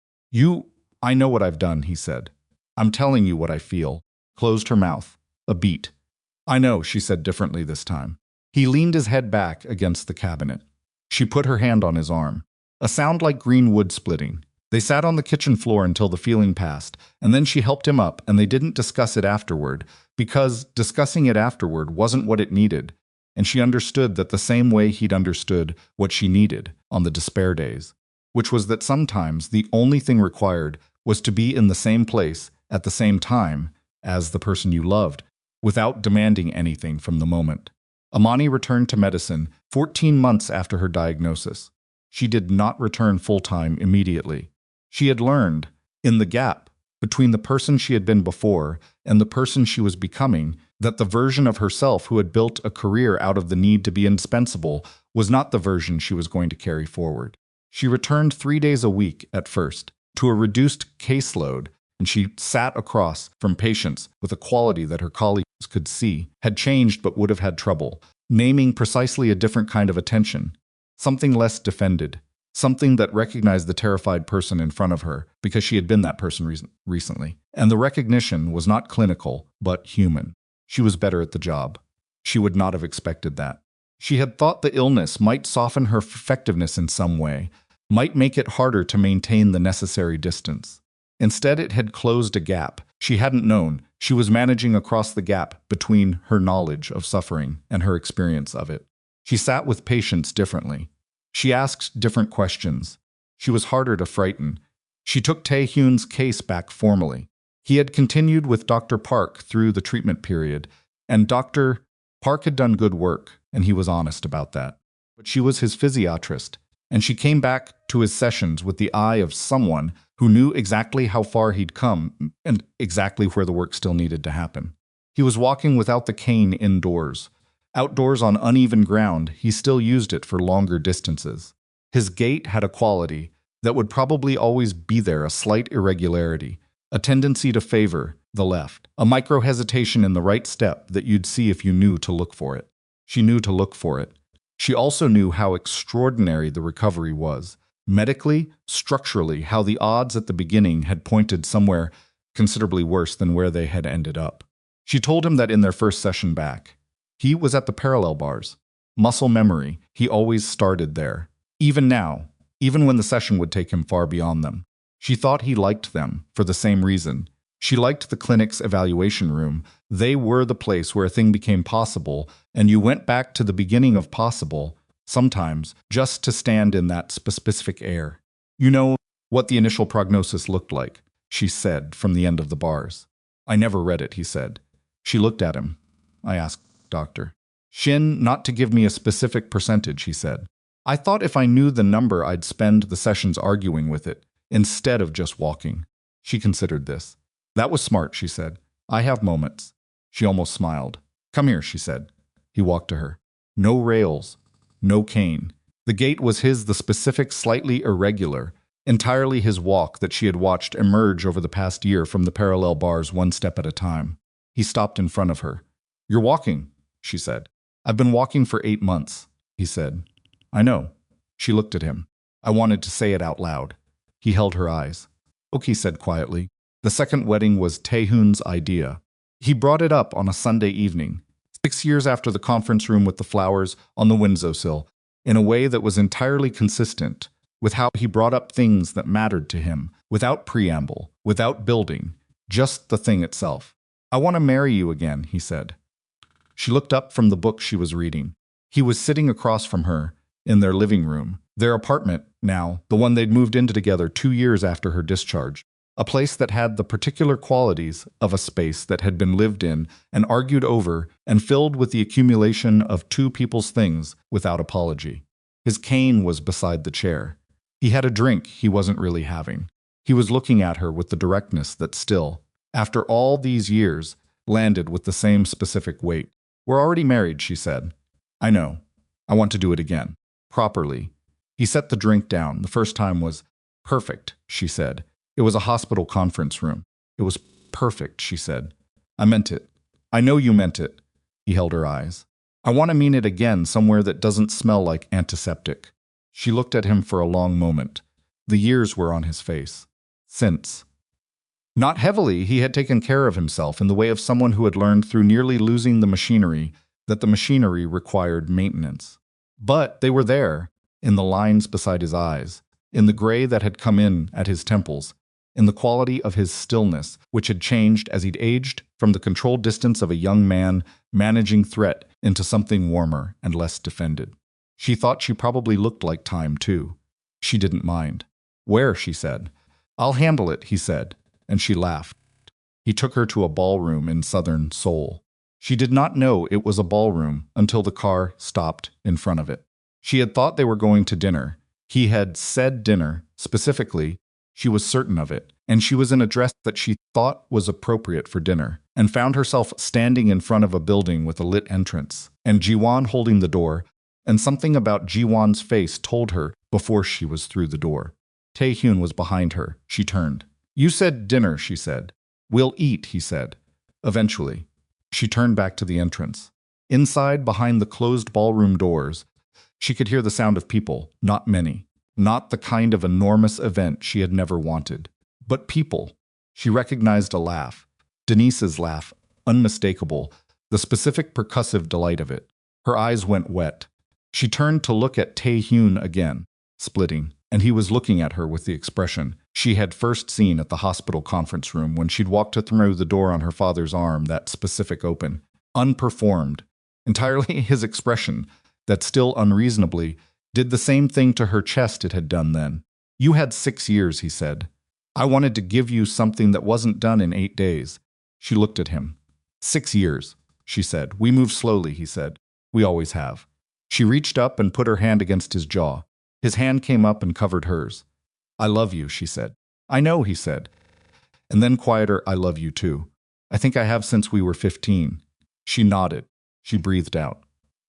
I know what I've done," he said. "I'm telling you what I feel." Closed her mouth. A beat. "I know," she said differently this time. He leaned his head back against the cabinet. She put her hand on his arm. A sound like green wood splitting. They sat on the kitchen floor until the feeling passed, and then she helped him up, and they didn't discuss it afterward, because discussing it afterward wasn't what it needed, and she understood that the same way he'd understood what she needed on the despair days, which was that sometimes the only thing required was to be in the same place at the same time as the person you loved, without demanding anything from the moment. Imani returned to medicine 14 months after her diagnosis. She did not return full-time immediately. She had learned, in the gap between the person she had been before and the person she was becoming, that the version of herself who had built a career out of the need to be indispensable was not the version she was going to carry forward. She returned 3 days a week at first, to a reduced caseload, and she sat across from patients with a quality that her colleagues could see had changed but would have had trouble, naming precisely a different kind of attention, something less defended, something that recognized the terrified person in front of her because she had been that person recently. And the recognition was not clinical, but human. She was better at the job. She would not have expected that. She had thought the illness might soften her effectiveness in some way, might make it harder to maintain the necessary distance. Instead, it had closed a gap she hadn't known. She was managing across the gap between her knowledge of suffering and her experience of it. She sat with patients differently. She asked different questions. She was harder to frighten. She took Tae-hyun's case back formally. He had continued with Dr. Park through the treatment period, and Dr. Park had done good work, and he was honest about that. But she was his physiatrist, and she came back to his sessions with the eye of someone who knew exactly how far he'd come and exactly where the work still needed to happen. He was walking without the cane indoors. Outdoors on uneven ground, he still used it for longer distances. His gait had a quality that would probably always be there, a slight irregularity, a tendency to favor the left, a micro-hesitation in the right step that you'd see if you knew to look for it. She knew to look for it. She also knew how extraordinary the recovery was. Medically, structurally, how the odds at the beginning had pointed somewhere considerably worse than where they had ended up. She told him that in their first session back, he was at the parallel bars. Muscle memory, he always started there. Even now, even when the session would take him far beyond them. She thought he liked them for the same reason. She liked the clinic's evaluation room. They were the place where a thing became possible, and you went back to the beginning of possible, sometimes, just to stand in that specific air. "You know what the initial prognosis looked like," she said from the end of the bars. "I never read it," he said. She looked at him. "I asked, doctor." Shin, not to give me a specific percentage, he said. I thought if I knew the number, I'd spend the sessions arguing with it, instead of just walking. She considered this. That was smart, she said. I have moments. She almost smiled. Come here, she said. He walked to her. No rails, no cane. The gait was his, the specific, slightly irregular, entirely his walk that she had watched emerge over the past year from the parallel bars one step at a time. He stopped in front of her. You're walking, she said. I've been walking for 8 months, he said. I know. She looked at him. I wanted to say it out loud. He held her eyes. Oki said quietly. The second wedding was Tae-hyun's idea. He brought it up on a Sunday evening, 6 years after the conference room with the flowers on the windowsill, in a way that was entirely consistent with how he brought up things that mattered to him, without preamble, without building, just the thing itself. I want to marry you again, he said. She looked up from the book she was reading. He was sitting across from her, in their living room, their apartment now, the one they'd moved into together 2 years after her discharge, a place that had the particular qualities of a space that had been lived in and argued over and filled with the accumulation of two people's things without apology. His cane was beside the chair. He had a drink he wasn't really having. He was looking at her with the directness that still, after all these years, landed with the same specific weight. We're already married, she said. I know. I want to do it again. Properly. He set the drink down. The first time was perfect, she said. It was a hospital conference room. It was perfect, she said. I meant it. I know you meant it. He held her eyes. I want to mean it again somewhere that doesn't smell like antiseptic. She looked at him for a long moment. The years were on his face. Since. Not heavily, he had taken care of himself in the way of someone who had learned through nearly losing the machinery that the machinery required maintenance. But they were there, in the lines beside his eyes, in the gray that had come in at his temples, in the quality of his stillness, which had changed as he'd aged from the controlled distance of a young man managing threat into something warmer and less defended. She thought she probably looked like time, too. She didn't mind. Where, she said. I'll handle it, he said, and she laughed. He took her to a ballroom in southern Seoul. She did not know it was a ballroom until the car stopped in front of it. She had thought they were going to dinner. He had said dinner, specifically. She was certain of it, and she was in a dress that she thought was appropriate for dinner, and found herself standing in front of a building with a lit entrance, and Ji-won holding the door, and something about Ji-won's face told her before she was through the door. Tae-hyun was behind her. She turned. You said dinner, she said. We'll eat, he said. Eventually. She turned back to the entrance. Inside, behind the closed ballroom doors, she could hear the sound of people, not many. Not the kind of enormous event she had never wanted. But people. She recognized a laugh. Denise's laugh, unmistakable, the specific percussive delight of it. Her eyes went wet. She turned to look at Tae-hyun again, splitting, and he was looking at her with the expression she had first seen at the hospital conference room when she'd walked through the door on her father's arm, that specific open, unperformed, entirely his expression that still unreasonably did the same thing to her chest it had done then. You had 6 years, he said. I wanted to give you something that wasn't done in 8 days. She looked at him. 6 years, she said. We move slowly, he said. We always have. She reached up and put her hand against his jaw. His hand came up and covered hers. I love you, she said. I know, he said. And then quieter, I love you too. I think I have since we were 15. She nodded. She breathed out.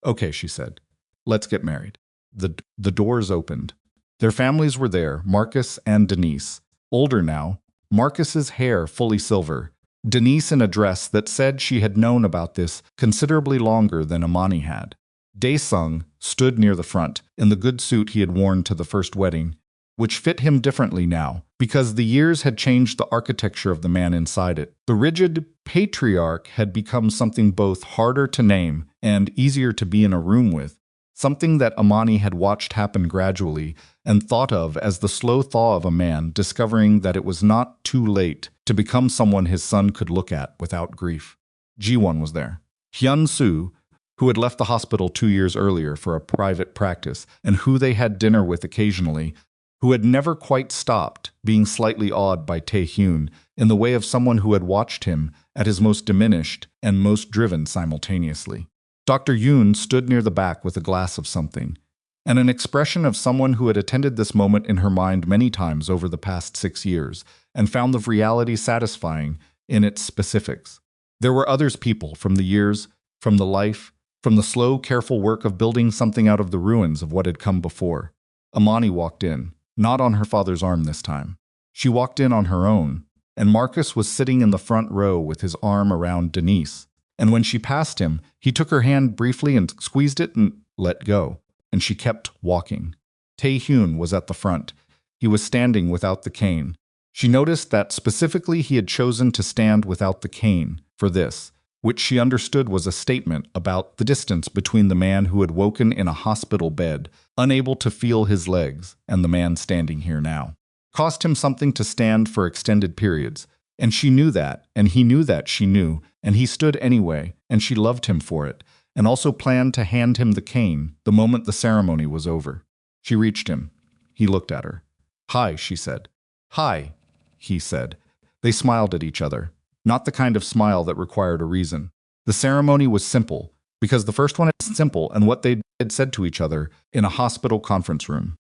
Okay, she said. Let's get married. The doors opened. Their families were there, Marcus and Denise. Older now, Marcus's hair fully silver. Denise in a dress that said she had known about this considerably longer than Imani had. Dae-sung stood near the front, in the good suit he had worn to the first wedding, which fit him differently now, because the years had changed the architecture of the man inside it. The rigid patriarch had become something both harder to name and easier to be in a room with, something that Imani had watched happen gradually and thought of as the slow thaw of a man discovering that it was not too late to become someone his son could look at without grief. Ji-won was there. Hyun-soo, who had left the hospital 2 years earlier for a private practice and who they had dinner with occasionally, who had never quite stopped being slightly awed by Tae-hyun in the way of someone who had watched him at his most diminished and most driven simultaneously. Dr. Yoon stood near the back with a glass of something, and an expression of someone who had attended this moment in her mind many times over the past 6 years and found the reality satisfying in its specifics. There were others people from the years, from the life, from the slow, careful work of building something out of the ruins of what had come before. Imani walked in, not on her father's arm this time. She walked in on her own, and Marcus was sitting in the front row with his arm around Denise. And when she passed him, he took her hand briefly and squeezed it and let go, and she kept walking. Tae-hyun was at the front. He was standing without the cane. She noticed that specifically he had chosen to stand without the cane for this, which she understood was a statement about the distance between the man who had woken in a hospital bed, unable to feel his legs, and the man standing here now. Cost him something to stand for extended periods, and she knew that, and he knew that she knew, and he stood anyway, and she loved him for it, and also planned to hand him the cane the moment the ceremony was over. She reached him. He looked at her. "Hi," she said. "Hi," he said. They smiled at each other. Not the kind of smile that required a reason. The ceremony was simple, because the first one is simple and what they had said to each other in a hospital conference room.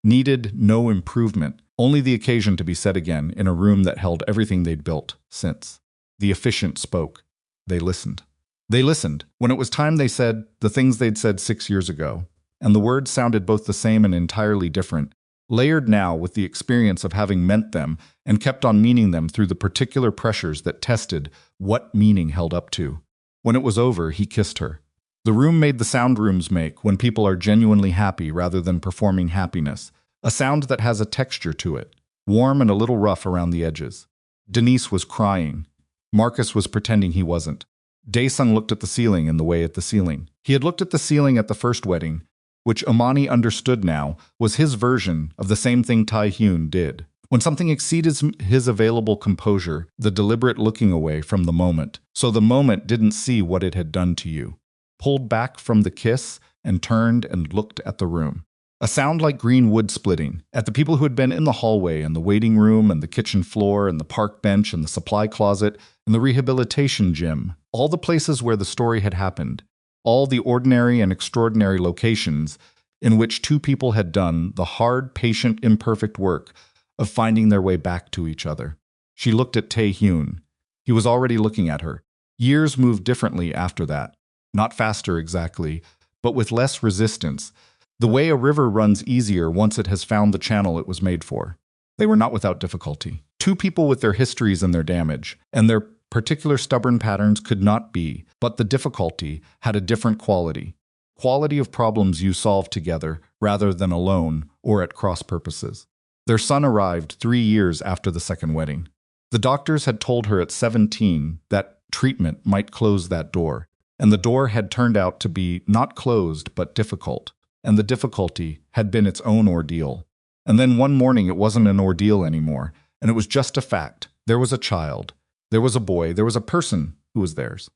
Needed no improvement, only the occasion to be said again in a room that held everything they'd built since. The officiant spoke. They listened. They listened. When it was time, they said the things they'd said 6 years ago, and the words sounded both the same and entirely different, layered now with the experience of having meant them and kept on meaning them through the particular pressures that tested what meaning held up to. When it was over, he kissed her. The room made the sound rooms make when people are genuinely happy rather than performing happiness, a sound that has a texture to it, warm and a little rough around the edges. Denise was crying. Marcus was pretending he wasn't. Dae-sung looked at the ceiling in the way at the ceiling. He had looked at the ceiling at the first wedding, which Imani understood now was his version of the same thing Tae-hyun did. When something exceeded his available composure, the deliberate looking away from the moment, so the moment didn't see what it had done to you. Pulled back from the kiss and turned and looked at the room. A sound like green wood splitting, at the people who had been in the hallway and the waiting room and the kitchen floor and the park bench and the supply closet and the rehabilitation gym, all the places where the story had happened. All the ordinary and extraordinary locations in which two people had done the hard, patient, imperfect work of finding their way back to each other. She looked at Tae-hyun. He was already looking at her. Years moved differently after that. Not faster exactly, but with less resistance. The way a river runs easier once it has found the channel it was made for. They were not without difficulty. Two people with their histories and their damage, and their particular stubborn patterns could not be, but the difficulty had a different quality. Quality of problems you solve together rather than alone or at cross purposes. Their son arrived 3 years after the second wedding. The doctors had told her at 17 that treatment might close that door, and the door had turned out to be not closed but difficult, and the difficulty had been its own ordeal. And then one morning it wasn't an ordeal anymore, and it was just a fact. There was a child. There was a boy, there was a person who was theirs.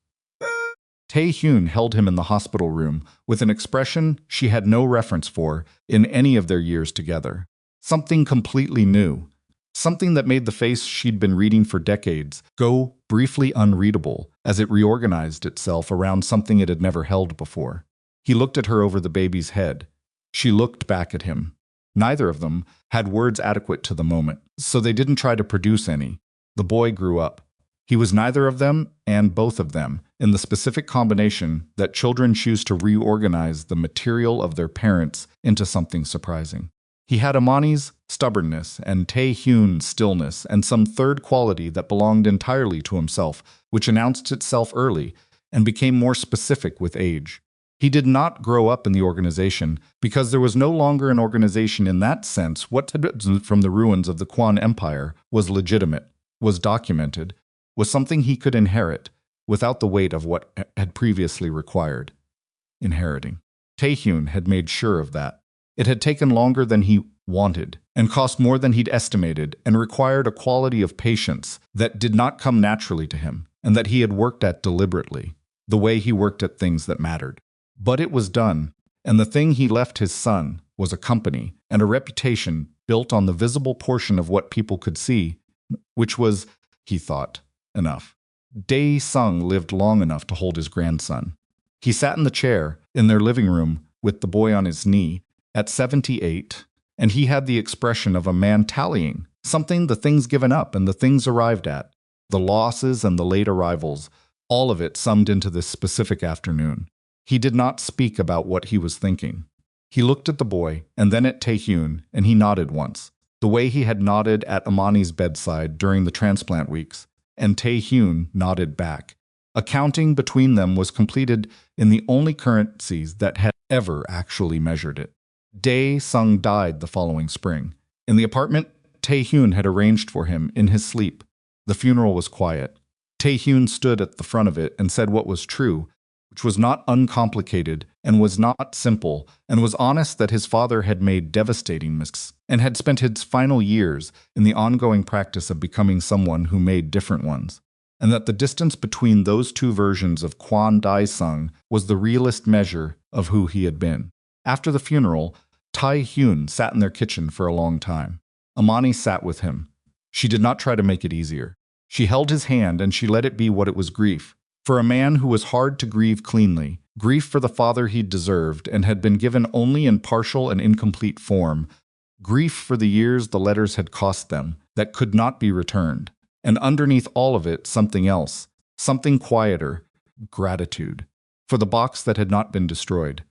Tae-hyun held him in the hospital room with an expression she had no reference for in any of their years together. Something completely new. Something that made the face she'd been reading for decades go briefly unreadable as it reorganized itself around something it had never held before. He looked at her over the baby's head. She looked back at him. Neither of them had words adequate to the moment, so they didn't try to produce any. The boy grew up. He was neither of them and both of them, in the specific combination that children choose to reorganize the material of their parents into something surprising. He had Imani's stubbornness and Tae-hyun's stillness and some third quality that belonged entirely to himself, which announced itself early and became more specific with age. He did not grow up in the organization because there was no longer an organization in that sense. What from the ruins of the Kwon Empire was legitimate, was documented, was something he could inherit without the weight of what had previously required inheriting. Tae-hyun had made sure of that. It had taken longer than he wanted and cost more than he'd estimated and required a quality of patience that did not come naturally to him and that he had worked at deliberately, the way he worked at things that mattered. But it was done, and the thing he left his son was a company and a reputation built on the visible portion of what people could see, which was, he thought, enough. Dae-sung lived long enough to hold his grandson. He sat in the chair in their living room with the boy on his knee at 78, and he had the expression of a man tallying something, the things given up and the things arrived at, the losses and the late arrivals, all of it summed into this specific afternoon. He did not speak about what he was thinking. He looked at the boy and then at Tae-hyun, and he nodded once, the way he had nodded at Imani's bedside during the transplant weeks, and Tae-hyun nodded back. Accounting between them was completed in the only currencies that had ever actually measured it. Dae-sung died the following spring. In the apartment Tae-hyun had arranged for him in his sleep, the funeral was quiet. Tae-hyun stood at the front of it and said what was true, which was not uncomplicated and was not simple, and was honest that his father had made devastating mistakes and had spent his final years in the ongoing practice of becoming someone who made different ones, and that the distance between those two versions of Kwon Tae-hyun was the realist measure of who he had been. After the funeral, Tae-hyun sat in their kitchen for a long time. Imani sat with him. She did not try to make it easier. She held his hand and she let it be what it was: grief. For a man who was hard to grieve cleanly, grief for the father he deserved and had been given only in partial and incomplete form, grief for the years the letters had cost them that could not be returned, and underneath all of it something else, something quieter, gratitude. For the box that had not been destroyed.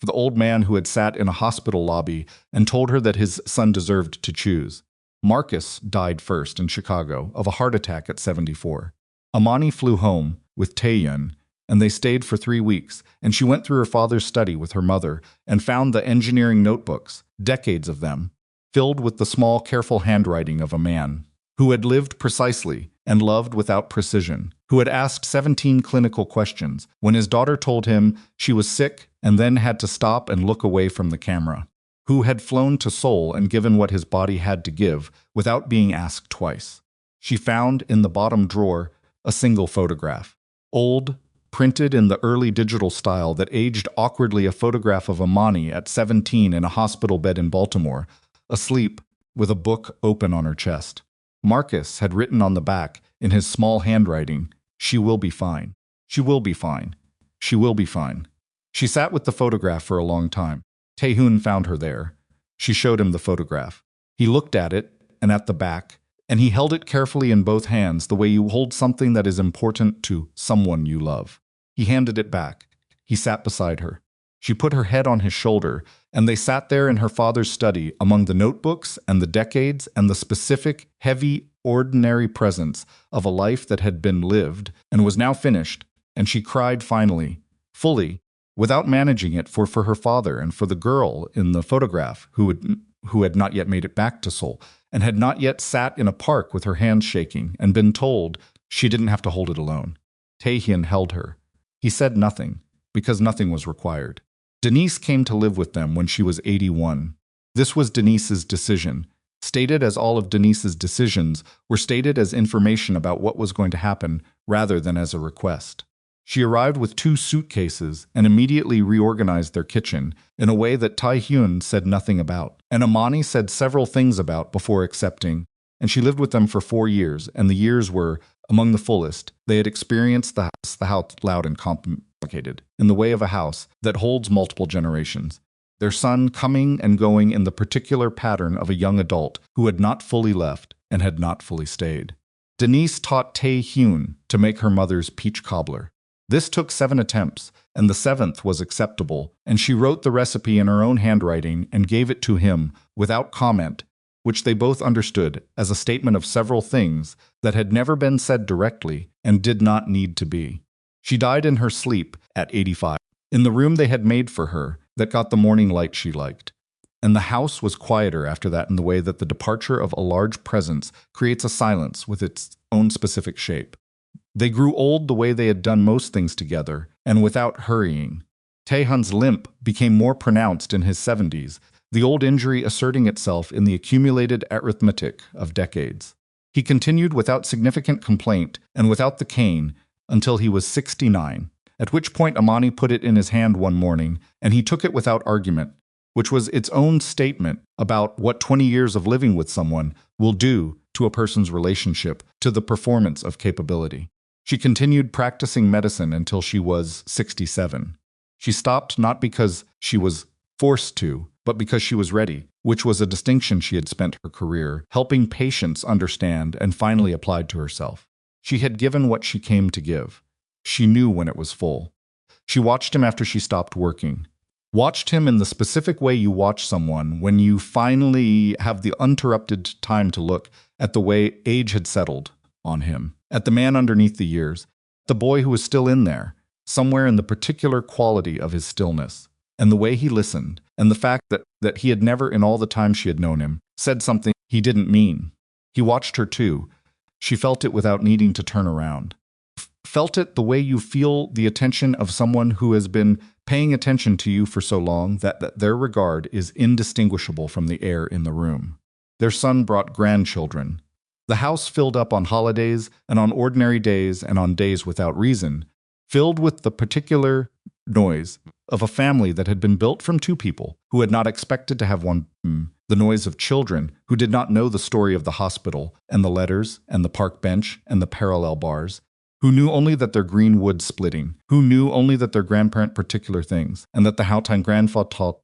For the old man who had sat in a hospital lobby and told her that his son deserved to choose. Marcus died first in Chicago of a heart attack at 74. Imani flew home with Tae-hyun, and they stayed for 3 weeks, and she went through her father's study with her mother and found the engineering notebooks, decades of them, filled with the small, careful handwriting of a man who had lived precisely and loved without precision, who had asked 17 clinical questions when his daughter told him she was sick and then had to stop and look away from the camera, who had flown to Seoul and given what his body had to give without being asked twice. She found in the bottom drawer a single photograph, old, printed in the early digital style that aged awkwardly, a photograph of Imani at 17 in a hospital bed in Baltimore, asleep with a book open on her chest. Marcus had written on the back, in his small handwriting, "She will be fine. She will be fine. She will be fine." She sat with the photograph for a long time. Tae-hyun found her there. She showed him the photograph. He looked at it, and at the back, and he held it carefully in both hands the way you hold something that is important to someone you love. He handed it back. He sat beside her. She put her head on his shoulder, and they sat there in her father's study among the notebooks and the decades and the specific, heavy, ordinary presence of a life that had been lived and was now finished, and she cried finally, fully, without managing it, for her father and for the girl in the photograph who had not yet made it back to Seoul and had not yet sat in a park with her hands shaking and been told she didn't have to hold it alone. Tae-hyun held her. He said nothing, because nothing was required. Denise came to live with them when she was 81. This was Denise's decision, stated as all of Denise's decisions were stated as information about what was going to happen rather than as a request. She arrived with 2 suitcases and immediately reorganized their kitchen in a way that Tae-hyun said nothing about, and Imani said several things about before accepting, and she lived with them for 4 years, and the years were among the fullest they had experienced. The house loud and complicated, in the way of a house that holds multiple generations. Their son coming and going in the particular pattern of a young adult who had not fully left and had not fully stayed. Denise taught Tae-hyun to make her mother's peach cobbler. This took 7 attempts, and the 7th was acceptable, and she wrote the recipe in her own handwriting and gave it to him without comment, which they both understood as a statement of several things that had never been said directly and did not need to be. She died in her sleep at 85, in the room they had made for her that got the morning light she liked. And the house was quieter after that in the way that the departure of a large presence creates a silence with its own specific shape. They grew old the way they had done most things together, and without hurrying. Tae-hyun's limp became more pronounced in his 70s, the old injury asserting itself in the accumulated arithmetic of decades. He continued without significant complaint and without the cane until he was 69, at which point Imani put it in his hand one morning, and he took it without argument, which was its own statement about what 20 years of living with someone will do to a person's relationship to the performance of capability. She continued practicing medicine until she was 67. She stopped not because she was forced to, but because she was ready, which was a distinction she had spent her career helping patients understand and finally applied to herself. She had given what she came to give. She knew when it was full. She watched him after she stopped working. Watched him in the specific way you watch someone when you finally have the uninterrupted time to look at the way age had settled on him, at the man underneath the years, the boy who was still in there, somewhere in the particular quality of his stillness, and the way he listened, and the fact that he had never in all the time she had known him said something he didn't mean. He watched her too. She felt it without needing to turn around. Felt it the way you feel the attention of someone who has been paying attention to you for so long that their regard is indistinguishable from the air in the room. Their son brought grandchildren. The house filled up on holidays and on ordinary days and on days without reason, filled with the particular noise of a family that had been built from two people who had not expected to have one, the noise of children who did not know the story of the hospital and the letters and the park bench and the parallel bars, who knew only that their green wood splitting, who knew only that their grandparent particular things, and that the Hautine grandfather taught,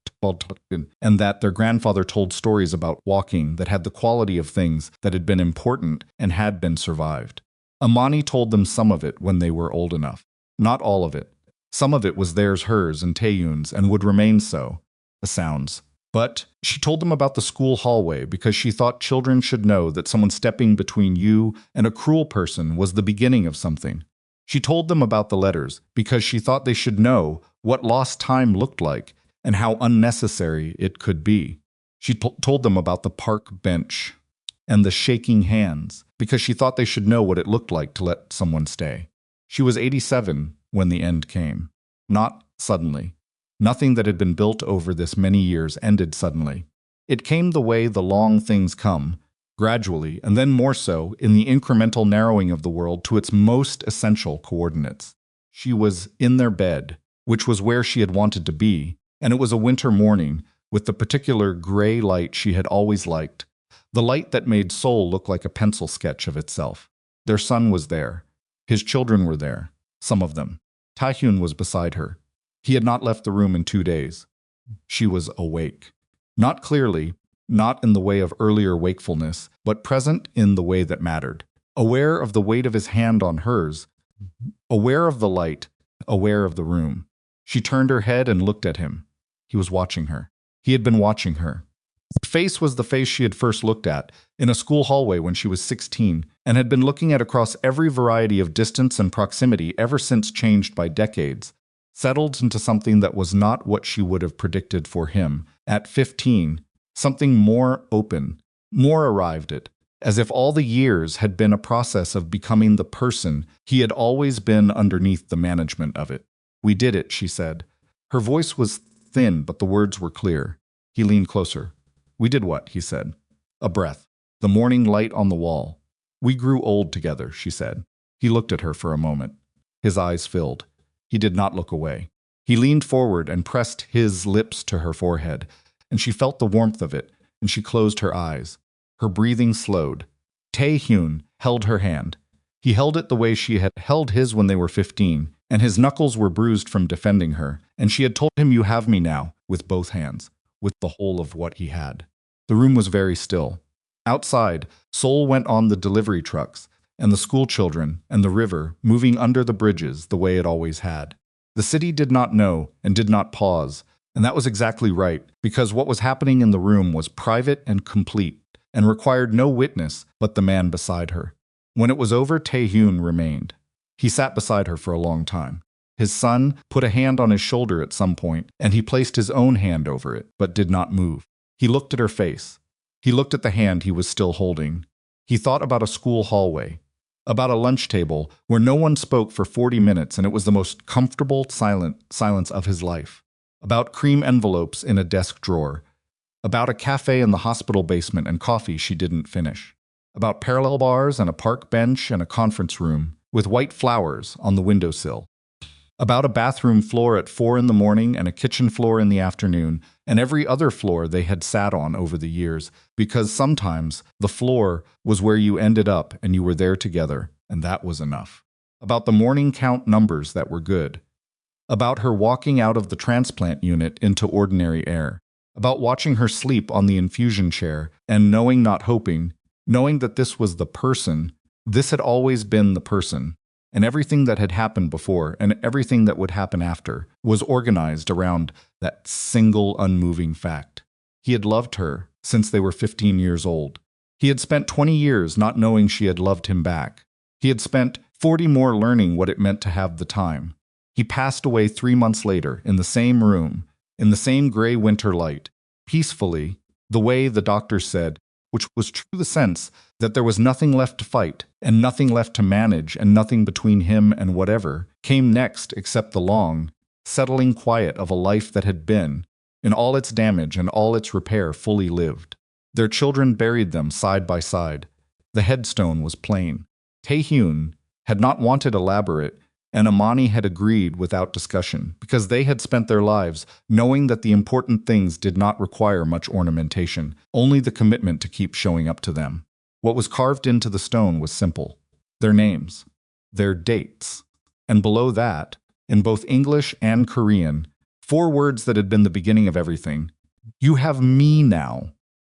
and that their grandfather told stories about walking that had the quality of things that had been important and had been survived. Imani told them some of it when they were old enough. Not all of it. Some of it was theirs, hers, and Tae-hyun's, and would remain so. The sounds. But she told them about the school hallway because she thought children should know that someone stepping between you and a cruel person was the beginning of something. She told them about the letters because she thought they should know what lost time looked like and how unnecessary it could be. She told them about the park bench and the shaking hands because she thought they should know what it looked like to let someone stay. She was 87 when the end came. Not suddenly. Nothing that had been built over this many years ended suddenly. It came the way the long things come, gradually, and then more so in the incremental narrowing of the world to its most essential coordinates. She was in their bed, which was where she had wanted to be, and it was a winter morning with the particular gray light she had always liked, the light that made Seoul look like a pencil sketch of itself. Their son was there. His children were there, some of them. Tae-hyun was beside her. He had not left the room in 2 days. She was awake. Not clearly, not in the way of earlier wakefulness, but present in the way that mattered. Aware of the weight of his hand on hers, aware of the light, aware of the room. She turned her head and looked at him. He was watching her. He had been watching her. His face was the face she had first looked at in a school hallway when she was 16 and had been looking at across every variety of distance and proximity ever since changed by decades. Settled into something that was not what she would have predicted for him. At 15, something more open, more arrived at, as if all the years had been a process of becoming the person he had always been underneath the management of it. "We did it," she said. Her voice was thin, but the words were clear. He leaned closer. "We did what?" he said. A breath. The morning light on the wall. "We grew old together," she said. He looked at her for a moment. His eyes filled. He did not look away. He leaned forward and pressed his lips to her forehead, and she felt the warmth of it, and she closed her eyes. Her breathing slowed. Tae-hyun held her hand. He held it the way she had held his when they were 15, and his knuckles were bruised from defending her, and she had told him, "You have me now," with both hands, with the whole of what he had. The room was very still. Outside, Seoul went on the delivery trucks, and the school children, and the river, moving under the bridges the way it always had. The city did not know and did not pause, and that was exactly right, because what was happening in the room was private and complete, and required no witness but the man beside her. When it was over, Tae-hyun remained. He sat beside her for a long time. His son put a hand on his shoulder at some point, and he placed his own hand over it, but did not move. He looked at her face. He looked at the hand he was still holding. He thought about a school hallway, about a lunch table where no one spoke for 40 minutes and it was the most comfortable silence of his life, about cream envelopes in a desk drawer, about a cafe in the hospital basement and coffee she didn't finish, about parallel bars and a park bench and a conference room with white flowers on the windowsill, about a bathroom floor at 4 in the morning and a kitchen floor in the afternoon, and every other floor they had sat on over the years, because sometimes the floor was where you ended up and you were there together, and that was enough. about the morning count numbers that were good, about her walking out of the transplant unit into ordinary air, about watching her sleep on the infusion chair and knowing, not hoping, knowing that this was the person, this had always been the person, and everything that had happened before and everything that would happen after was organized around that single unmoving fact. He had loved her since they were 15 years old. He had spent 20 years not knowing she had loved him back. He had spent 40 more learning what it meant to have the time. He passed away 3 months later in the same room, in the same gray winter light, peacefully, the way the doctor said, which was true the sense that there was nothing left to fight and nothing left to manage and nothing between him and whatever came next except the long, settling quiet of a life that had been, in all its damage and all its repair, fully lived. Their children buried them side by side. The headstone was plain. Tae-hyun had not wanted elaborate, and Imani had agreed without discussion, because they had spent their lives knowing that the important things did not require much ornamentation, only the commitment to keep showing up to them. What was carved into the stone was simple: their names, their dates, and below that, in both English and Korean, 4 words that had been the beginning of everything: "You have me now."